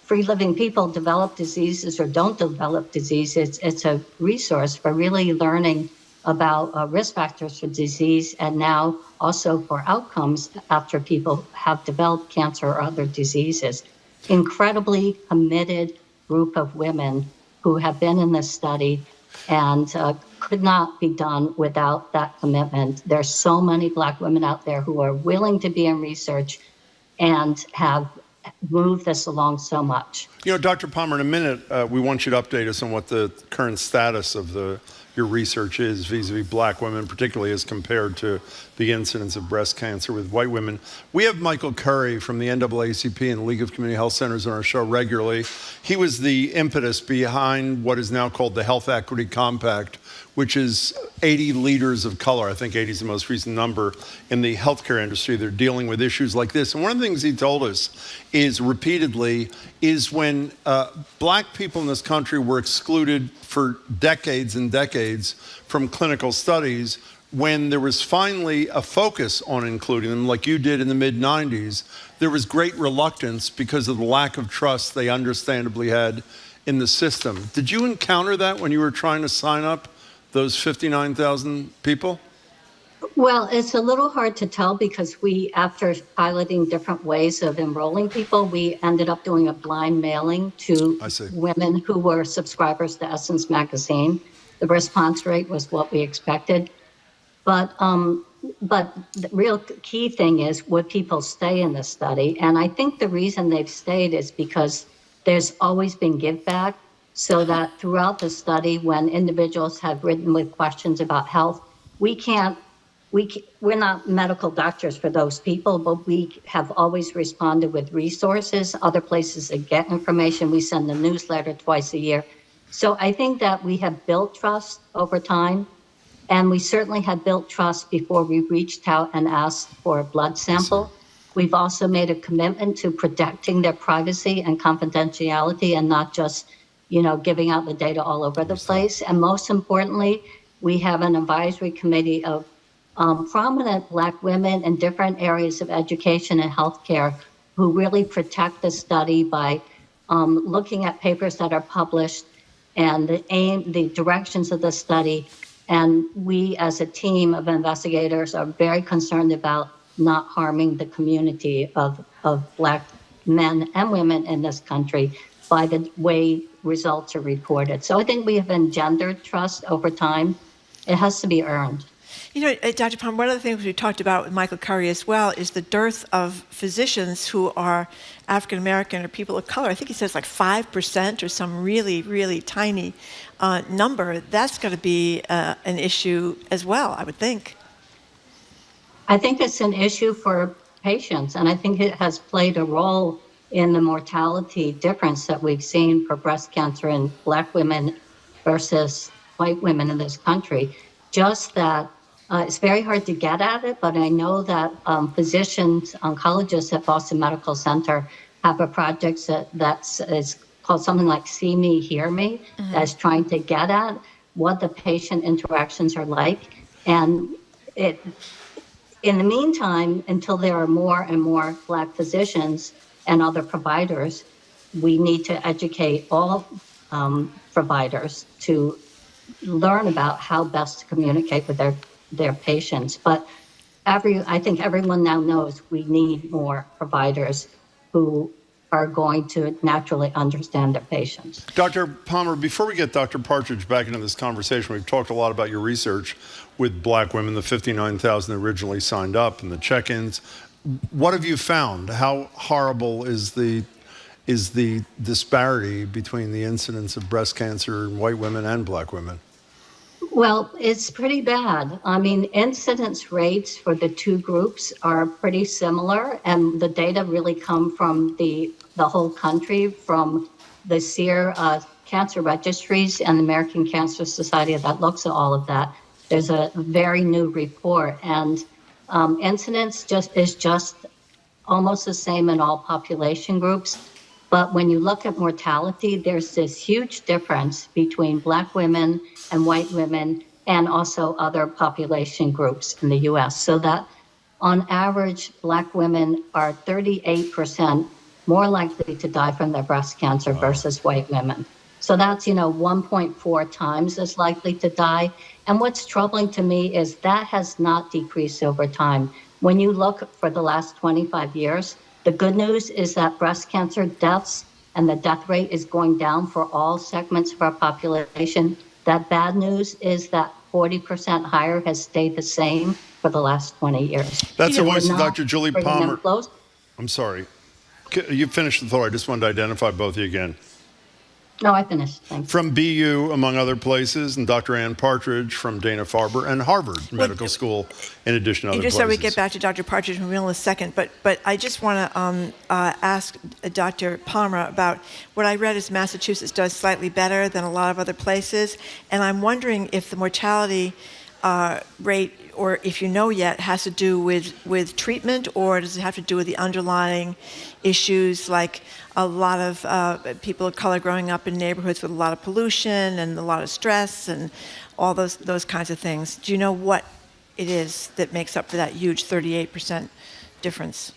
free-living people develop diseases or don't develop diseases, it's a resource for really learning about risk factors for disease, and now also for outcomes after people have developed cancer or other diseases. Incredibly committed group of women who have been in this study, and could not be done without that commitment. There's so many Black women out there who are willing to be in research and have moved this along so much. You know, Dr. Palmer, in a minute, we want you to update us on what the current status of your research is vis-a-vis Black women, particularly as compared to the incidence of breast cancer with white women. We have Michael Curry from the NAACP and League of Community Health Centers on our show regularly. He was the impetus behind what is now called the Health Equity Compact, which is 80 leaders of color. I think 80 is the most recent number in the healthcare industry. They're dealing with issues like this. And one of the things he told us is repeatedly is when Black people in this country were excluded for decades and decades from clinical studies, when there was finally a focus on including them, like you did in the mid-90s, there was great reluctance because of the lack of trust they understandably had in the system. Did you encounter that when you were trying to sign up those 59,000 people? Well, it's a little hard to tell because we, after piloting different ways of enrolling people, we ended up doing a blind mailing to women who were subscribers to Essence magazine. The response rate was what we expected. But the real key thing is, would people stay in the study? And I think the reason they've stayed is because there's always been give back, so that throughout the study, when individuals have written with questions about health, we're not medical doctors for those people, but we have always responded with resources, other places that get information. We send a newsletter twice a year. So I think that we have built trust over time, and we certainly had built trust before we reached out and asked for a blood sample. We've also made a commitment to protecting their privacy and confidentiality and not just, giving out the data all over the place. And most importantly, we have an advisory committee of prominent Black women in different areas of education and healthcare who really protect the study by looking at papers that are published and the directions of the study. And we, as a team of investigators, are very concerned about not harming the community of Black men and women in this country by the way results are reported. So I think we have engendered trust over time. It has to be earned. Dr. Palmer, one of the things we talked about with Michael Curry as well is the dearth of physicians who are African American or people of color. I think he says like 5% or some really, really tiny number. That's going to be an issue as well, I would think. I think it's an issue for patients, and I think it has played a role in the mortality difference that we've seen for breast cancer in Black women versus white women in this country. Just that it's very hard to get at it, but I know that physicians, oncologists at Boston Medical Center have a project that's called something like See Me, Hear Me, that's trying to get at what the patient interactions are like. And in the meantime, until there are more and more Black physicians and other providers, we need to educate all providers to learn about how best to communicate with their patients. But I think everyone now knows we need more providers who are going to naturally understand their patients. Dr. Palmer, before we get Dr. Partridge back into this conversation, we've talked a lot about your research with Black women, the 59,000 originally signed up, and the check-ins. What have you found? How horrible is the disparity between the incidence of breast cancer in white women and Black women? Well, it's pretty bad. I mean, incidence rates for the two groups are pretty similar, and the data really come from the whole country, from the SEER cancer registries and the American Cancer Society that looks at all of that. There's a very new report, and incidence is just almost the same in all population groups. But when you look at mortality, there's this huge difference between Black women and white women and also other population groups in the US. So that on average, Black women are 38% more likely to die from their breast cancer versus white women. So that's, 1.4 times as likely to die. And what's troubling to me is that has not decreased over time. When you look for the last 25 years, the good news is that breast cancer deaths and the death rate is going down for all segments of our population. That bad news is that 40% higher has stayed the same for the last 20 years. That's the voice of Dr. Julie Palmer. Close. I'm sorry. You finished the thought. I just wanted to identify both of you again. No, I finished. Thanks. From BU, among other places, and Dr. Ann Partridge from Dana-Farber and Harvard Medical School, in addition to other places. Just so we get back to Dr. Partridge in a second, but I just want to ask Dr. Palmer about what I read is Massachusetts does slightly better than a lot of other places, and I'm wondering if the mortality rate, or if you know yet, has to do with treatment, or does it have to do with the underlying issues, like a lot of people of color growing up in neighborhoods with a lot of pollution and a lot of stress and all those kinds of things. Do you know what it is that makes up for that huge 38% difference?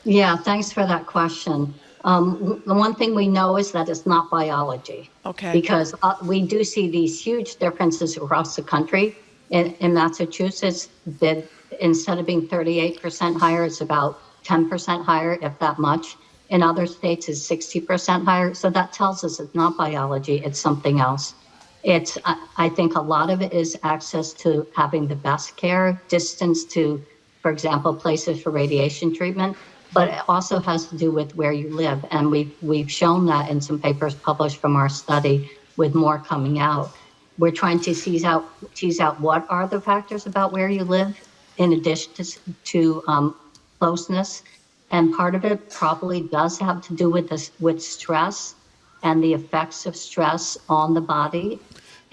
Yeah, thanks for that question. The one thing we know is that it's not biology. Okay. Because we do see these huge differences across the country. In Massachusetts, that instead of being 38% higher, it's about 10% higher, if that much. In other states, it's 60% higher. So that tells us it's not biology, it's something else. I think a lot of it is access to having the best care, distance to, for example, places for radiation treatment, but it also has to do with where you live. And we've shown that in some papers published from our study, with more coming out. We're trying to tease out what are the factors about where you live, in addition to closeness. And part of it probably does have to do with stress and the effects of stress on the body.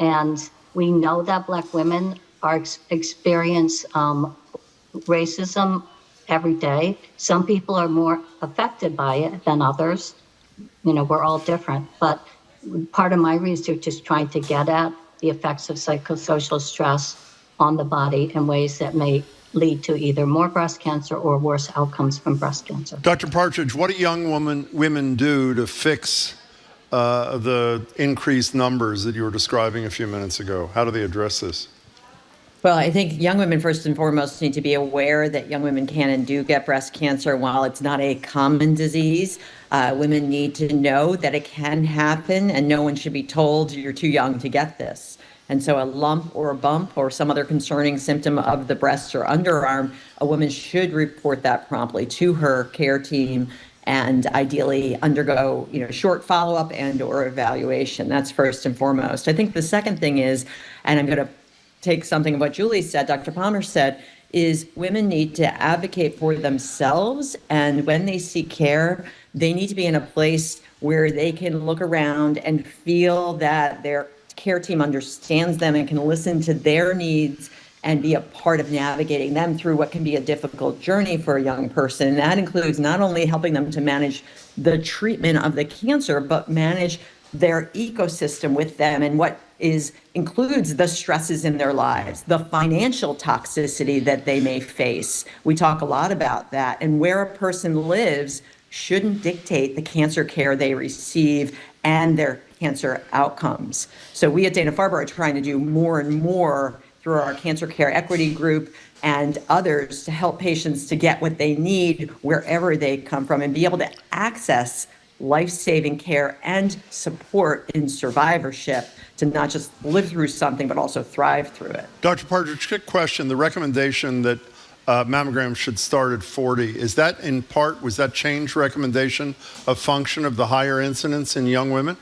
And we know that Black women experience racism every day. Some people are more affected by it than others. We're all different. But part of my research is trying to get at the effects of psychosocial stress on the body in ways that may lead to either more breast cancer or worse outcomes from breast cancer. Dr. Partridge, what do young women do to fix the increased numbers that you were describing a few minutes ago? How do they address this? Well, I think young women, first and foremost, need to be aware that young women can and do get breast cancer. While it's not a common disease, women need to know that it can happen, and no one should be told you're too young to get this. And so a lump or a bump or some other concerning symptom of the breast or underarm, a woman should report that promptly to her care team and ideally undergo, short follow-up and or evaluation. That's first and foremost. I think the second thing is, and I'm going to take something of what Julie said, Dr. Palmer said, is women need to advocate for themselves. And when they seek care, they need to be in a place where they can look around and feel that their care team understands them and can listen to their needs and be a part of navigating them through what can be a difficult journey for a young person. And that includes not only helping them to manage the treatment of the cancer, but manage their ecosystem with them and what includes the stresses in their lives, the financial toxicity that they may face. We talk a lot about that, and where a person lives shouldn't dictate the cancer care they receive and their cancer outcomes. So we at Dana-Farber are trying to do more and more through our Cancer Care Equity Group and others to help patients to get what they need wherever they come from and be able to access life-saving care and support in survivorship to not just live through something, but also thrive through it. Dr. Partridge, quick question. The recommendation that mammograms should start at 40, is that in part, was that change recommendation a function of the higher incidence in young women?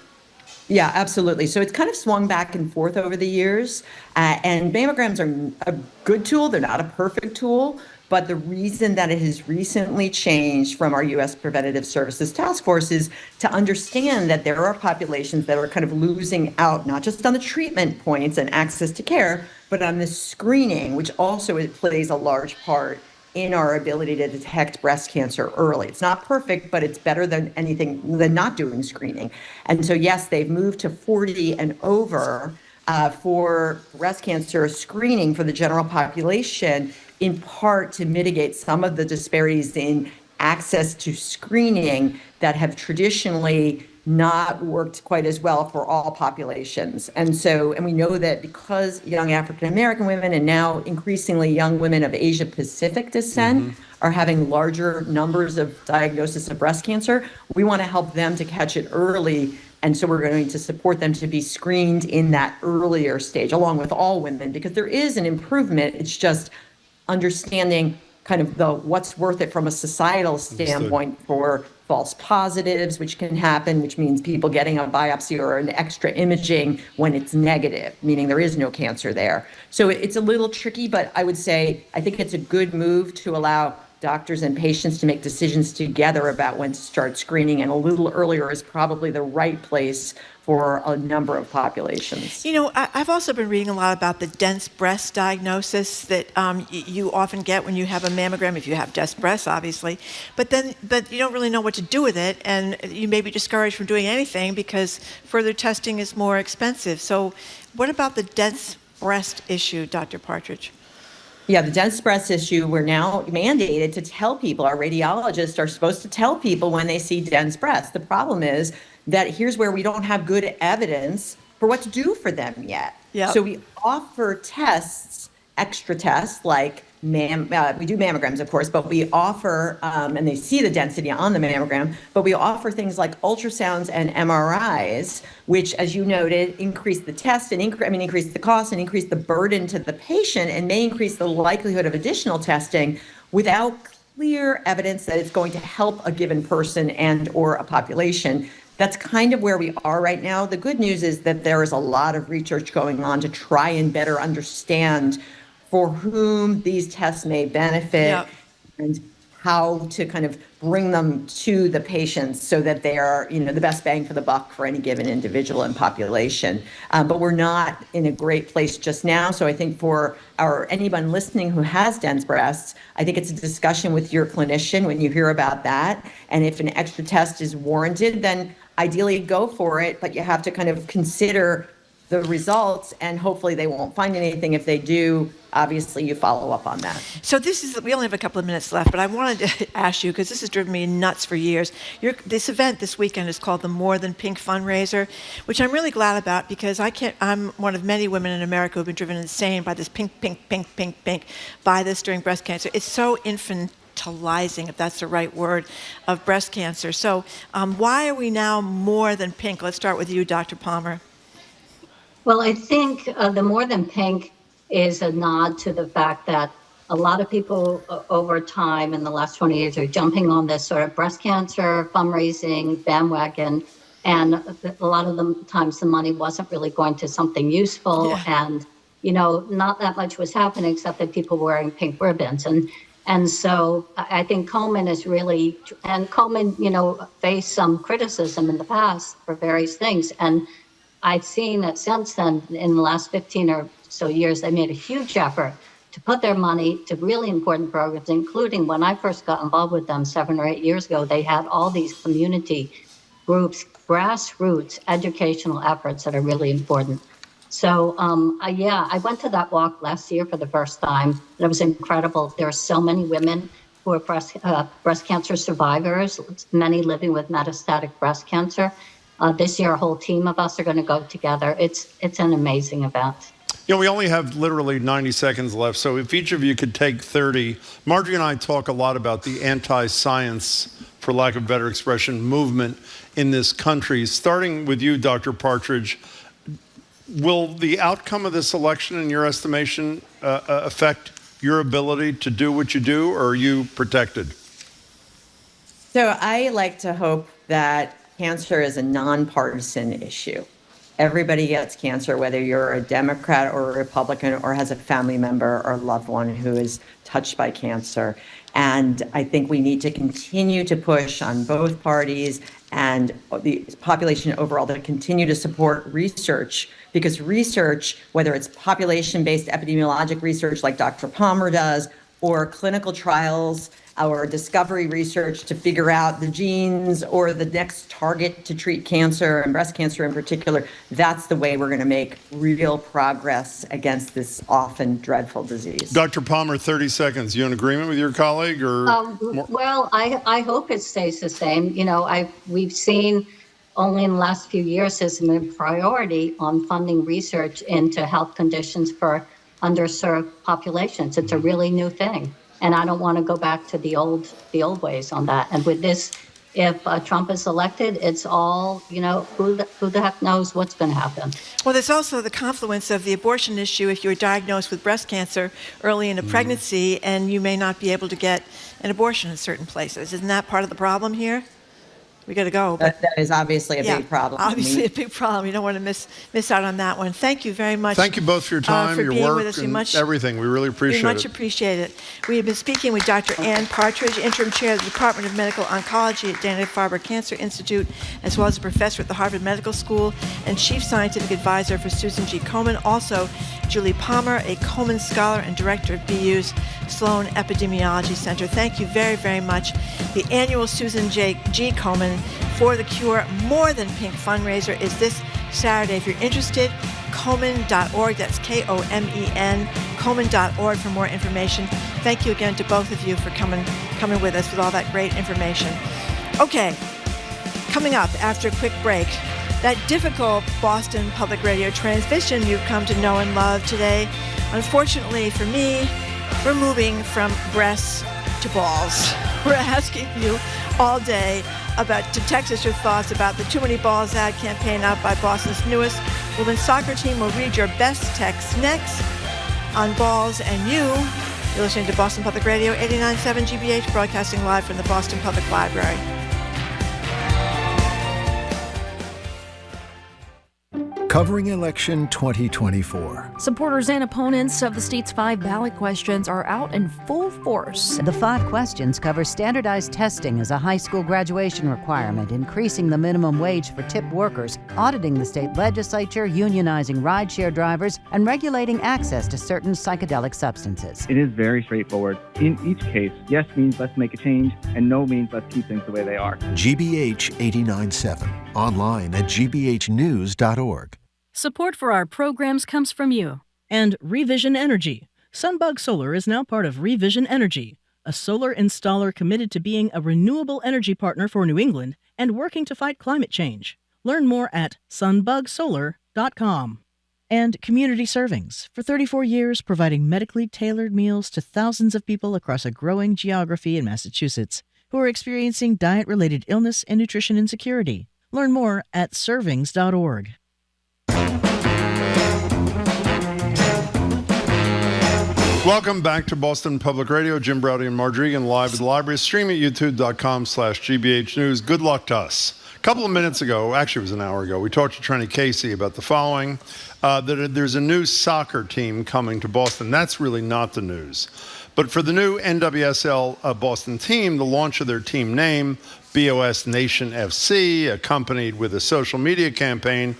Yeah, absolutely. So it's kind of swung back and forth over the years. And mammograms are a good tool. They're not a perfect tool. But the reason that it has recently changed from our U.S. Preventative Services Task Force is to understand that there are populations that are kind of losing out, not just on the treatment points and access to care, but on the screening, which also plays a large part in our ability to detect breast cancer early. It's not perfect, but it's better than anything than not doing screening. And so, yes, they've moved to 40 and over for breast cancer screening for the general population, in part to mitigate some of the disparities in access to screening that have traditionally not worked quite as well for all populations. And we know that because young African-American women and now increasingly young women of Asia Pacific descent are having larger numbers of diagnosis of breast cancer, we want to help them to catch it early. And so we're going to support them to be screened in that earlier stage, along with all women, because there is an improvement. It's just understanding kind of the what's worth it from a societal standpoint for false positives, which can happen, which means people getting a biopsy or an extra imaging when it's negative, meaning there is no cancer there. So it's a little tricky, but I would say I think it's a good move to allow doctors and patients to make decisions together about when to start screening, and a little earlier is probably the right place for a number of populations. You know, I've also been reading a lot about the dense breast diagnosis that you often get when you have a mammogram, if you have dense breasts, obviously, but you don't really know what to do with it, and you may be discouraged from doing anything because further testing is more expensive. So what about the dense breast issue, Dr. Partridge? Yeah, the dense breast issue, we're now mandated to tell people, our radiologists are supposed to tell people when they see dense breasts. The problem is that here's where we don't have good evidence for what to do for them yet. Yep. So we offer tests, extra tests, like we do mammograms, of course, but we offer, and they see the density on the mammogram, but we offer things like ultrasounds and MRIs, which, as you noted, increase the test and increase the cost and increase the burden to the patient and may increase the likelihood of additional testing without clear evidence that it's going to help a given person and or a population. That's kind of where we are right now. The good news is that there is a lot of research going on to try and better understand for whom these tests may benefit and how to kind of bring them to the patients so that they are, the best bang for the buck for any given individual and population. But we're not in a great place just now. So I think for anyone listening who has dense breasts, I think it's a discussion with your clinician when you hear about that. And if an extra test is warranted, then ideally go for it, but you have to kind of consider the results, and hopefully they won't find anything. If they do, obviously you follow up on that. So we only have a couple of minutes left, but I wanted to ask you, because this has driven me nuts for years. This event this weekend is called the More Than Pink fundraiser, which I'm really glad about, because I'm one of many women in America who've been driven insane by this pink, by this during breast cancer. It's so infantilizing, if that's the right word, of breast cancer. So why are we now more than pink? Let's start with you, Dr. Palmer. Well, I think the More Than Pink is a nod to the fact that a lot of people over time in the last 20 years are jumping on this sort of breast cancer fundraising bandwagon. And a lot of the times the money wasn't really going to something useful. And not that much was happening except that people were wearing pink ribbons. And so I think Komen is really, and Komen, faced some criticism in the past for various things. And I've seen that since then, in the last 15 or so years, they made a huge effort to put their money to really important programs, including when I first got involved with them 7 or 8 years ago, they had all these community groups, grassroots educational efforts that are really important. So, I went to that walk last year for the first time. And it was incredible. There are so many women who are breast cancer survivors, many living with metastatic breast cancer. This year, a whole team of us are going to go together. It's an amazing event. We only have literally 90 seconds left, so if each of you could take 30. Marjorie and I talk a lot about the anti-science, for lack of better expression, movement in this country. Starting with you, Dr. Partridge, will the outcome of this election, in your estimation, affect your ability to do what you do, or are you protected? So I like to hope that cancer is a nonpartisan issue. Everybody gets cancer, whether you're a Democrat or a Republican or has a family member or loved one who is touched by cancer. And I think we need to continue to push on both parties and the population overall to continue to support research, because research, whether it's population-based epidemiologic research like Dr. Palmer does, or clinical trials, our discovery research to figure out the genes or the next target to treat cancer and breast cancer in particular, that's the way we're going to make real progress against this often dreadful disease. Dr. Palmer, 30 seconds. You in agreement with your colleague, or? Well, I hope it stays the same. We've seen only in the last few years there's been a priority on funding research into health conditions for underserved populations. It's a really new thing. And I don't want to go back to the old ways on that. And with this, if Trump is elected, it's all, who the heck knows what's going to happen. Well, there's also the confluence of the abortion issue. If you're diagnosed with breast cancer early in a pregnancy, and you may not be able to get an abortion in certain places. Isn't that part of the problem here? We got to go. But that is obviously a big problem. Obviously a big problem. You don't want to miss out on that one. Thank you very much. Thank you both for your time, for your being work, with us. and everything. We really appreciate it. We much appreciate it. We have been speaking with Dr. Ann Partridge, interim chair of the Department of Medical Oncology at Dana-Farber Cancer Institute, as well as a professor at the Harvard Medical School and chief scientific advisor for Susan G Komen. Also, Julie Palmer, a Komen scholar and director of BU's Sloan Epidemiology Center. Thank you very, very much. The annual Susan G Komen For the Cure More Than Pink fundraiser is this Saturday. If you're interested, Komen.org. That's Komen, Komen.org for more information. Thank you again to both of you for coming with us with all that great information. Okay, coming up after a quick break, that difficult Boston Public Radio transmission you've come to know and love today. Unfortunately for me, we're moving from breasts to balls. We're asking you all day to text us your thoughts about the Too Many Balls ad campaign out by Boston's newest women's soccer team. We'll read your best texts next on balls, and you're listening to Boston Public Radio 89.7 GBH, broadcasting live from the Boston Public Library. Covering election 2024. Supporters and opponents of the state's 5 ballot questions are out in full force. The 5 questions cover standardized testing as a high school graduation requirement, increasing the minimum wage for tip workers, auditing the state legislature, unionizing rideshare drivers, and regulating access to certain psychedelic substances. It is very straightforward. In each case, yes means let's make a change, and no means let's keep things the way they are. GBH 89.7. Online at gbhnews.org. Support for our programs comes from you. And Revision Energy. Sunbug Solar is now part of Revision Energy, a solar installer committed to being a renewable energy partner for New England and working to fight climate change. Learn more at sunbugsolar.com. And Community Servings, for 34 years providing medically tailored meals to thousands of people across a growing geography in Massachusetts who are experiencing diet-related illness and nutrition insecurity. Learn more at servings.org. Welcome back to Boston Public Radio. Jim Browdy and Marjorie Egan live at the library. Stream at youtube.com/GBH News. Good luck to us. couple of minutes ago, actually it was an hour ago, we talked to Trenni Casey about the following, that there's a new soccer team coming to Boston. That's really not the news. But for the new NWSL Boston team, the launch of their team name, BOS Nation FC, accompanied with a social media campaign,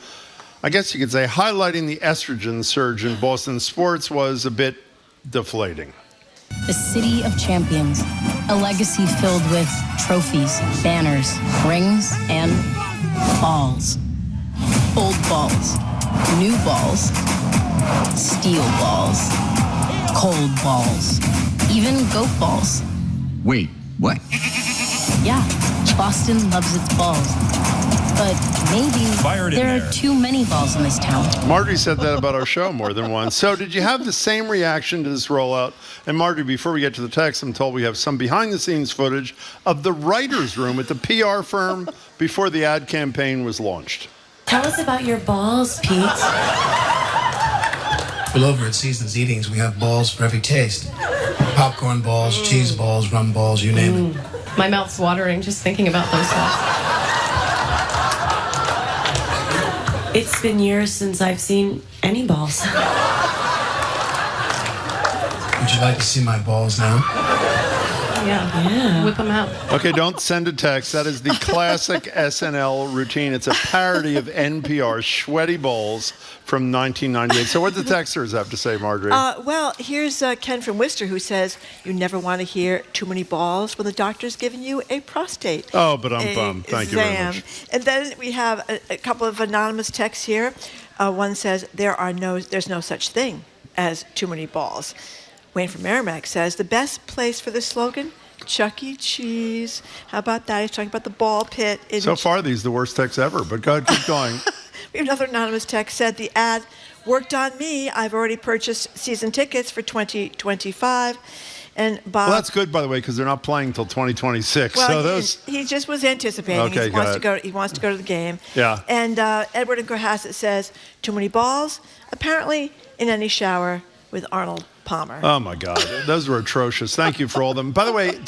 I guess you could say highlighting the estrogen surge in Boston sports, was a bit deflating. The city of champions, a legacy filled with trophies, banners, rings, and balls. Old balls, new balls, steel balls, cold balls, even goat balls. Wait, what? Yeah, Boston loves its balls. But maybe there are too many balls in this town. Marjorie said that about our show more than once. So did you have the same reaction to this rollout? And Marjorie, before we get to the text, I'm told we have some behind-the-scenes footage of the writer's room at the PR firm before the ad campaign was launched. Tell us about your balls, Pete. Well, over at Seasons Eatings, we have balls for every taste. Popcorn balls, cheese balls, rum balls, you name it. My mouth's watering just thinking about those stuff. It's been years since I've seen any balls. Would you like to see my balls now? Yeah. Whip them out. Okay, don't send a text. That is the classic SNL routine. It's a parody of NPR's Sweaty Balls from 1998. So what do the texters have to say, Marjorie? Well, here's Ken from Worcester who says, you never want to hear too many balls when the doctor's giving you a prostate Oh, but I'm bummed. Thank you very much. And then we have a couple of anonymous texts here. One says, there's no such thing as too many balls. Wayne from Merrimack says, the best place for this slogan, Chuck E. Cheese. How about that? He's talking about the ball pit. So far, these are the worst texts ever, but go ahead, keep going. We have another anonymous text said, the ad worked on me. I've already purchased season tickets for 2025. And Bob... Well, that's good, by the way, because they're not playing until 2026. Well, so those... he just was anticipating. Okay, he wants to go to the game. Yeah. And Edward in Cohasset says, too many balls? Apparently in any shower with Arnold Palmer. Oh my God, those were atrocious. Thank you for all of them. By the way,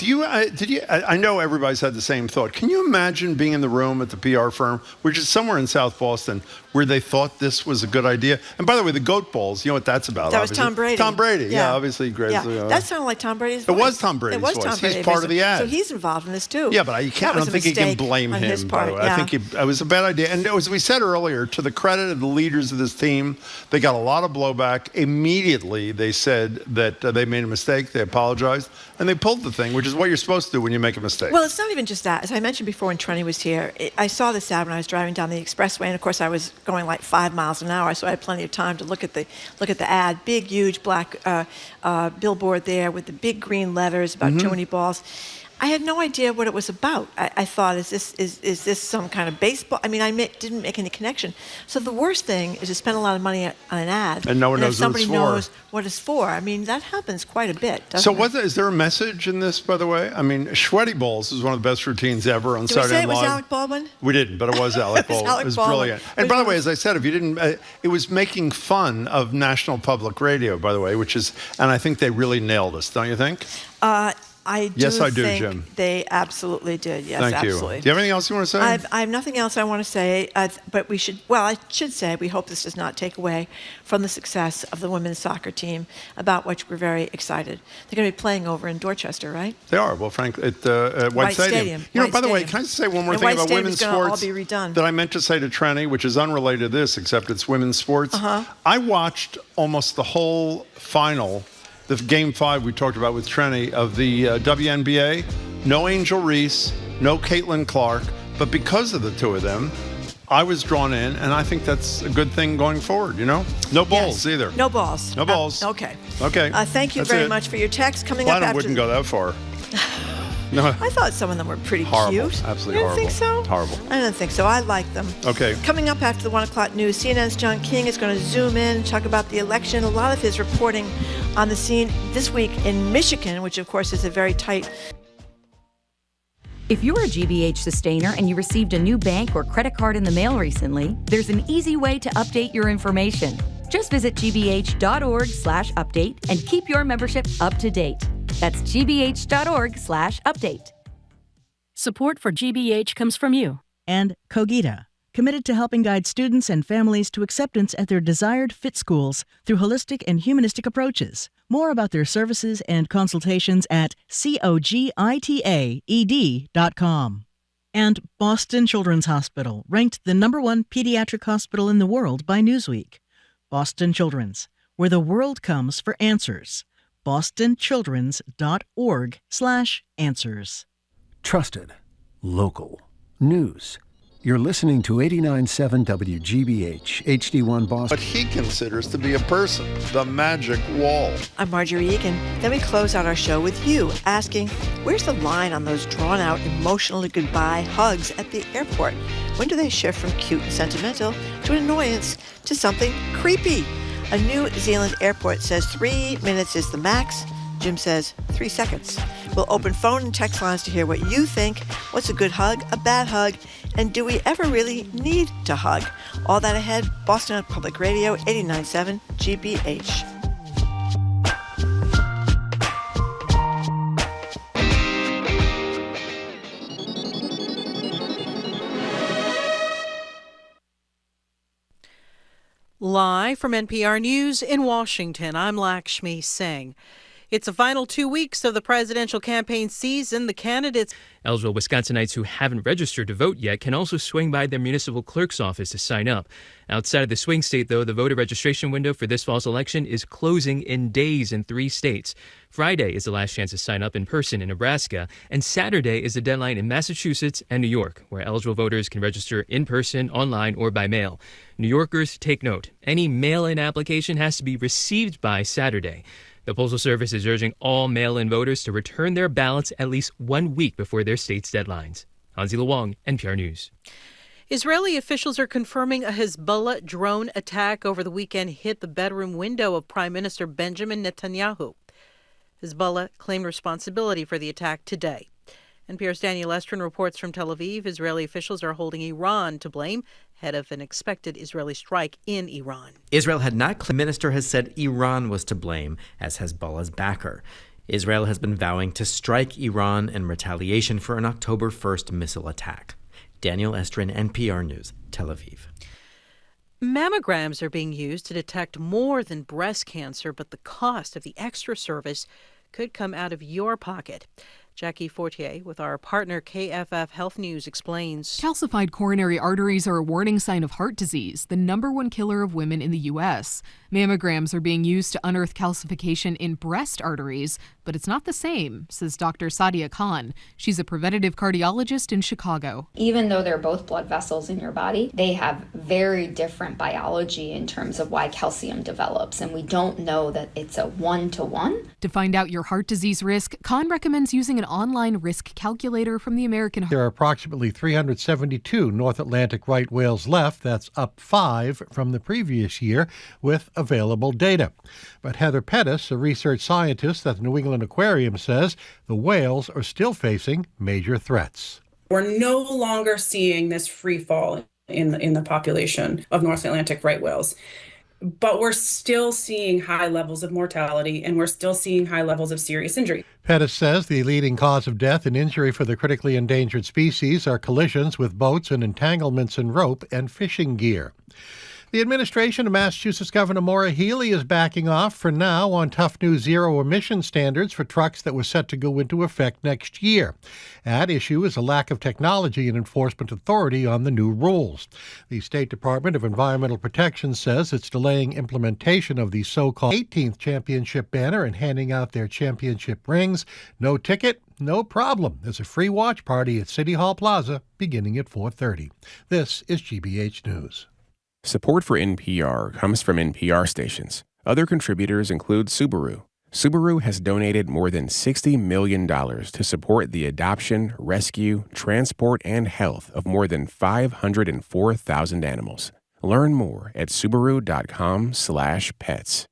I know everybody's had the same thought. Can you imagine being in the room at the PR firm, which is somewhere in South Boston, where they thought this was a good idea? And by the way, the goat balls, you know what that's about? That obviously. was Tom Brady. Tom Brady, yeah obviously. Great. Yeah. That sounded like Tom Brady's voice. It was Tom Brady's voice. He's part of the ad. So he's involved in this too. Yeah, but I don't think you can blame him, by the way. Yeah. I think it was a bad idea. And as we said earlier, to the credit of the leaders of this team, they got a lot of blowback. Immediately, they said that they made a mistake, they apologized, and they pulled the thing, which is what you're supposed to do when you make a mistake. Well, it's not even just that. As I mentioned before when Trenni was here, I saw this ad when I was driving down the expressway, and of course I was going like 5 miles an hour, so I had plenty of time to look at the ad. Big, huge black billboard there with the big green letters about too many balls. I had no idea what it was about. I thought, is this some kind of baseball? I mean, didn't make any connection. So the worst thing is to spend a lot of money on an ad, and no one knows somebody what it's for. knows what it's for. I mean, that happens quite a bit. So it? is there a message in this, by the way? I mean, Sweaty Balls is one of the best routines ever on Saturday Night Live. Did we say it was Alec Baldwin? We didn't, but it was Alec Baldwin. It was brilliant. And by the way, as I said, if you didn't, it was making fun of National Public Radio, by the way, and I think they really nailed us, don't you think? I do think Jim. They absolutely did. Yes, Thank absolutely. You. Do you have anything else you want to say? I have nothing else I want to say, but I should say we hope this does not take away from the success of the women's soccer team, about which we're very excited. They're going to be playing over in Dorchester, right? They are. Well, Frank, at White Stadium. By the way, can I say one more thing about women's sports that I meant to say to Trenni, which is unrelated to this, except it's women's sports? I watched almost the whole final, the Game 5 we talked about with Trenni of the WNBA. No Angel Reese, no Caitlin Clark, but because of the two of them, I was drawn in, and I think that's a good thing going forward, No balls either. No balls. No balls. Okay. Thank you that's very it. much for your text. Coming Well, up I after... wouldn't go that far. No. I thought some of them were pretty horrible. cute. Absolutely horrible. You don't think so? Horrible. I don't think so. I like them. Okay. Coming up after the 1 o'clock news, CNN's John King is going to zoom in and talk about the election. A lot of his reporting on the scene this week in Michigan, which of course is a very tight... If you're a GBH sustainer and you received a new bank or credit card in the mail recently, there's an easy way to update your information. Just visit gbh.org/update and keep your membership up to date. That's gbh.org/update. Support for GBH comes from you. And Cogita, committed to helping guide students and families to acceptance at their desired fit schools through holistic and humanistic approaches. More about their services and consultations at cogitaed.com. And Boston Children's Hospital, ranked the #1 pediatric hospital in the world by Newsweek. Boston Children's, where the world comes for answers. bostonchildrens.org/answers. Trusted. Local. News. You're listening to 89.7 WGBH, HD1 Boston. What he considers to be a person, the magic wall. I'm Marjorie Egan. Then we close out our show with you asking, where's the line on those drawn-out, emotional goodbye hugs at the airport? When do they shift from cute and sentimental to an annoyance to something creepy? A New Zealand airport says 3 minutes is the max. Jim says 3 seconds. We'll open phone and text lines to hear what you think. What's a good hug, a bad hug, and do we ever really need to hug? All that ahead, Boston Public Radio, 89.7 GBH. Live from NPR News in Washington, I'm Lakshmi Singh. It's the final 2 weeks of the presidential campaign season. The candidates... Eligible Wisconsinites who haven't registered to vote yet can also swing by their municipal clerk's office to sign up. Outside of the swing state, though, the voter registration window for this fall's election is closing in days in 3 states. Friday is the last chance to sign up in person in Nebraska, and Saturday is the deadline in Massachusetts and New York, where eligible voters can register in person, online, or by mail. New Yorkers, take note. Any mail-in application has to be received by Saturday. The Postal Service is urging all mail-in voters to return their ballots at least 1 week before their state's deadlines. Hansi Lewong, NPR News. Israeli officials are confirming a Hezbollah drone attack over the weekend hit the bedroom window of Prime Minister Benjamin Netanyahu. Hezbollah claimed responsibility for the attack today. NPR's Daniel Estrin reports from Tel Aviv. Israeli officials are holding Iran to blame, ahead of an expected Israeli strike in Iran. Israel had not claimed. The minister has said Iran was to blame as Hezbollah's backer. Israel has been vowing to strike Iran in retaliation for an October 1st missile attack. Daniel Estrin, NPR News, Tel Aviv. Mammograms are being used to detect more than breast cancer, but the cost of the extra service could come out of your pocket. Jackie Fortier with our partner KFF Health News explains. Calcified coronary arteries are a warning sign of heart disease, the #1 killer of women in the U.S. Mammograms are being used to unearth calcification in breast arteries, but it's not the same, says Dr. Sadia Khan. She's a preventative cardiologist in Chicago. Even though they're both blood vessels in your body, they have very different biology in terms of why calcium develops, and we don't know that it's a one-to-one. To find out your heart disease risk, Khan recommends using an online risk calculator from the American Heart. There are approximately 372 North Atlantic right whales left. That's up 5 from the previous year with available data. But Heather Pettis, a research scientist at the New England Aquarium, says the whales are still facing major threats. We're no longer seeing this free fall in the population of North Atlantic right whales. But we're still seeing high levels of mortality, and we're still seeing high levels of serious injury. Pettis says the leading cause of death and injury for the critically endangered species are collisions with boats and entanglements in rope and fishing gear. The administration of Massachusetts Governor Maura Healey is backing off for now on tough new zero-emission standards for trucks that were set to go into effect next year. At issue is a lack of technology and enforcement authority on the new rules. The State Department of Environmental Protection says it's delaying implementation of the so-called 18th championship banner and handing out their championship rings. No ticket, no problem. There's a free watch party at City Hall Plaza beginning at 4:30. This is GBH News. Support for NPR comes from NPR stations. Other contributors include Subaru. Subaru has donated more than $60 million to support the adoption, rescue, transport, and health of more than 504,000 animals. Learn more at Subaru.com/pets.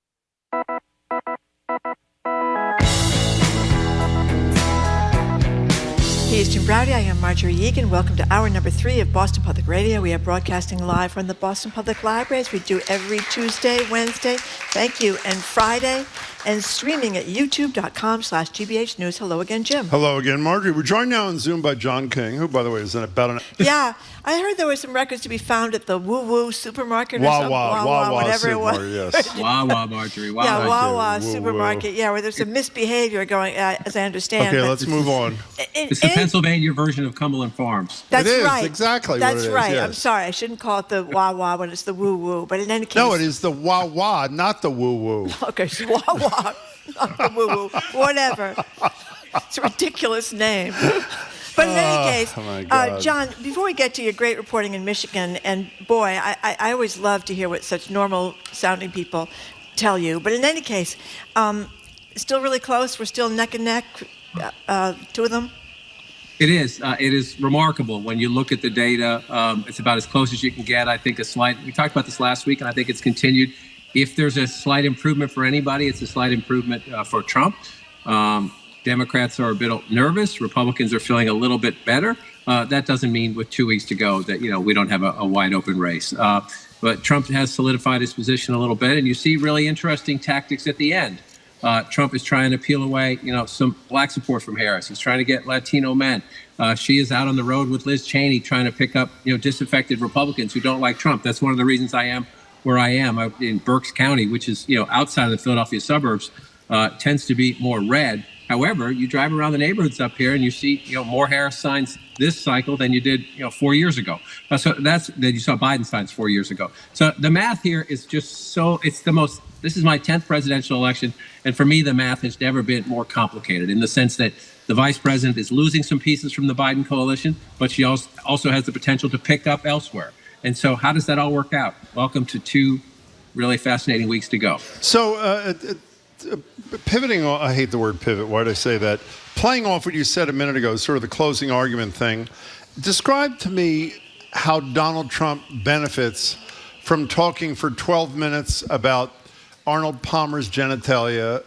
Hey, it's Jim Browdy. I am Marjorie Egan. Welcome to hour number 3 of Boston Public Radio. We are broadcasting live from the Boston Public Library, as we do every Tuesday, Wednesday, thank you, and Friday. and streaming at youtube.com/GBH News. Hello again, Jim. Hello again, Marjorie. We're joined now on Zoom by John King, who, by the way, is in about an... Yeah, I heard there were some records to be found at the Woo Woo supermarket or something. Wawa, whatever it was. Yes. Wawa, Marjorie. Wawa. Yeah, Wawa supermarket. Yeah, where there's some misbehavior going, as I understand. Okay, let's move on. It's the Pennsylvania version of Cumberland Farms. That's it is, right. Exactly That's what it is. right. Yes. I'm sorry. I shouldn't call it the Wawa when it's the Woo Woo. But in any case. No, it is the Wawa, not the Woo Woo. Okay, so Wawa, not the Woo Woo. Whatever. It's a ridiculous name. But in any case, John, before we get to your great reporting in Michigan, and boy, I always love to hear what such normal-sounding people tell you. But in any case, still really close. We're still neck and neck, two of them. It is. It is remarkable when you look at the data. It's about as close as you can get. I think we talked about this last week, and I think it's continued. If there's a slight improvement for anybody, it's a slight improvement for Trump. Democrats are a bit nervous. Republicans are feeling a little bit better. That doesn't mean with 2 weeks to go that, we don't have a wide open race. But Trump has solidified his position a little bit, and you see really interesting tactics at the end. Trump is trying to peel away, some black support from Harris. He's trying to get Latino men. She is out on the road with Liz Cheney trying to pick up, disaffected Republicans who don't like Trump. That's one of the reasons I am where I am. I'm in Berks County, which is, outside of the Philadelphia suburbs, tends to be more red. However, you drive around the neighborhoods up here and you see, more Harris signs this cycle than you did, 4 years ago. So that you saw Biden signs 4 years ago. So the math here is just this is my 10th presidential election. And for me, the math has never been more complicated in the sense that the vice president is losing some pieces from the Biden coalition, but she also has the potential to pick up elsewhere. And so how does that all work out? Welcome to 2 really fascinating weeks to go. So, pivoting, I hate the word pivot. Why did I say that? Playing off what you said a minute ago, sort of the closing argument thing. Describe to me how Donald Trump benefits from talking for 12 minutes about Arnold Palmer's genitalia,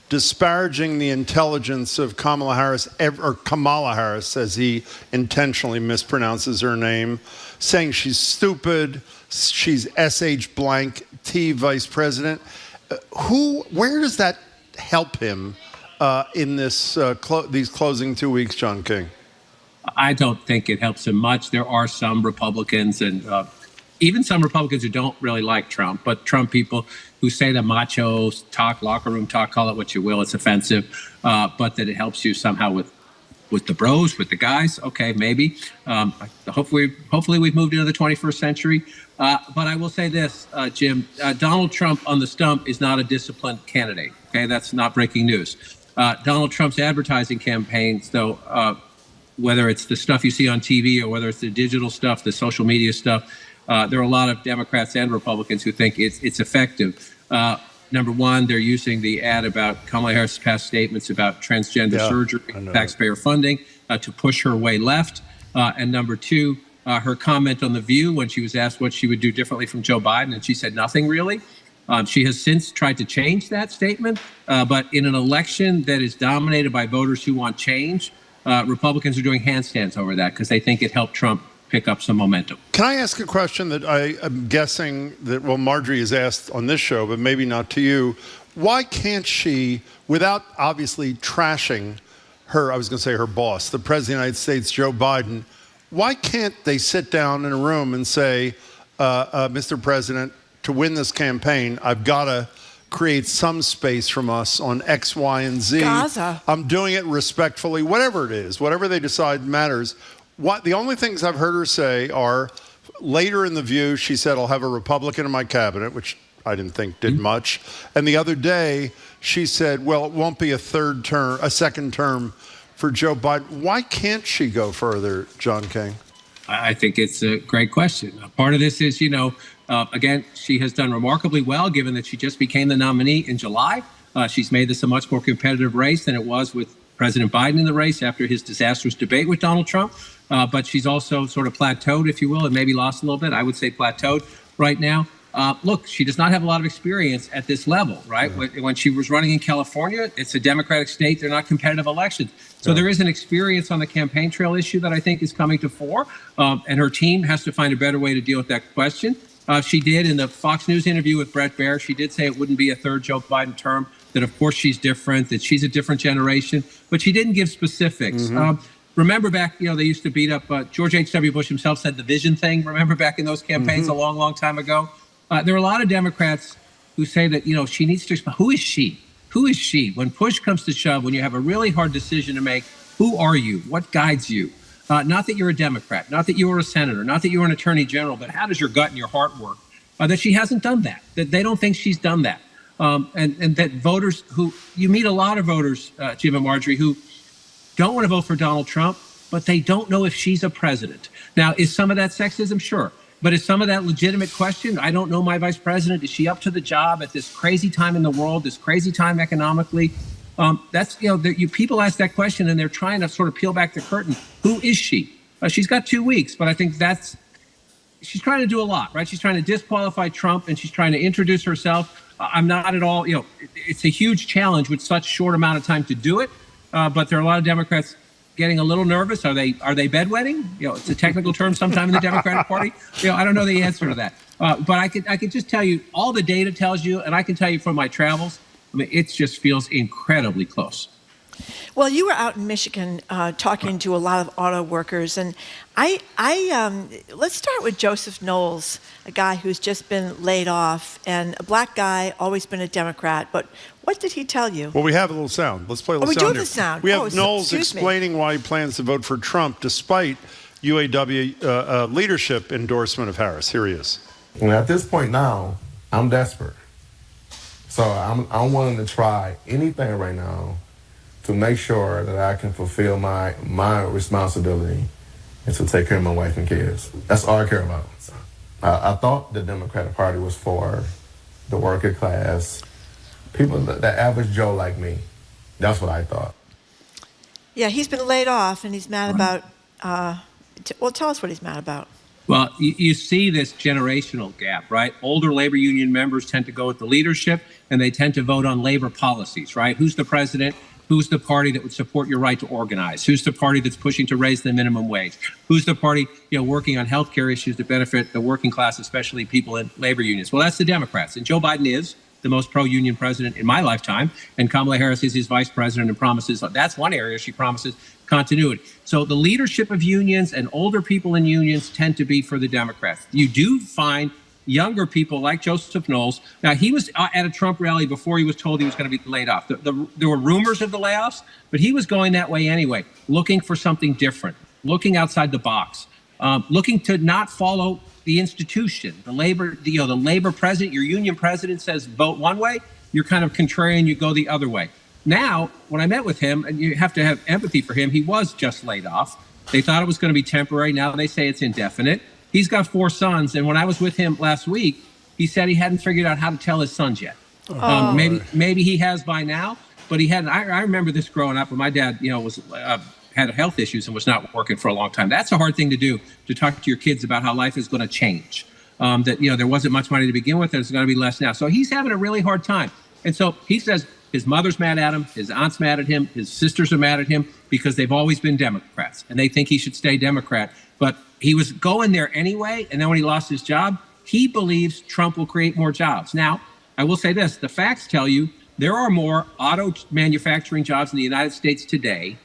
disparaging the intelligence of Kamala Harris, as he intentionally mispronounces her name, saying she's stupid, she's SH blank T vice president. Where does that help him in this these closing 2 weeks, John King? I don't think it helps him much. There are some Republicans and even some Republicans who don't really like Trump, but Trump people who say the macho talk, locker room talk, call it what you will, it's offensive, but that it helps you somehow with the bros, with the guys. Okay, maybe. Hopefully we've moved into the 21st century. But I will say this, Jim, Donald Trump on the stump is not a disciplined candidate. Okay, that's not breaking news. Donald Trump's advertising campaigns, though, whether it's the stuff you see on TV or whether it's the digital stuff, the social media stuff, there are a lot of Democrats and Republicans who think it's effective. Number one, they're using the ad about Kamala Harris' past statements about transgender surgery, taxpayer funding, to push her way left. And number two, her comment on The View when she was asked what she would do differently from Joe Biden, and she said nothing really. She has since tried to change that statement, but in an election that is dominated by voters who want change, Republicans are doing handstands over that because they think it helped Trump pick up some momentum. Can I ask a question that I am guessing that, Marjorie has asked on this show, but maybe not to you. Why can't she, without obviously trashing her boss, the President of the United States, Joe Biden, why can't they sit down in a room and say, Mr. President, to win this campaign, I've got to create some space from us on X, Y, and Z. Gaza. I'm doing it respectfully, whatever it is, whatever they decide matters. The only things I've heard her say are, later in The View, she said, I'll have a Republican in my cabinet, which I didn't think did much. And the other day, she said, well, it won't be a second term for Joe Biden. Why can't she go further, John King? I think it's a great question. Part of this is, again, she has done remarkably well, given that she just became the nominee in July. She's made this a much more competitive race than it was with President Biden in the race after his disastrous debate with Donald Trump. But she's also sort of plateaued, if you will, and maybe lost a little bit. I would say plateaued right now. Look, she does not have a lot of experience at this level, right? When she was running in California, it's a Democratic state. They're not competitive elections. So there is an experience on the campaign trail issue that I think is coming to fore. And her team has to find a better way to deal with that question. She did in the Fox News interview with Bret Baier. She did say it wouldn't be a third Joe Biden term. that of course she's different, that she's a different generation, but she didn't give specifics. Remember back, they used to beat up, George H.W. Bush himself said the vision thing. Remember back in those campaigns a long, long time ago? There are a lot of Democrats who say that, she needs to, who is she? Who is she? When push comes to shove, when you have a really hard decision to make, who are you? What guides you? Not that you're a Democrat, not that you were a senator, not that you were an attorney general, but how does your gut and your heart work? That she hasn't done that they don't think she's done that. And that voters who, you meet a lot of voters, Jim and Marjorie, who don't want to vote for Donald Trump, but they don't know if she's a president. Now, is some of that sexism? Sure. But is some of that legitimate question? I don't know my vice president. Is she up to the job at this crazy time in the world, this crazy time economically? That's, people ask that question and they're trying to sort of peel back the curtain. Who is she? She's got 2 weeks, but I think she's trying to do a lot, right? She's trying to disqualify Trump and she's trying to introduce herself. I'm not at all, it's a huge challenge with such short amount of time to do it. But there are a lot of Democrats getting a little nervous. Are they bedwetting? It's a technical term sometime in the Democratic Party. I don't know the answer to that. But I could just tell you, all the data tells you, and I can tell you from my travels, it just feels incredibly close. Well, you were out in Michigan talking to a lot of auto workers, and let's start with Joseph Knowles, a guy who's just been laid off, and a black guy, always been a Democrat. But what did he tell you? Well, we have a little sound. Let's play a little sound. We do have the sound. We have Knowles explaining why he plans to vote for Trump despite UAW leadership endorsement of Harris. Here he is. And at this point now, I'm desperate. So I'm willing to try anything right now to make sure that I can fulfill my responsibility and to take care of my wife and kids. That's all I care about. I thought the Democratic Party was for the working class, people, the average Joe like me. That's what I thought. Yeah, he's been laid off and he's mad about, tell us what he's mad about. Well, you see this generational gap, right? Older labor union members tend to go with the leadership and they tend to vote on labor policies, right? Who's the president? Who's the party that would support your right to organize? Who's the party that's pushing to raise the minimum wage? Who's the party, working on health care issues that benefit the working class, especially people in labor unions? Well, that's the Democrats. And Joe Biden is the most pro-union president in my lifetime. And Kamala Harris is his vice president and promises, that's one area she promises continuity. So the leadership of unions and older people in unions tend to be for the Democrats. You do find younger people like Joseph Knowles. Now, he was at a Trump rally before he was told he was going to be laid off. There were rumors of the layoffs, but he was going that way anyway, looking for something different, looking outside the box, looking to not follow the institution. The labor president, your union president says vote one way, you're kind of contrarian, you go the other way. Now, when I met with him, and you have to have empathy for him, he was just laid off. They thought it was going to be temporary. Now they say it's indefinite. He's got 4 sons, and when I was with him last week, he said he hadn't figured out how to tell his sons yet. Maybe he has by now, but he hadn't. I remember this growing up when my dad, was had health issues and was not working for a long time. That's a hard thing to do, to talk to your kids about how life is going to change. That there wasn't much money to begin with, there's going to be less now. So he's having a really hard time, and so he says his mother's mad at him, his aunt's mad at him, his sisters are mad at him because they've always been Democrats and they think he should stay Democrat. But he was going there anyway, and then when he lost his job, he believes Trump will create more jobs. Now, I will say this, the facts tell you there are more auto manufacturing jobs in the United States today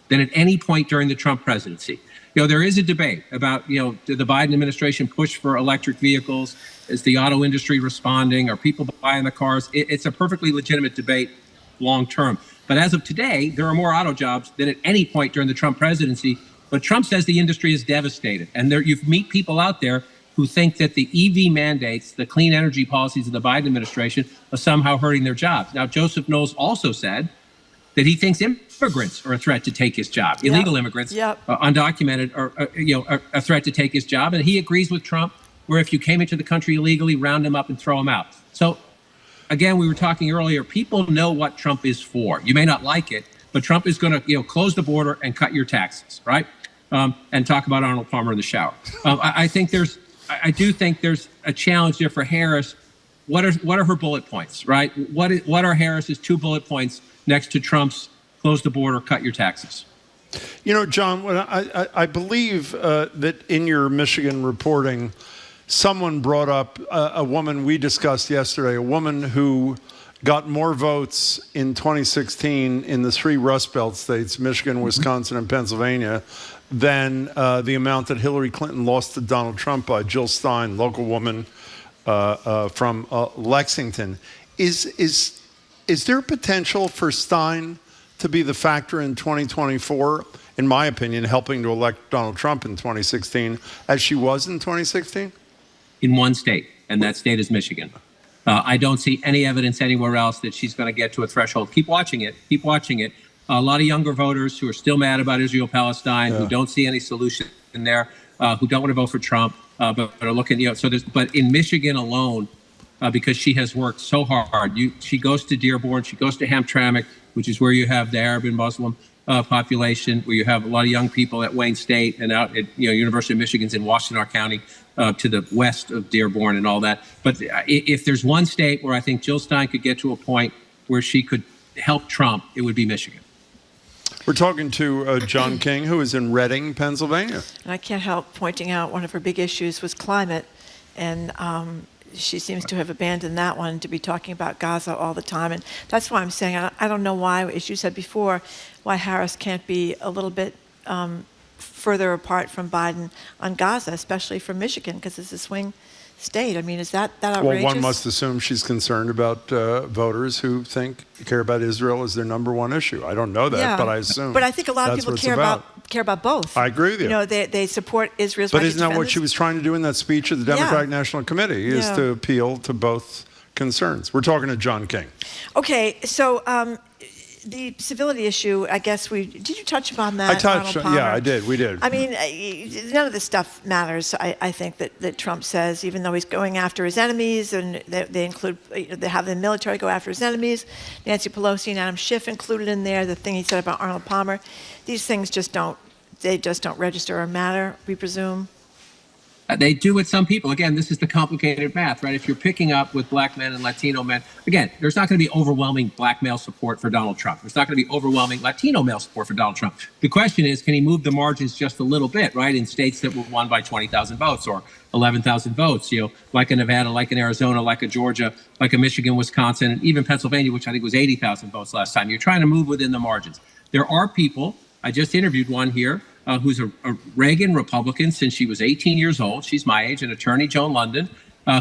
than at any point during the Trump presidency. There is a debate about, did the Biden administration push for electric vehicles? Is the auto industry responding? Are people buying the cars? It's a perfectly legitimate debate long term. But as of today, there are more auto jobs than at any point during the Trump presidency. But Trump says the industry is devastated. And you meet people out there who think that the EV mandates, the clean energy policies of the Biden administration are somehow hurting their jobs. Now, Joseph Knowles also said that he thinks immigrants are a threat to take his job. Illegal immigrants, undocumented, are a threat to take his job. And he agrees with Trump, where if you came into the country illegally, round them up and throw them out. So, again, we were talking earlier, people know what Trump is for. You may not like it, but Trump is going to close the border and cut your taxes, right? And talk about Arnold Palmer in the shower. I do think there's a challenge there for Harris. What are her bullet points, right? What are Harris's 2 bullet points next to Trump's close the border, cut your taxes? John, I believe that in your Michigan reporting, someone brought up a woman we discussed yesterday, a woman who got more votes in 2016 in the 3 Rust Belt states, Michigan, Wisconsin, and Pennsylvania, than the amount that Hillary Clinton lost to Donald Trump by. Jill Stein, local woman from Lexington. Is there potential for Stein to be the factor in 2024, in my opinion, helping to elect Donald Trump in 2016, as she was in 2016? In one state, and that state is Michigan. I don't see any evidence anywhere else that she's going to get to a threshold. Keep watching it. Keep watching it. A lot of younger voters who are still mad about Israel-Palestine, who don't see any solution in there, who don't want to vote for Trump, but are looking, but in Michigan alone, because she has worked so hard, she goes to Dearborn, she goes to Hamtramck, which is where you have the Arab and Muslim population, where you have a lot of young people at Wayne State and out at University of Michigan's in Washtenaw County, to the west of Dearborn and all that. But if there's one state where I think Jill Stein could get to a point where she could help Trump, it would be Michigan. We're talking to John King, who is in Reading, Pennsylvania. And I can't help pointing out one of her big issues was climate, and she seems to have abandoned that one to be talking about Gaza all the time. And that's why I'm saying I don't know why, as you said before, why Harris can't be a little bit further apart from Biden on Gaza, especially from Michigan, because it's a swing state. I mean, is that outrageous? Well, one must assume she's concerned about voters who care about Israel as their number one issue. I don't know that, but I assume. But I think a lot of people care about both. I agree with you. They support Israel's right to defend. But isn't that what she was trying to do in that speech at the Democratic National Committee, is to appeal to both concerns? We're talking to John King. Okay, so the civility issue, I guess did you touch upon that? I touched, yeah, I did, we did. I mean, none of this stuff matters, I think, that Trump says, even though he's going after his enemies, and they include, they have the military go after his enemies, Nancy Pelosi and Adam Schiff included in there, the thing he said about Arnold Palmer. These things just don't register or matter, we presume. They do with some people. Again, this is the complicated math, right? If you're picking up with black men and Latino men, again, there's not going to be overwhelming black male support for Donald Trump. There's not going to be overwhelming Latino male support for Donald Trump. The question is, can he move the margins just a little bit, right? In states that were won by 20,000 votes or 11,000 votes, like a Nevada, like an Arizona, like a Georgia, like a Michigan, Wisconsin, and even Pennsylvania, which I think was 80,000 votes last time. You're trying to move within the margins. There are people, I just interviewed one here, who's a Reagan Republican since she was 18 years old. She's my age, an attorney, Joan London,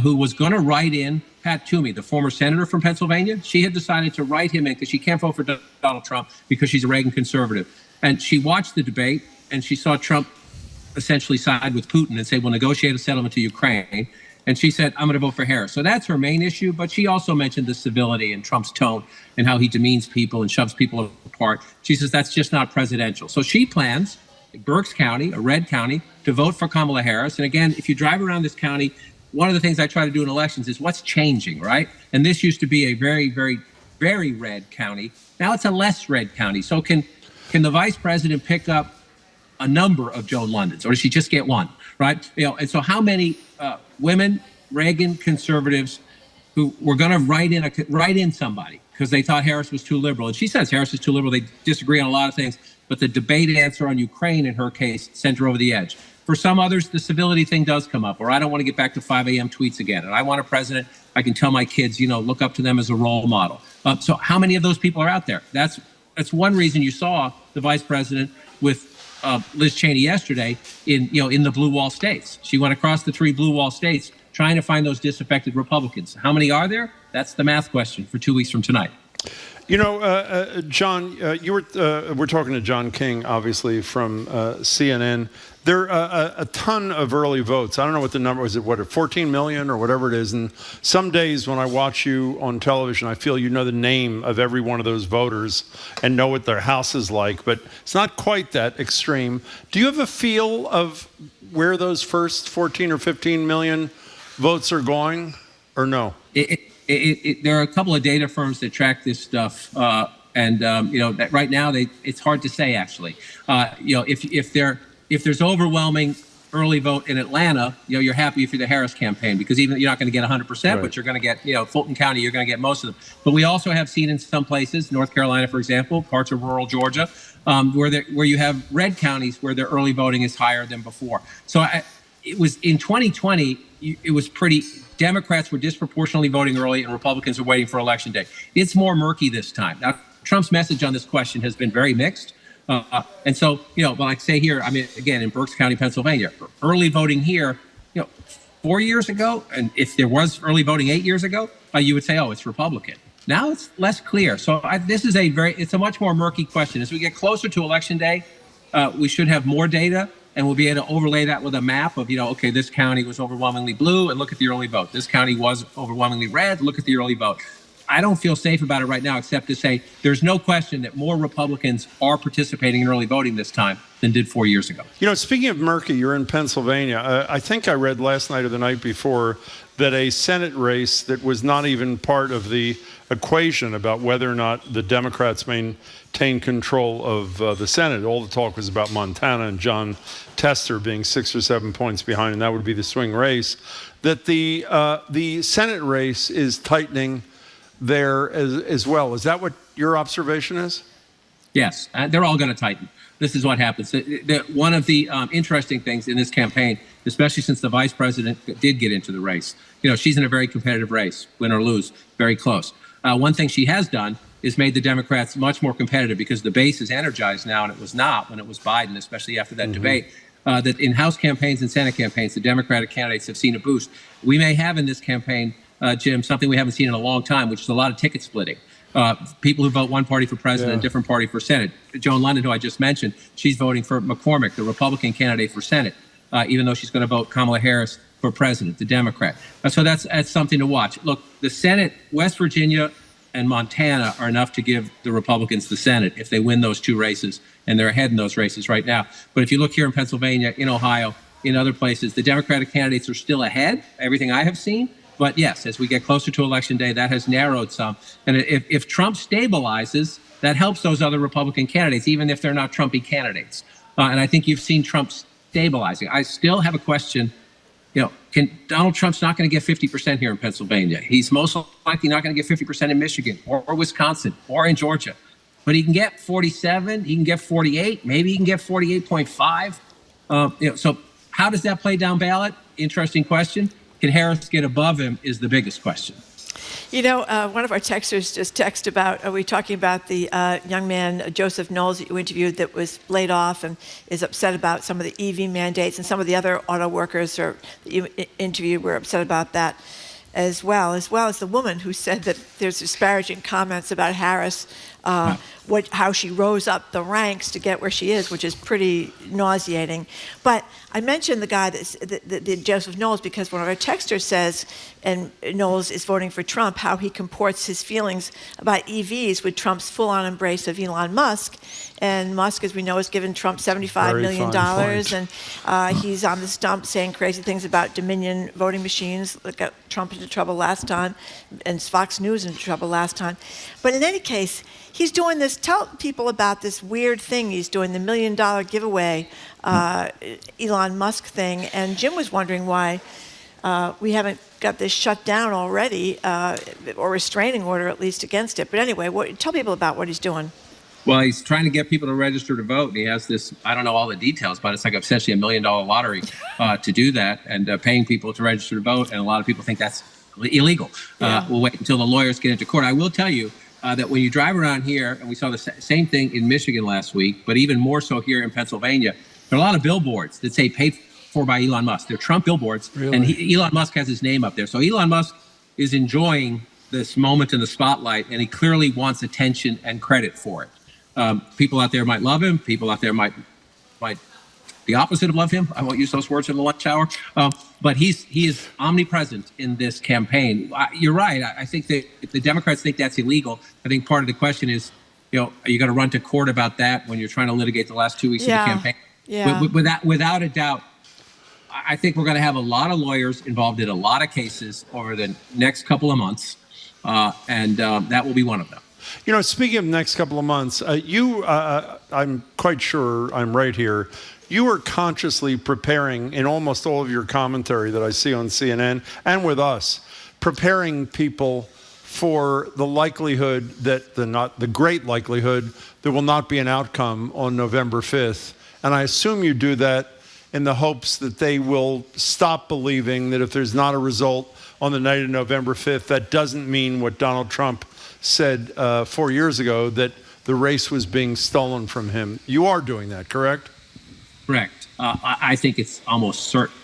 who was going to write in Pat Toomey, the former senator from Pennsylvania. She had decided to write him in because she can't vote for Donald Trump because she's a Reagan conservative. And she watched the debate, and she saw Trump essentially side with Putin and say, we'll negotiate a settlement to Ukraine. And she said, I'm going to vote for Harris. So that's her main issue. But she also mentioned the civility and Trump's tone and how he demeans people and shoves people apart. She says that's just not presidential. So she plans, Berks County, a red county, to vote for Kamala Harris. And again, if you drive around this county, one of the things I try to do in elections is what's changing, right? And this used to be a very, very, very red county. Now it's a less red county. So can the vice president pick up a number of Joan Londons, or does she just get one, right? And so how many women, Reagan conservatives, who were going to write in somebody because they thought Harris was too liberal? And she says Harris is too liberal. They disagree on a lot of things. But the debate answer on Ukraine, in her case, sent her over the edge. For some others, the civility thing does come up, or I don't want to get back to 5 a.m. tweets again. And I want a president I can tell my kids, look up to them as a role model. So how many of those people are out there? That's one reason you saw the vice president with Liz Cheney yesterday in the blue wall states. She went across the 3 blue wall states trying to find those disaffected Republicans. How many are there? That's the math question for 2 weeks from tonight. John, we're talking to John King, obviously, from CNN. There are a ton of early votes. I don't know what the number was. 14 million or whatever it is. And some days when I watch you on television, I feel you know the name of every one of those voters and know what their house is like. But it's not quite that extreme. Do you have a feel of where those first 14 or 15 million votes are going, or no? There are a couple of data firms that track this stuff, that right now it's hard to say actually. If there's overwhelming early vote in Atlanta, you're happy if you're the Harris campaign because even you're not going to get 100%, but you're going to get Fulton County, you're going to get most of them. But we also have seen in some places, North Carolina, for example, parts of rural Georgia, where you have red counties where their early voting is higher than before. So it was in 2020, it was pretty, Democrats were disproportionately voting early and Republicans were waiting for Election Day. It's more murky this time. Now, Trump's message on this question has been very mixed. And so, but like say here, I mean, again, in Berks County, Pennsylvania, early voting here, 4 years ago, and if there was early voting 8 years ago, you would say, oh, it's Republican. Now it's less clear. So this is it's a much more murky question. As we get closer to Election Day, we should have more data, and we'll be able to overlay that with a map of, okay, this county was overwhelmingly blue, and look at the early vote. This county was overwhelmingly red, look at the early vote. I don't feel safe about it right now, except to say there's no question that more Republicans are participating in early voting this time than did 4 years ago. Speaking of murky, you're in Pennsylvania. I think I read last night or the night before that a Senate race that was not even part of the equation about whether or not the Democrats maintain control of the Senate. All the talk was about Montana and John Tester being 6 or 7 points behind, and that would be the swing race. That the Senate race is tightening there as well. Is that what your observation is? Yes, they're all going to tighten. This is what happens. One of the interesting things in this campaign, especially since the vice president did get into the race, she's in a very competitive race, win or lose, very close. One thing she has done is made the Democrats much more competitive because the base is energized now, and it was not when it was Biden, especially after that debate. That in House campaigns and Senate campaigns, the Democratic candidates have seen a boost. We may have in this campaign, Jim, something we haven't seen in a long time, which is a lot of ticket splitting. People who vote one party for president and a different party for Senate. Joan London, who I just mentioned, she's voting for McCormick, the Republican candidate for Senate, even though she's going to vote Kamala Harris for president, the Democrat. So that's something to watch. Look, the Senate, West Virginia and Montana are enough to give the Republicans the Senate if they win those two races, and they're ahead in those races right now. But if you look here in Pennsylvania, in Ohio, in other places, the Democratic candidates are still ahead, everything I have seen. But yes, as we get closer to Election Day, that has narrowed some. And if Trump stabilizes, that helps those other Republican candidates, even if they're not Trumpy candidates. And I think you've seen Trump stabilizing. I still have a question. Donald Trump's not going to get 50% here in Pennsylvania. He's most likely not going to get 50% in Michigan or Wisconsin or in Georgia. But he can get 47, he can get 48, maybe he can get 48.5. So how does that play down ballot? Interesting question. Can Harris get above him is the biggest question. One of our texters just texted about, are we talking about the young man, Joseph Knowles, that you interviewed that was laid off and is upset about some of the EV mandates, and some of the other auto workers that you interviewed were upset about that as well as the woman who said that there's disparaging comments about Harris, how she rose up the ranks to get where she is, which is pretty nauseating. But I mentioned the guy that Joseph Knowles because one of our texters says, and Knowles is voting for Trump, how he comports his feelings about EVs with Trump's full-on embrace of Elon Musk. And Musk, as we know, has given Trump $75 million. And he's on the stump saying crazy things about Dominion voting machines that got Trump into trouble last time, and Fox News into trouble last time. But in any case, he's doing this, tell people about this weird thing he's doing, the $1 million giveaway, Elon Musk thing. And Jim was wondering why we haven't got this shut down already, or restraining order at least against it. But anyway, tell people about what he's doing. Well, he's trying to get people to register to vote. And he has this, I don't know all the details, but it's like essentially $1 million lottery to do that, and paying people to register to vote. And a lot of people think that's illegal. We'll wait until the lawyers get into court. I will tell you that when you drive around here, and we saw the same thing in Michigan last week, but even more so here in Pennsylvania, there are a lot of billboards that say paid for by Elon Musk. They're Trump billboards, and Elon Musk has his name up there. So Elon Musk is enjoying this moment in the spotlight, and he clearly wants attention and credit for it. People out there might love him. People out there might the opposite of love him. I won't use those words in the lunch hour. But he is omnipresent in this campaign. You're right. I think that if the Democrats think that's illegal, I think part of the question is, are you going to run to court about that when you're trying to litigate the last 2 weeks of the campaign? Yeah. Without a doubt, I think we're going to have a lot of lawyers involved in a lot of cases over the next couple of months, and that will be one of them. Speaking of next couple of months, I'm quite sure I'm right here. You are consciously preparing in almost all of your commentary that I see on CNN and with us, preparing people for the likelihood that the great likelihood there will not be an outcome on November 5th. And I assume you do that in the hopes that they will stop believing that if there's not a result on the night of November 5th, that doesn't mean what Donald Trump said 4 years ago, that the race was being stolen from him. You are doing that, correct? Correct. I think it's almost certain.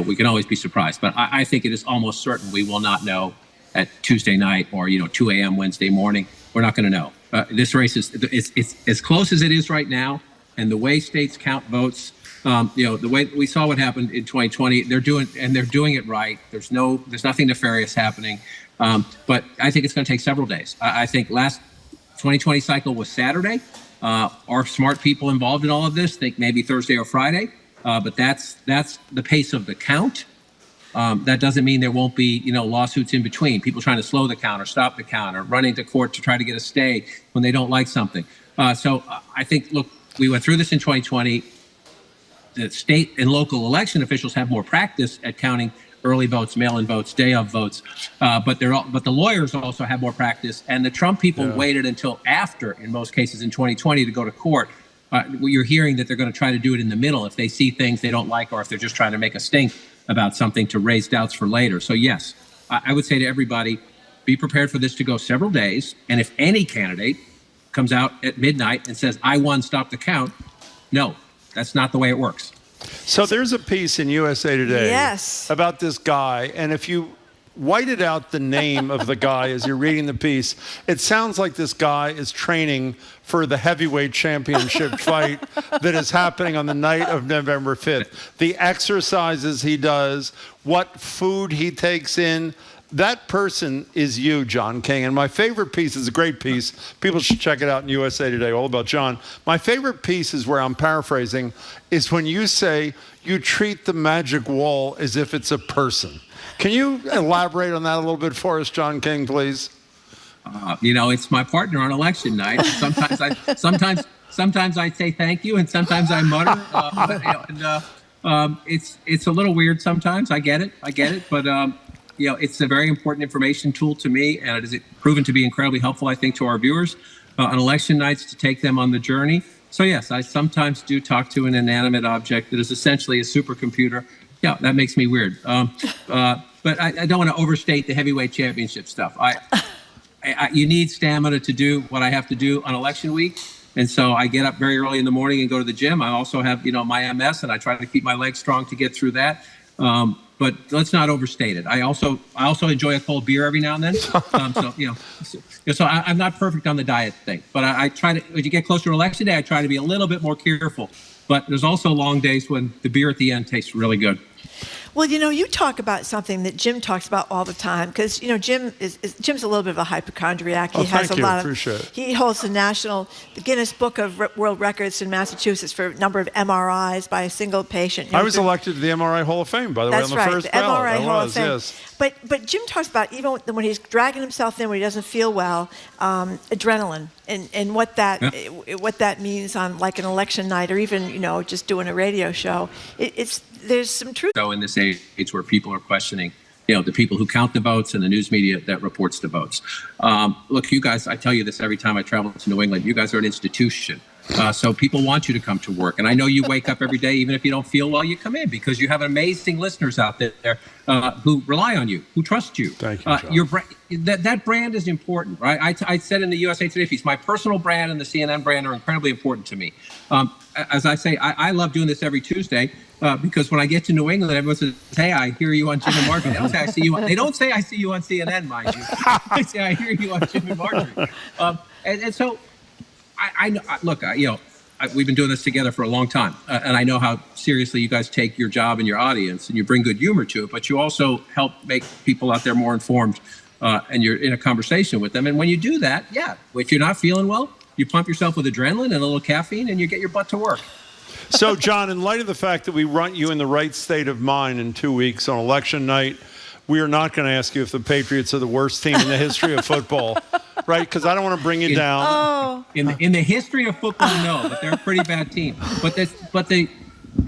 We can always be surprised, but I think it is almost certain we will not know at Tuesday night or 2 a.m. Wednesday morning. We're not going to know. This race it's as close as it is right now, and the way states count votes, the way we saw what happened in 2020, they're doing it right. There's nothing nefarious happening, but I think it's going to take several days. I think last 2020 cycle was Saturday. Our smart people involved in all of this think maybe Thursday or Friday, but that's the pace of the count. That doesn't mean there won't be, lawsuits in between, people trying to slow the count or stop the count or running to court to try to get a stay when they don't like something. So I think, look, we went through this in 2020. The state and local election officials have more practice at counting early votes, mail-in votes, day of votes, but the lawyers also have more practice. And the Trump people waited until after, in most cases in 2020, to go to court. You're hearing that they're going to try to do it in the middle if they see things they don't like or if they're just trying to make a stink about something to raise doubts for later. So yes, I would say to everybody, be prepared for this to go several days. And if any candidate comes out at midnight and says, I won, stop the count, no, that's not the way it works. So there's a piece in USA Today Yes. about this guy, and if you whited out the name of the guy as you're reading the piece, it sounds like this guy is training for the heavyweight championship fight that is happening on the night of November 5th. The exercises he does, what food he takes in, that person is you, John King. And my favorite piece is a great piece. People should check it out in USA Today, all about John. My favorite piece is where I'm paraphrasing, is when you say you treat the magic wall as if it's a person. Can you elaborate on that a little bit for us, John King, please? It's my partner on election night. Sometimes I say thank you, and sometimes I mutter. It's a little weird sometimes. I get it, but it's a very important information tool to me, and it has proven to be incredibly helpful, I think, to our viewers on election nights to take them on the journey. So yes, I sometimes do talk to an inanimate object that is essentially a supercomputer. Yeah, that makes me weird. But I don't want to overstate the heavyweight championship stuff. You need stamina to do what I have to do on election week. And so I get up very early in the morning and go to the gym. I also have, my MS, and I try to keep my legs strong to get through that. But let's not overstate it. I also enjoy a cold beer every now and then. So I'm not perfect on the diet thing, but I try to, as you get closer to election day, I try to be a little bit more careful. But there's also long days when the beer at the end tastes really good. Well, you talk about something that Jim talks about all the time, because Jim's a little bit of a hypochondriac. He has a lot of. Appreciate it. He holds the Guinness Book of World Records in Massachusetts for a number of MRIs by a single patient. I was elected to the MRI Hall of Fame, by the way, on the first ballot. MRI Hall of Fame. Yes. But Jim talks about, even when he's dragging himself in when he doesn't feel well, adrenaline and what that means on like an election night, or even just doing a radio show. There's some truth. So in this age where people are questioning, the people who count the votes and the news media that reports the votes. Look, you guys, I tell you this every time I travel to New England, you guys are an institution. So people want you to come to work. And I know you wake up every day, even if you don't feel well, you come in because you have amazing listeners out there who rely on you, who trust you. Thank you, John. That brand is important, right? I said in the USA Today piece, my personal brand and the CNN brand are incredibly important to me. As I say, I love doing this every Tuesday because when I get to New England, everyone says, hey, I hear you on Jim and Marjorie. They don't say I see you they don't say I see you on CNN, mind you. They say I hear you on Jim and Marjorie. And so we've been doing this together for a long time, and I know how seriously you guys take your job and your audience, and you bring good humor to it, but you also help make people out there more informed, and you're in a conversation with them. And when you do that, if you're not feeling well, you pump yourself with adrenaline and a little caffeine, and you get your butt to work. So, John, in light of the fact that we want you in the right state of mind in 2 weeks on election night, we are not going to ask you if the Patriots are the worst team in the history of football, right? Because I don't want to bring you down. In the history of football, no, but they're a pretty bad team. But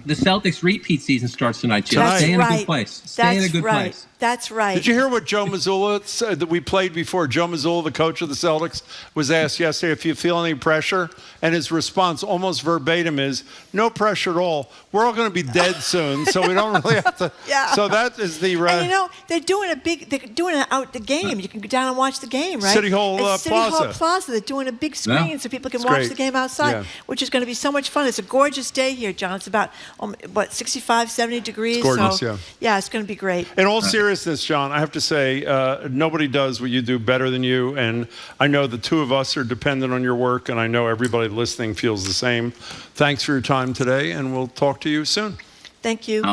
The Celtics repeat season starts tonight, Jim. That's Stay in a right. good place. Stay in a good place. That's right. Did you hear what Joe Mazzulla said that we played before? Joe Mazzulla, the coach of the Celtics, was asked yesterday if you feel any pressure, and his response almost verbatim is, no pressure at all. We're all going to be dead soon, so we don't really have to. Yeah. So that is the... and they're doing the game. You can go down and watch the game, right? City Hall At City Hall Plaza. Plaza. They're doing a big screen so people can It's watch great. the game outside, which is going to be so much fun. It's a gorgeous day here, John. It's about, 65, 70 degrees. It's gorgeous, so, yeah, it's going to be great. In all seriousness, John, I have to say, nobody does what you do better than you, and I know the two of us are dependent on your work, and I know everybody listening feels the same. Thanks for your time today, and we'll talk to you soon. Thank you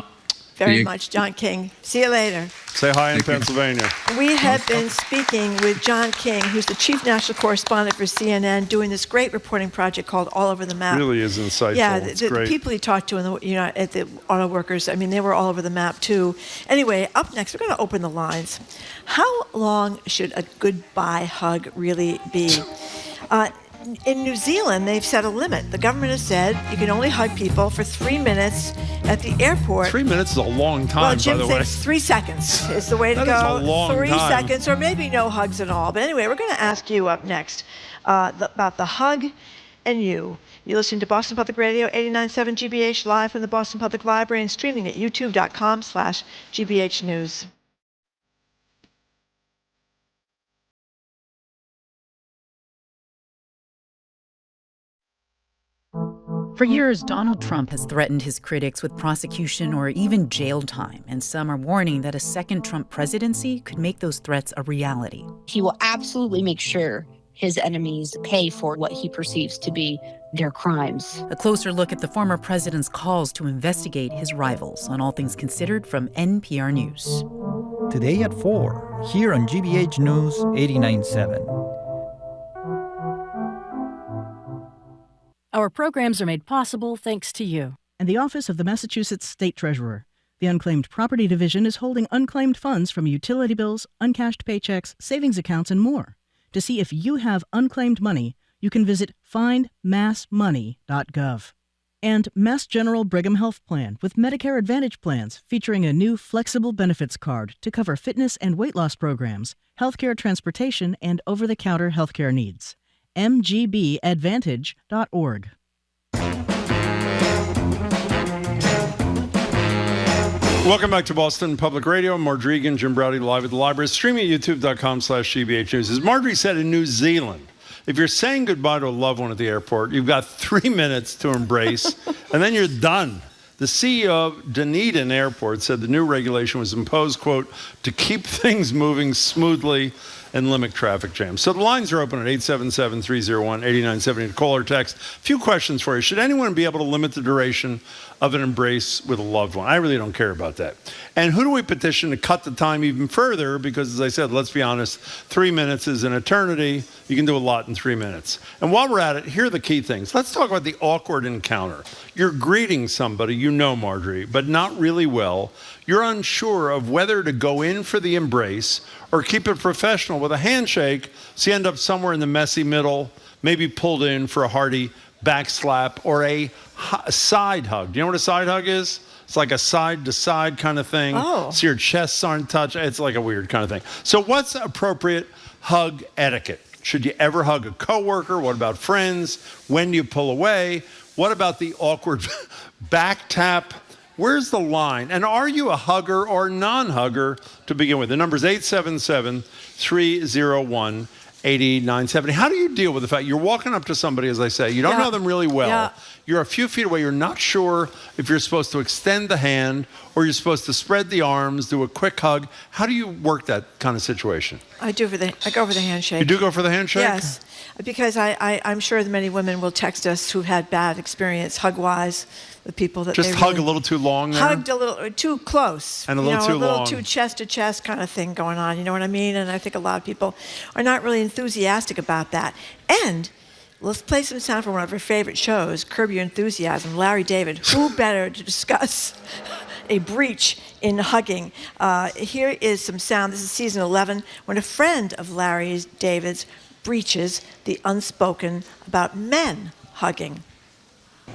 very much, John King. See you later. Say hi in Pennsylvania. We have been speaking with John King, who's the chief national correspondent for CNN, doing this great reporting project called All Over the Map. Really is insightful. Yeah, it's the great. people he talked to at the auto workers, I mean, they were all over the map too. Anyway, up next, we're going to open the lines. How long should a goodbye hug really be? In New Zealand, they've set a limit. The government has said you can only hug people for 3 minutes at the airport. 3 minutes is a long time, Well, Jim by the way. thinks 3 seconds is the way to That go. is a long 3 time. seconds, or maybe no hugs at all. But anyway, we're going to ask you up next about the hug and you. You're listening to Boston Public Radio, 89.7 GBH, live from the Boston Public Library and streaming at youtube.com/GBH News. For years, Donald Trump has threatened his critics with prosecution or even jail time, and some are warning that a second Trump presidency could make those threats a reality. He will absolutely make sure his enemies pay for what he perceives to be their crimes. A closer look at the former president's calls to investigate his rivals on All Things Considered from NPR News. Today at 4, here on GBH News 89.7. Our programs are made possible thanks to you. And the Office of the Massachusetts State Treasurer. The Unclaimed Property Division is holding unclaimed funds from utility bills, uncashed paychecks, savings accounts, and more. To see if you have unclaimed money, you can visit findmassmoney.gov. And Mass General Brigham Health Plan with Medicare Advantage plans featuring a new flexible benefits card to cover fitness and weight loss programs, healthcare transportation, and over-the-counter healthcare needs. mgbadvantage.org. Welcome back to Boston Public Radio. Marjorie Egan, Jim Browdy, live at the library. Streaming at youtube.com/GBH News. As Marjorie said, in New Zealand, if you're saying goodbye to a loved one at the airport, you've got 3 minutes to embrace, and then you're done. The CEO of Dunedin Airport said the new regulation was imposed, quote, to keep things moving smoothly and limit traffic jams. So the lines are open at 877-301-8970 to call or text. A few questions for you. Should anyone be able to limit the duration of an embrace with a loved one? I really don't care about that. And who do we petition to cut the time even further? Because as I said, let's be honest, 3 minutes is an eternity. You can do a lot in 3 minutes. And while we're at it, here are the key things. Let's talk about the awkward encounter. You're greeting somebody you know, Marjorie, but not really well. You're unsure of whether to go in for the embrace or keep it professional with a handshake, so you end up somewhere in the messy middle, maybe pulled in for a hearty back slap or a side hug. Do you know what a side hug is? It's like a side-to-side kind of thing. Oh. So your chests aren't touched. It's like a weird kind of thing. So what's appropriate hug etiquette? Should you ever hug a coworker? What about friends? When do you pull away? What about the awkward back tap? Where's the line? And are you a hugger or non-hugger to begin with? The number is 877-301-8970. How do you deal with the fact you're walking up to somebody, as I say, you don't know them really well. Yeah. You're a few feet away. You're not sure if you're supposed to extend the hand or you're supposed to spread the arms, do a quick hug. How do you work that kind of situation? I go for the handshake. You do go for the handshake? Yes, because I'm sure that many women will text us who've had bad experience hug-wise with people that Just they hug really a little too long there? Hugged a little too close. And a little too a little long. too chest-to-chest kind of thing going on, you know what I mean? And I think a lot of people are not really enthusiastic about that. And let's play some sound from one of our favorite shows, Curb Your Enthusiasm. Larry David, who better to discuss a breach in hugging? Here is some sound. This is season 11, when a friend of Larry David's breaches the unspoken about men hugging.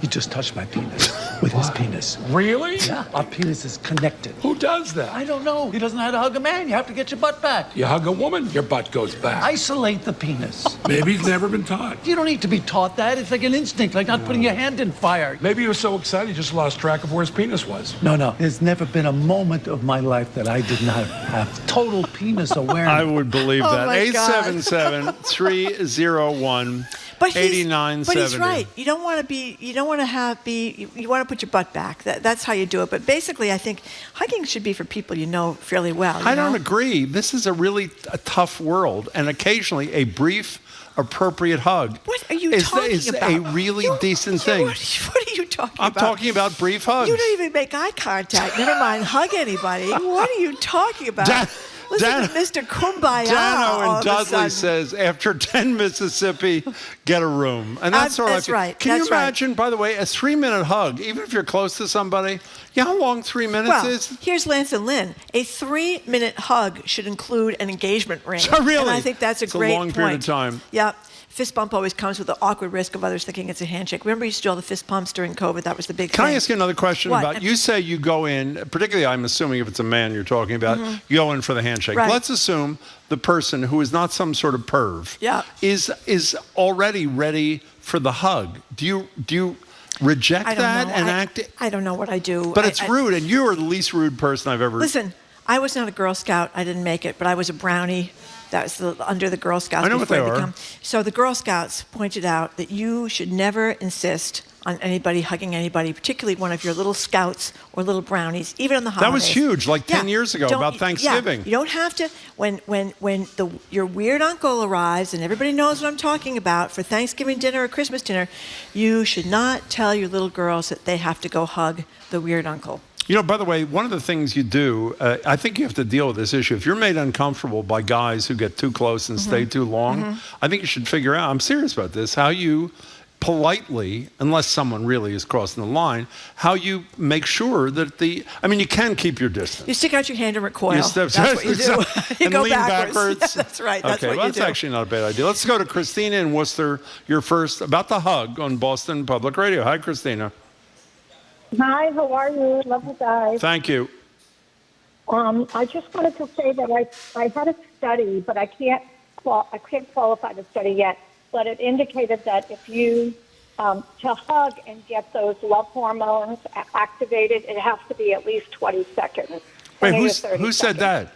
You just touched my penis. with his penis. Really? Yeah, our penis is connected. Who does that? I don't know. He doesn't know how to hug a man. You have to get your butt back. You hug a woman, your butt goes back. Isolate the penis. Maybe he's never been taught. You don't need to be taught that. It's like an instinct, like not putting your hand in fire. Maybe he was so excited he just lost track of where his penis was. No. There's never been a moment of my life that I did not have total penis awareness. I would believe Oh, that. my God. 877-301. But he's 8970. But he's right. You don't want to be. You don't want to have be. You want to put your butt back. That's how you do it. But basically, I think hugging should be for people you know fairly well. I don't agree. This is a really tough world, and occasionally a brief, appropriate hug What are you is talking about? a really decent thing. What are you talking I'm about? talking about brief hugs. You don't even make eye contact. Never mind hug anybody. What are you talking about? Listen to Mr. Kumbaya. Dano all and of a Dudley sudden. says, after 10 Mississippi, get a room. And that's sort of that's right. Can you That's right. imagine, by the way, a 3-minute hug, even if you're close to somebody, you know how long 3 minutes Well, is? here's Lance and Lynn. A 3-minute hug should include an engagement ring. Really? And I think that's a great long point. period of time. Yeah. Fist bump always comes with the awkward risk of others thinking it's a handshake. Remember you used to do all the fist pumps during COVID? That was the big Can thing. I ask you another question What? about, you say you go in, particularly I'm assuming if it's a man you're talking about, you go in for the handshake. Right. Let's assume the person who is not some sort of perv Yeah. is already ready for the hug. Do you reject I don't that know. and act? I don't know what I do. But it's rude, and you are the least rude person I've ever... Listen, I was not a Girl Scout. I didn't make it, but I was a brownie. That was under the Girl Scouts. I know what before they I are. become. So the Girl Scouts pointed out that you should never insist on anybody hugging anybody, particularly one of your little scouts or little brownies, even on the holidays. That was huge, like 10 years ago, Don't- about Thanksgiving. Yeah, you don't have to. When your weird uncle arrives, and everybody knows what I'm talking about, for Thanksgiving dinner or Christmas dinner, you should not tell your little girls that they have to go hug the weird uncle. You know, by the way, one of the things you do, I think you have to deal with this issue. If you're made uncomfortable by guys who get too close and stay too long, I think you should figure out, I'm serious about this, how you politely, unless someone really is crossing the line, how you make sure that you can keep your distance. You stick out your hand and recoil. You step- That's what you do. You and go lean backwards. Yeah, that's right. That's okay, what well, you that's do. actually not a bad idea. Let's go to Christina in Worcester. You're first about the hug on Boston Public Radio. Hi, Christina. Hi, how are you? Lovely guys. Thank you. I just wanted to say that I had a study, but I can't qualify the study yet. But it indicated that if you to hug and get those love hormones activated, it has to be at least 20 seconds. Wait, 20 to 30 who said that?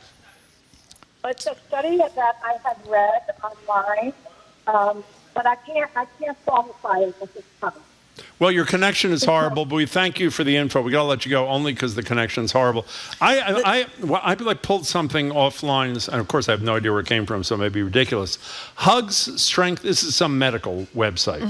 It's a study that I had read online, but I can't qualify it at this time. Well, your connection is horrible, but we thank you for the info. We got to let you go only because the connection's horrible. I like pulled something offline, and of course I have no idea where it came from, so it may be ridiculous. Hugs strength. This is some medical website.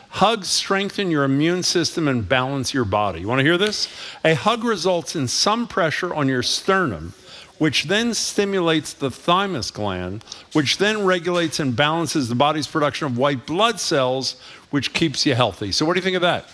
Hugs strengthen your immune system and balance your body. You want to hear this? A hug results in some pressure on your sternum, which then stimulates the thymus gland, which then regulates and balances the body's production of white blood cells, which keeps you healthy. So what do you think of that?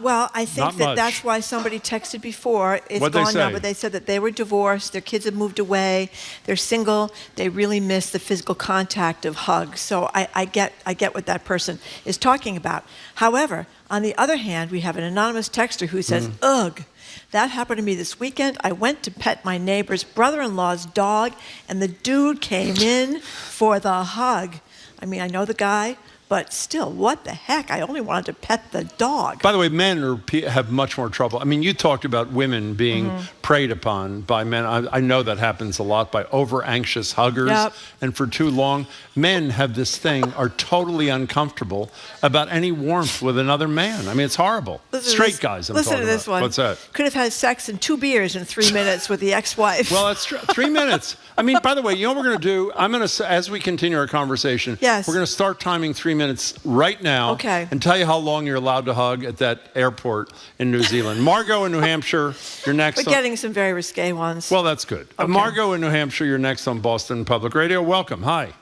Well, I think Not much. that's why somebody texted before. It's What'd they gone now, say? but they said that they were divorced, their kids have moved away, they're single, they really miss the physical contact of hugs. So I get what that person is talking about. However, on the other hand, we have an anonymous texter who says, ugh. That happened to me this weekend. I went to pet my neighbor's brother-in-law's dog, and the dude came in for the hug. I mean, I know the guy, but still, what the heck? I only wanted to pet the dog. By the way, men have much more trouble. I mean, you talked about women being preyed upon by men. I know that happens a lot by over-anxious huggers. Yep. And for too long, men have this thing, are totally uncomfortable about any warmth with another man. I mean, it's horrible. Straight guys, I'm Listen talking to this about. one. What's that? Could have had sex and 2 beers in 3 minutes with the ex-wife. Well, that's true. 3 minutes. I mean, by the way, you know what we're going to do? I'm going to, as we continue our conversation, Yes. we're going to start timing 3 minutes right now. Okay. And tell you how long you're allowed to hug at that airport in New Zealand. Margot in New Hampshire, you're next. We're getting some very risque ones. Well, that's good. Okay. Margot in New Hampshire, you're next on Boston Public Radio. Welcome. Hi.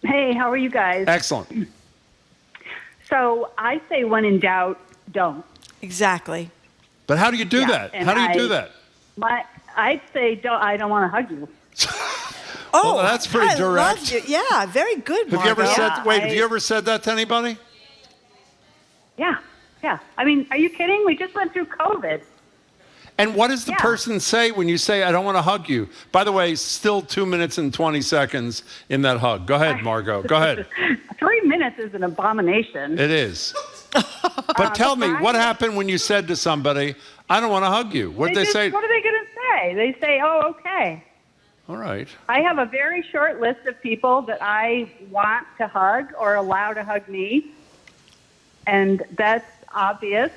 Hey, how are you guys? Excellent. So I say when in doubt, don't. Exactly. But how do you do Yeah, that? and How do you do that? I'd say I don't want to hug you. Oh, well, that's pretty I direct. love you. Yeah, very good, Have you ever Margot. said? Wait, have you ever said that to anybody? Yeah. Yeah. I mean, are you kidding? We just went through COVID. And what does the person say when you say, I don't want to hug you? By the way, still 2 minutes and 20 seconds in that hug. Go ahead, Margot. Go ahead. 3 minutes is an abomination. It is. But tell me, what happened when you said to somebody, I don't want to hug you? What did they say? What are they going to say? They say, oh, okay. All right. I have a very short list of people that I want to hug or allow to hug me. And that's obvious.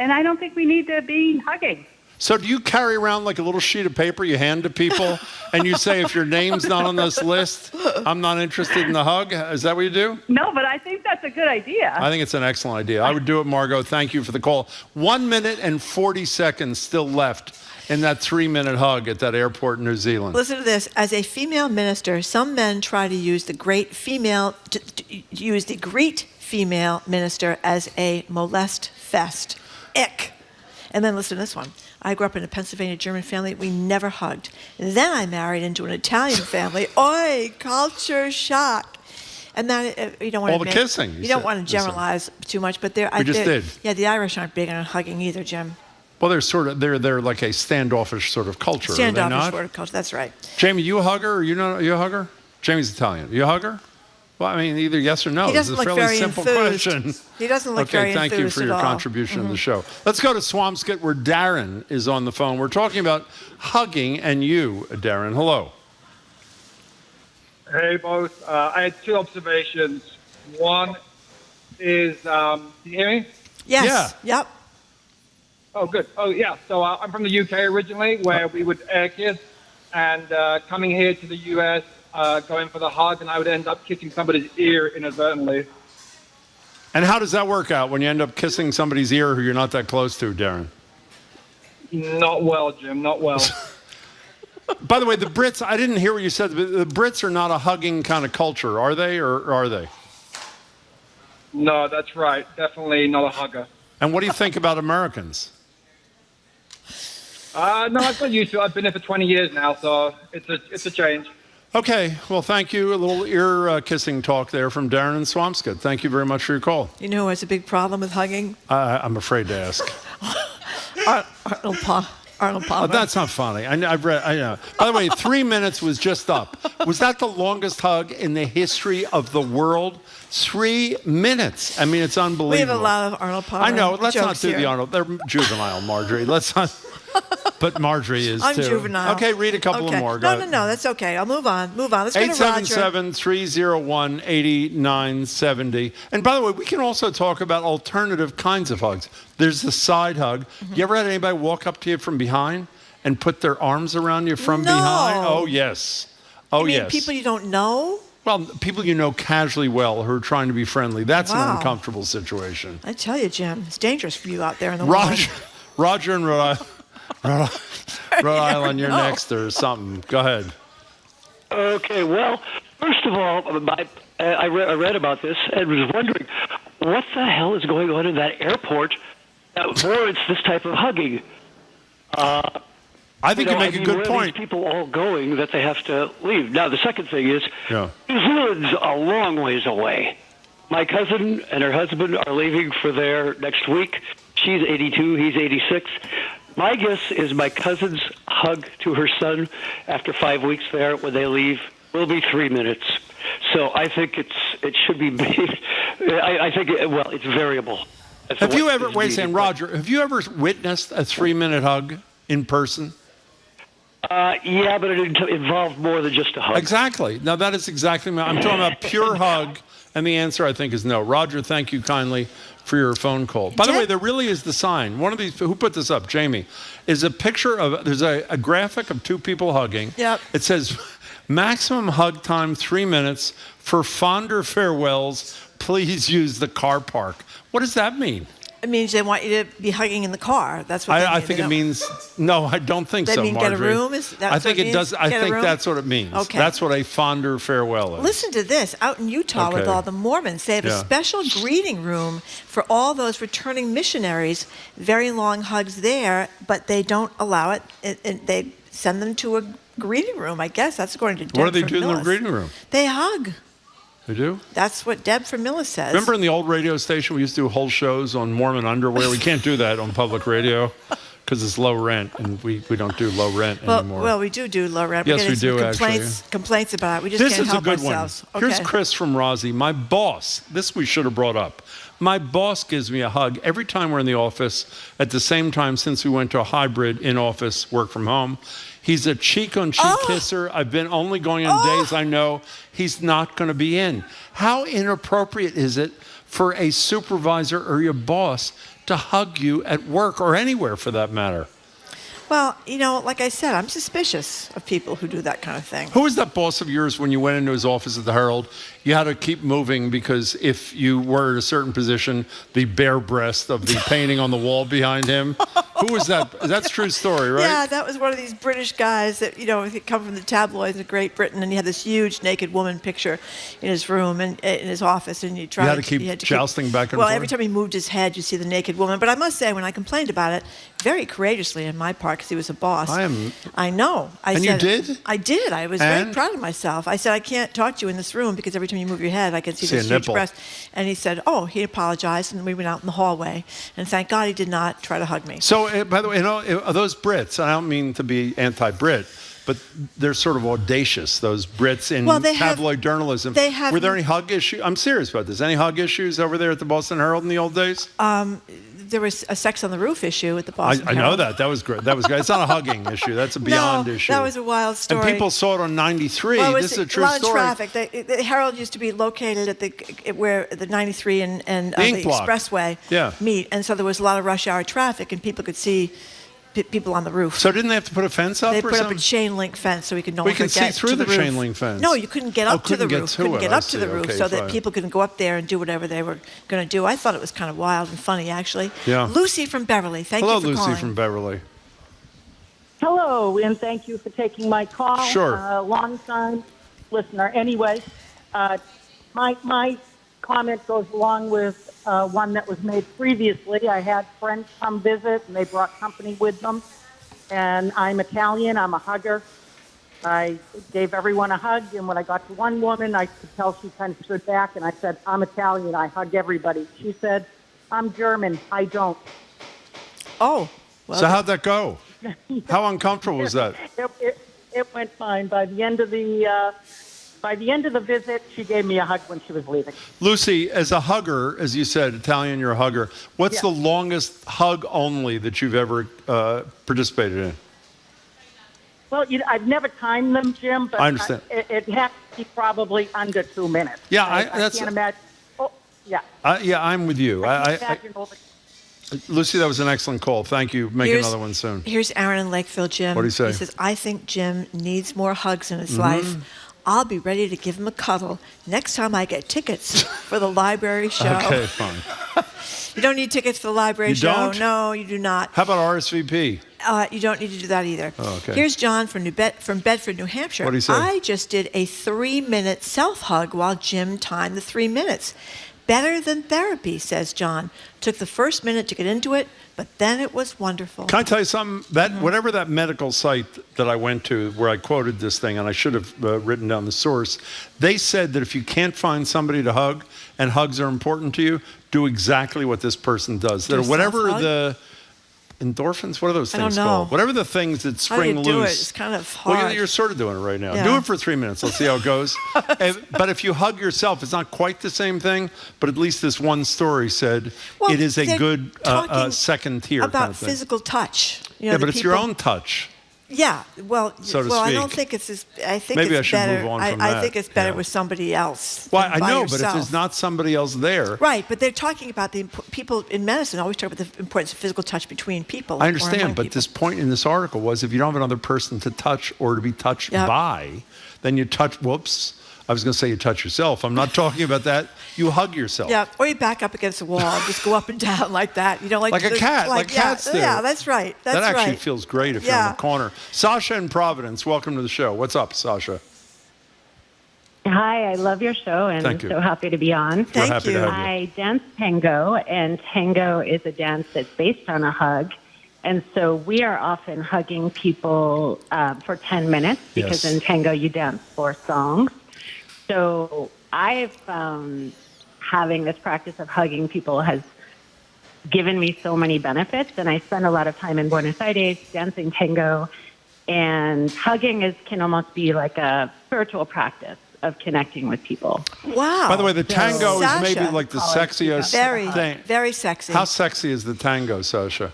And I don't think we need to be hugging. So do you carry around like a little sheet of paper you hand to people and you say, if your name's not on this list, I'm not interested in the hug? Is that what you do? No, but I think that's a good idea. I think it's an excellent idea. I would do it, Margot. Thank you for the call. 1 minute and 40 seconds still left in that 3-minute hug at that airport in New Zealand. Listen to this. As a female minister, some men try to use the great female minister as a molest fest. Ick. And then listen to this one. I grew up in a Pennsylvania German family. We never hugged. Then I married into an Italian family. Oi, culture shock. And then you don't want all the kissing. You don't want to generalize too much, but we just did. Yeah, the Irish aren't big on hugging either, Jim. Well, they're like a standoffish sort of culture. Standoffish sort of culture. That's right. Jamie, you a hugger? Or you a hugger? Jamie's Italian. You a hugger? Well, I mean, either yes or no. He doesn't It's a look fairly very simple enthused. question. He doesn't look very enthused. Okay, thank you for your contribution to the show. Let's go to Swampscott, where Darren is on the phone. We're talking about hugging and you, Darren. Hello. Hey, both. I had two observations. One is, can you hear me? Yes. Yeah. Yep. Oh, good. Oh, yeah. So I'm from the UK originally, where we would air kiss, and coming here to the US, going for the hug, and I would end up kissing somebody's ear inadvertently. And how does that work out when you end up kissing somebody's ear who you're not that close to, Darren? Not well, Jim. Not well. By the way, the Brits, I didn't hear what you said. The Brits are not a hugging kind of culture, are they, or are they? No, that's right. Definitely not a hugger. And what do you think about Americans? No, I've got used to it. I've been here for 20 years now, so it's a change. Okay, well, thank you. A little ear kissing talk there from Darren and Swampscott. Thank you very much for your call. You know who has a big problem with hugging? I'm afraid to ask. Arnold Palmer. That's not funny. I've read. I know. By the way, 3 minutes was just up. Was that the longest hug in the history of the world? 3 minutes. I mean, it's unbelievable. We have a lot of Arnold Palmer. I know. Let's not jokes do here. the Arnold. They're juvenile, Marjorie. Let's not. But Marjorie is I'm too. juvenile. Okay, read a couple more. No, that's okay. I'll move on. Let's go to Roger. 877-301-8970. And by the way, we can also talk about alternative kinds of hugs. There's the side hug. You ever had anybody walk up to you from behind and put their arms around you from behind? Oh, yes. Oh, yes. People you don't know? Well, people you know casually well who are trying to be friendly. That's an uncomfortable situation. I tell you, Jim, it's dangerous for you out there in the world. Roger in Rhode Island, you're next or something. Go ahead. Okay, well, first of all, I read about this and was wondering, what the hell is going on in that airport that warrants this type of hugging? I think you make a good point. Where are these people all going that they have to leave? Now, the second thing is, New Zealand's a long ways away. My cousin and her husband are leaving for there next week. She's 82, he's 86. My guess is my cousin's hug to her son after 5 weeks there when they leave will be 3 minutes. So I think it should be made. I think, it's variable. Have you ever, wait a second, Roger, have you ever witnessed a 3-minute hug in person? Yeah, but it involved more than just a hug. Exactly. Now, that is exactly I'm talking about pure hug, and the answer, I think, is no. Roger, thank you kindly for your phone call. By the way, there really is the sign. One of these, who put this up? Jamie. Is a picture of, there's a graphic of two people hugging. Yep. It says, maximum hug time, 3 minutes. For fonder farewells, please use the car park. What does that mean? It means they want you to be hugging in the car. That's what they mean. I think it means, no, I don't think so, They mean Marjorie. get a room? Is that I think what it it does. means? I Get a think room? that's what it means. Okay. That's what a fonder farewell is. Listen to this. Out in Utah with Okay. all the Mormons, they have a special greeting room for all those returning missionaries. Very long hugs there, but they don't allow it. They send them to a greeting room, I guess. That's according to What do they Denver do in the Millis. greeting room? They hug. They do? That's what Deb from Miller says. Remember in the old radio station, we used to do whole shows on Mormon underwear? We can't do that on public radio because it's low rent, and we don't do low rent anymore. Well, we do low rent. Yes, we do, Complaints about it. We just This can't is a help good ourselves. one. Here's Chris from Rossi. My boss, this we should have brought up. My boss gives me a hug every time we're in the office at the same time since we went to a hybrid in-office work from home. He's a cheek-on-cheek kisser. I've been only going on days I know he's not going to be in. How inappropriate is it for a supervisor or your boss to hug you at work or anywhere for that matter? Well, like I said, I'm suspicious of people who do that kind of thing. Who was that boss of yours when you went into his office at the Herald? You had to keep moving because if you were at a certain position, the bare breast of the painting on the wall behind him. Who was that? That's a true story, right? Yeah, that was one of these British guys that, he come from the tabloids in Great Britain, and he had this huge naked woman picture in his room and in his office, and you had to keep jousting back and forth? Well, every time he moved his head, you see the naked woman. But I must say, when I complained about it, very courageously on my part, because he was a boss. I know. You did? I did. I was very proud of myself. I said, I can't talk to you in this room because every time you move your head, I can see this huge breast. And he said, he apologized, and we went out in the hallway. And thank God he did not try to hug me. So, by the way, those Brits, I don't mean to be anti-Brit, but they're sort of audacious, those Brits in tabloid journalism. Were there any hug issues? I'm serious about this. Any hug issues over there at the Boston Herald in the old days? There was a sex on the roof issue at the Boston Herald. I know that. That was great. That was great. It's not a hugging issue. That's a beyond issue. That was a wild story. And people saw it on 93. Well, this is a true story. A lot of traffic. The Herald used to be located at where the 93 and the Expressway meet. And so there was a lot of rush hour traffic, and people could see people on the roof. So didn't they have to put a fence up? They put up a chain link fence so we could no longer get to the roof. We could see through the chain link fence. No, you couldn't get up to the roof. Couldn't get up to the roof so that fine. people could go up there and do whatever they were going to do. I thought it was kind of wild and funny, actually. Yeah. Lucy from Beverly, thank you for calling. Hello, Lucy from Beverly. Hello, and thank you for taking my call. Sure. Long time listener. Anyway, my comment goes along with one that was made previously. I had friends come visit, and they brought company with them. And I'm Italian. I'm a hugger. I gave everyone a hug, and when I got to one woman, I could tell she kind of stood back, and I said, I'm Italian. I hug everybody. She said, I'm German. I don't. Oh. Well, so how'd that go? How uncomfortable was that? It went fine. By the end of the visit, she gave me a hug when she was leaving. Lucy, as a hugger, as you said, Italian, you're a hugger. What's the longest hug only that you've ever participated in? Well, I've never timed them, Jim, but I understand. It has to be probably under 2 minutes. Yeah, I can't imagine. Oh, yeah. I'm with you. Lucy, that was an excellent call. Thank you. Make another one soon. Here's Aaron in Lakeville, Jim. What do you say? He says, I think Jim needs more hugs in his life. I'll be ready to give him a cuddle next time I get tickets for the library show. Okay, fine. You don't need tickets for the library show. Don't? No, you do not. How about RSVP? You don't need to do that either. Oh, okay. Here's John from Bedford, New Hampshire. What do you say? I just did a 3-minute self-hug while Jim timed the 3 minutes. Better than therapy, says John. Took the first minute to get into it, but then it was wonderful. Can I tell you something? Whatever that medical site that I went to where I quoted this thing, and I should have written down the source, they said that if you can't find somebody to hug, and hugs are important to you, do exactly what this person does. That whatever the endorphins, what are those things called? Whatever the things that spring How do you do loose. it? It's kind of hard. Well, you're sort of doing it right now. Yeah. Do it for 3 minutes. Let's see how it goes. But if you hug yourself, it's not quite the same thing. But at least this one story said it is a good second tier about kind of thing. physical touch. But it's your own touch. Yeah, well, so to I speak. don't think it's. I think Maybe it's I should better. move on from I that. think it's better with somebody else. Well, than I by know, yourself. but if there's not somebody else there, right? But they're talking about people in medicine always talk about the importance of physical touch between people. I understand, but this point in this article was if you don't have another person to touch or to be touched by, then you touch. Whoops. I was going to say you touch yourself. I'm not talking about that. You hug yourself. Yeah, or you back up against the wall, just go up and down like that. You know, like a cat, like cats do. Yeah, that's right. That's that actually right. feels great if you're in the corner. Sasha in Providence, welcome to the show. What's up, Sasha? Hi, I love your show and Thank you. so happy to be on. Thank you. I dance tango, and tango is a dance that's based on a hug. And so we are often hugging people for 10 minutes because in tango you dance 4 songs. So I've found having this practice of hugging people has given me so many benefits, and I spend a lot of time in Buenos Aires dancing tango, and hugging can almost be like a spiritual practice of connecting with people. Wow. By the way, the tango is maybe Sasha. like the sexiest thing. Very sexy. How sexy is the tango, Sasha?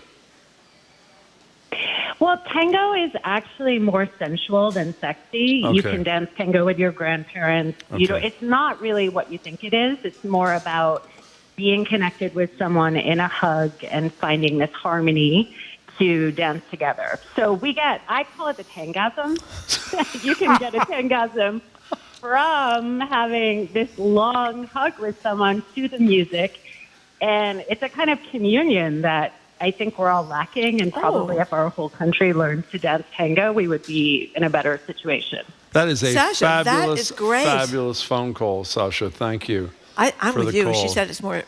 Well, tango is actually more sensual than sexy. You Okay. can dance tango with your grandparents. Okay. It's not really what you think it is. It's more about being connected with someone in a hug and finding this harmony to dance together. So I call it the tangasm. You can get a tangasm from having this long hug with someone to the music. And it's a kind of communion that I think we're all lacking, and probably if our whole country learned to dance tango, we would be in a better situation. That is a Sasha, that fabulous, is great. fabulous phone call, Sasha. Thank you. I'm for with the you. call. She said it's more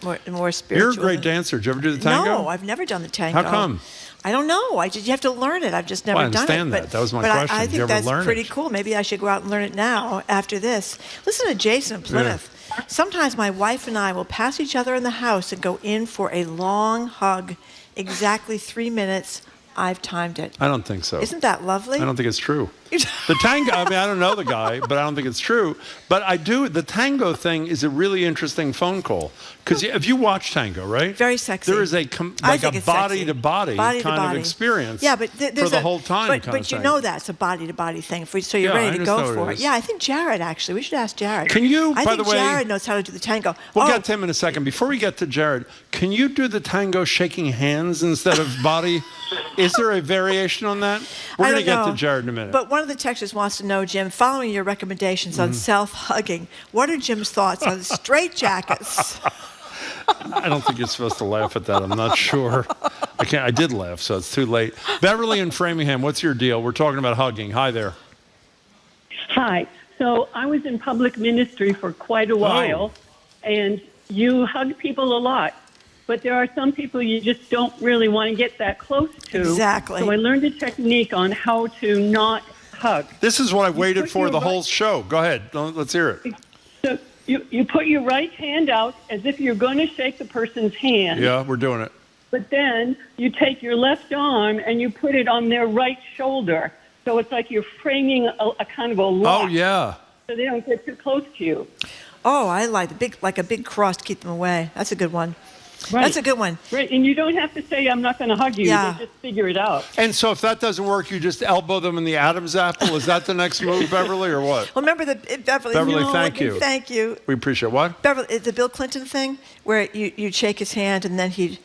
spiritual. You're a great dancer. Did you ever do the tango? No, I've never done the tango. How come? I don't know. You have to learn it. I've just never Well, I done understand it. that. That was my but question. I Did you think ever that's learn pretty it? cool. Maybe I should go out and learn it now after this. Listen to Jason in Plymouth. Sometimes my wife and I will pass each other in the house and go in for a long hug, exactly 3 minutes. I've timed it. I don't think so. Isn't that lovely? I don't think it's true. The tango, I mean, I don't know the guy, but I don't think it's true. But I do, the tango thing is a really interesting phone call. Because if you watch tango, right? Very sexy. There is a body-to-body kind Body-to-body. of experience Yeah, but for the whole time kind of But you thing. know that's a body-to-body thing, so you're Yeah, I ready to go understand what for it it. is. Yeah, I think Jared, actually. We should ask Jared. Can you, I by think the way- Jared knows how to do the tango. We'll get to him in a second. Before we get to Jared, can you do the tango shaking hands instead of body? Is there a variation on that? We're I going to don't get to know. Jared in a minute. But one of the texters wants to know, Jim, following your recommendations on self-hugging, what are Jim's thoughts on straitjackets? I don't think you're supposed to laugh at that. I'm not sure. I did laugh, so it's too late. Beverly in Framingham, what's your deal? We're talking about hugging. Hi there. Hi. So I was in public ministry for quite a while, and you hug people a lot. But there are some people you just don't really want to get that close to. Exactly. So I learned a technique on how to not hug. This is what I waited put for your the whole show. Go ahead. Let's hear it. So you put your right hand out as if you're going to shake the person's hand. Yeah, we're doing it. But then you take your left arm and you put it on their right shoulder. So it's like you're framing a kind of a lock. Oh, yeah. So they don't get too close to you. Oh, I like a big cross to keep them away. That's a good one. Right. That's a good one. Right, and you don't have to say, I'm not going to hug you. Yeah. They just figure it out. And so if that doesn't work, you just elbow them in the Adam's apple? Is that the next move, Beverly, or what? Well, remember Beverly? Beverly, no, thank you. Thank you. We appreciate it. What? Beverly, the Bill Clinton thing, where you'd shake his hand and then he'd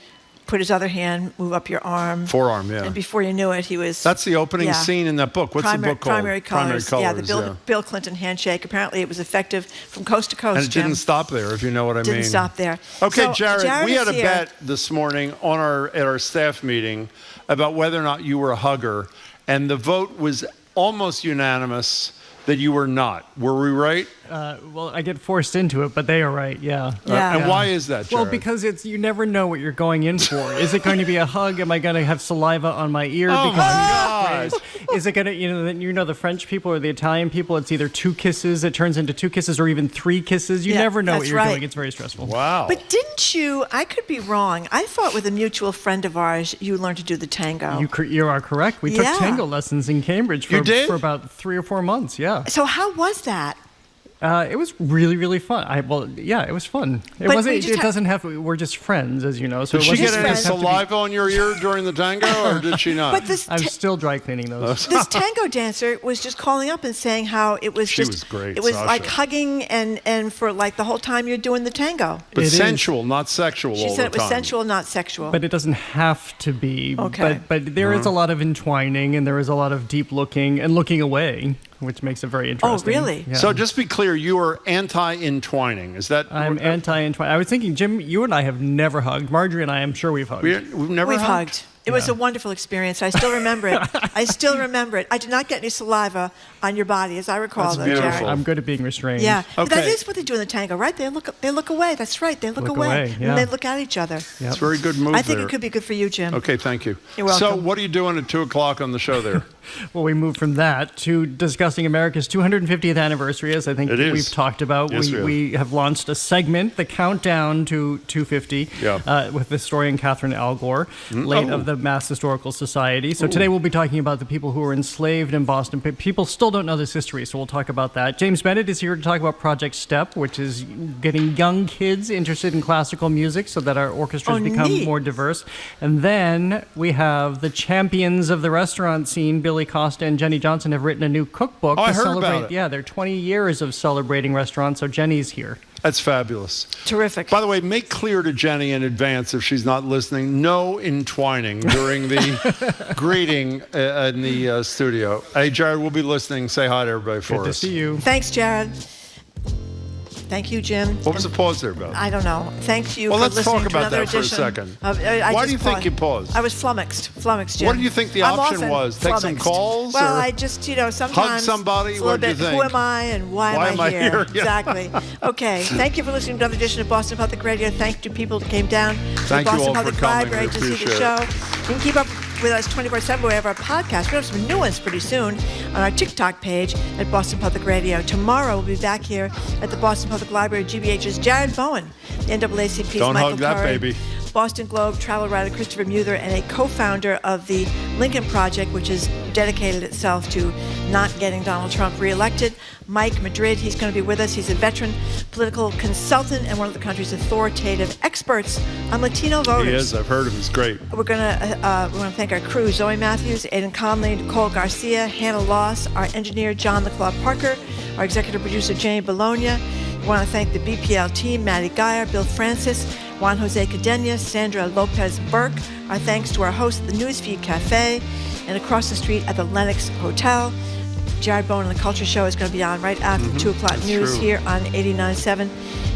put his other hand, move up your arm. Forearm, yeah. And before you knew it, he was... That's the opening scene in that book. What's the book called? Primary Colors. Yeah, the yeah. Bill Clinton handshake. Apparently, it was effective from coast to coast, And it Jim. didn't stop there, if you know what I mean. Didn't stop there. Okay, So, Jared, we is had a here. bet this morning at our staff meeting about whether or not you were a hugger, and the vote was almost unanimous that you were not. Were we right? Well, I get forced into it, but they are right, yeah. And why is that, Well, Jared? because you never know what you're going in for. Is it going to be a hug? Am I going to have saliva on my ear? Oh, because my God. Is it going to, the French people or the Italian people, it's either 2 kisses, it turns into 2 kisses, or even 3 kisses. You Yeah, never know what that's you're right. doing. It's very stressful. Wow. But didn't you, I could be wrong, I thought with a mutual friend of ours, you learned to do the tango. You are correct. We took Yeah. tango lessons in Cambridge for about 3 or 4 months, yeah. So how was that? It was really, really fun. It was fun. It But wasn't. we just It doesn't have. We're just friends, as you know. So Did it she wasn't get any just have to be- saliva on your ear during the tango, or did she not? But this I'm still dry cleaning those. This tango dancer was just calling up and saying how it was She just was great, it was Sasha. like hugging and for like the whole time you're doing the tango. But It is. sensual, not sexual She all said the it was time. sensual, not sexual. But it doesn't have to be. Okay. But there is a lot of entwining, and there is a lot of deep looking and looking away, which makes it very interesting. really? Yeah. So just be clear, you are anti-entwining. Is that? I'm anti-entwining. I was thinking, Jim, you and I have never hugged. Marjorie and I, I'm sure we've hugged. We've never We've hugged? hugged. It was a wonderful experience. I still remember it. I still remember it. I did not get any saliva on your body, as I recall, That's though, beautiful. Jared. I'm good at being restrained. Yeah, but that Okay. is what they do in the tango, right? They look away. That's right. They look away. yeah. And they look at each other. It's a very good move I think there. it could be good for you, Jim. Okay, thank you. You're welcome. So what are you doing at 2 o'clock on the show there? Well, we moved from that to discussing America's 250th anniversary, as I think It is. we've talked about. Yes, we have launched a segment, the Countdown to 250, with historian Catherine Algor, late of the Mass Historical Society. So today we'll be talking about the people who were enslaved in Boston. People still don't know this history, so we'll talk about that. James Bennett is here to talk about Project STEP, which is getting young kids interested in classical music so that our orchestras become more diverse. And then we have the champions of the restaurant scene, Billy Costa and Jenny Johnson, have written a new cookbook I to heard celebrate. about it. Yeah, they're 20 years of celebrating restaurants, so Jenny's here. That's fabulous. Terrific. By the way, make clear to Jenny in advance if she's not listening, no entwining during the greeting in the studio. Hey, Jared, we'll be listening. Say hi to everybody for us. Good to see you. Thanks, Jared. Thank you, Jim. What was the pause there about? I don't know. Thank you Well, for let's listening talk to about another that for a edition second. I Why just do you think you paused? I was flummoxed, Jim. What do you think the I'm option often was? Take some flummoxed. calls? Well, or I just, sometimes hug somebody? it's a little What do you bit, think? who am I and why am I here? Yeah. Exactly. Okay. Thank you for listening to another edition of Boston Public Radio. Thank you to people who came down to Thank the you Boston all for Public coming. Library We to see the appreciate show. it. You can keep up with us 24/7. We have our podcast. We have some new ones pretty soon on our TikTok page at Boston Public Radio. Tomorrow we'll be back here at the Boston Public Library. GBH's Jared Bowen, the NAACP's Don't Michael hug that Curry, baby. Boston Globe travel writer Christopher Muther, and a co-founder of the Lincoln Project, which has dedicated itself to not getting Donald Trump reelected. Mike Madrid, he's going to be with us. He's a veteran political consultant and one of the country's authoritative experts on Latino voters. He is. I've heard him. He's great. We're going to thank our crew, Zoe Matthews, Aidan Conley, Nicole Garcia, Hannah Loss, our engineer, John LeClaw Parker, our executive producer, Jamie Bologna. We want to thank the BPL team, Maddie Geyer, Bill Francis, Juan Jose Cadena, Sandra Lopez Burke. Our thanks to our host at the Newsfeed Cafe and across the street at the Lenox Hotel. Jared Bowen and the Culture Show is going to be on right after the 2 o'clock news here on 89.7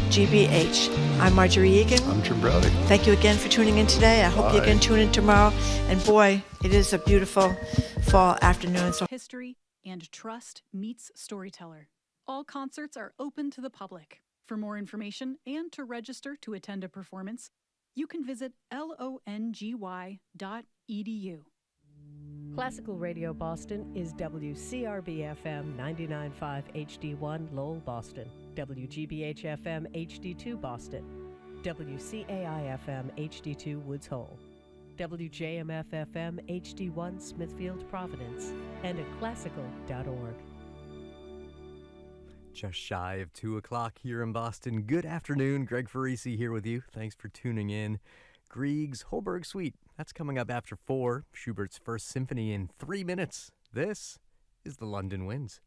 GBH. I'm Marjorie Egan. I'm Jim Browdy. Thank you again for tuning in today. I hope you again tune in tomorrow. And boy, it is a beautiful fall afternoon. So History and Trust meets Storyteller. All concerts are open to the public. For more information and to register to attend a performance, you can visit longy.edu. Classical Radio Boston is WCRB-FM 99.5 HD1 Lowell, Boston, WGBH-FM HD2 Boston, WCAI-FM HD2 Woods Hole, WJMF-FM HD1 Smithfield, Providence, and at classical.org. Just shy of 2 o'clock here in Boston. Good afternoon. Greg Farisi here with you. Thanks for tuning in. Grieg's Holberg Suite. That's coming up after 4. Schubert's First Symphony in 3 minutes. This is the London Winds.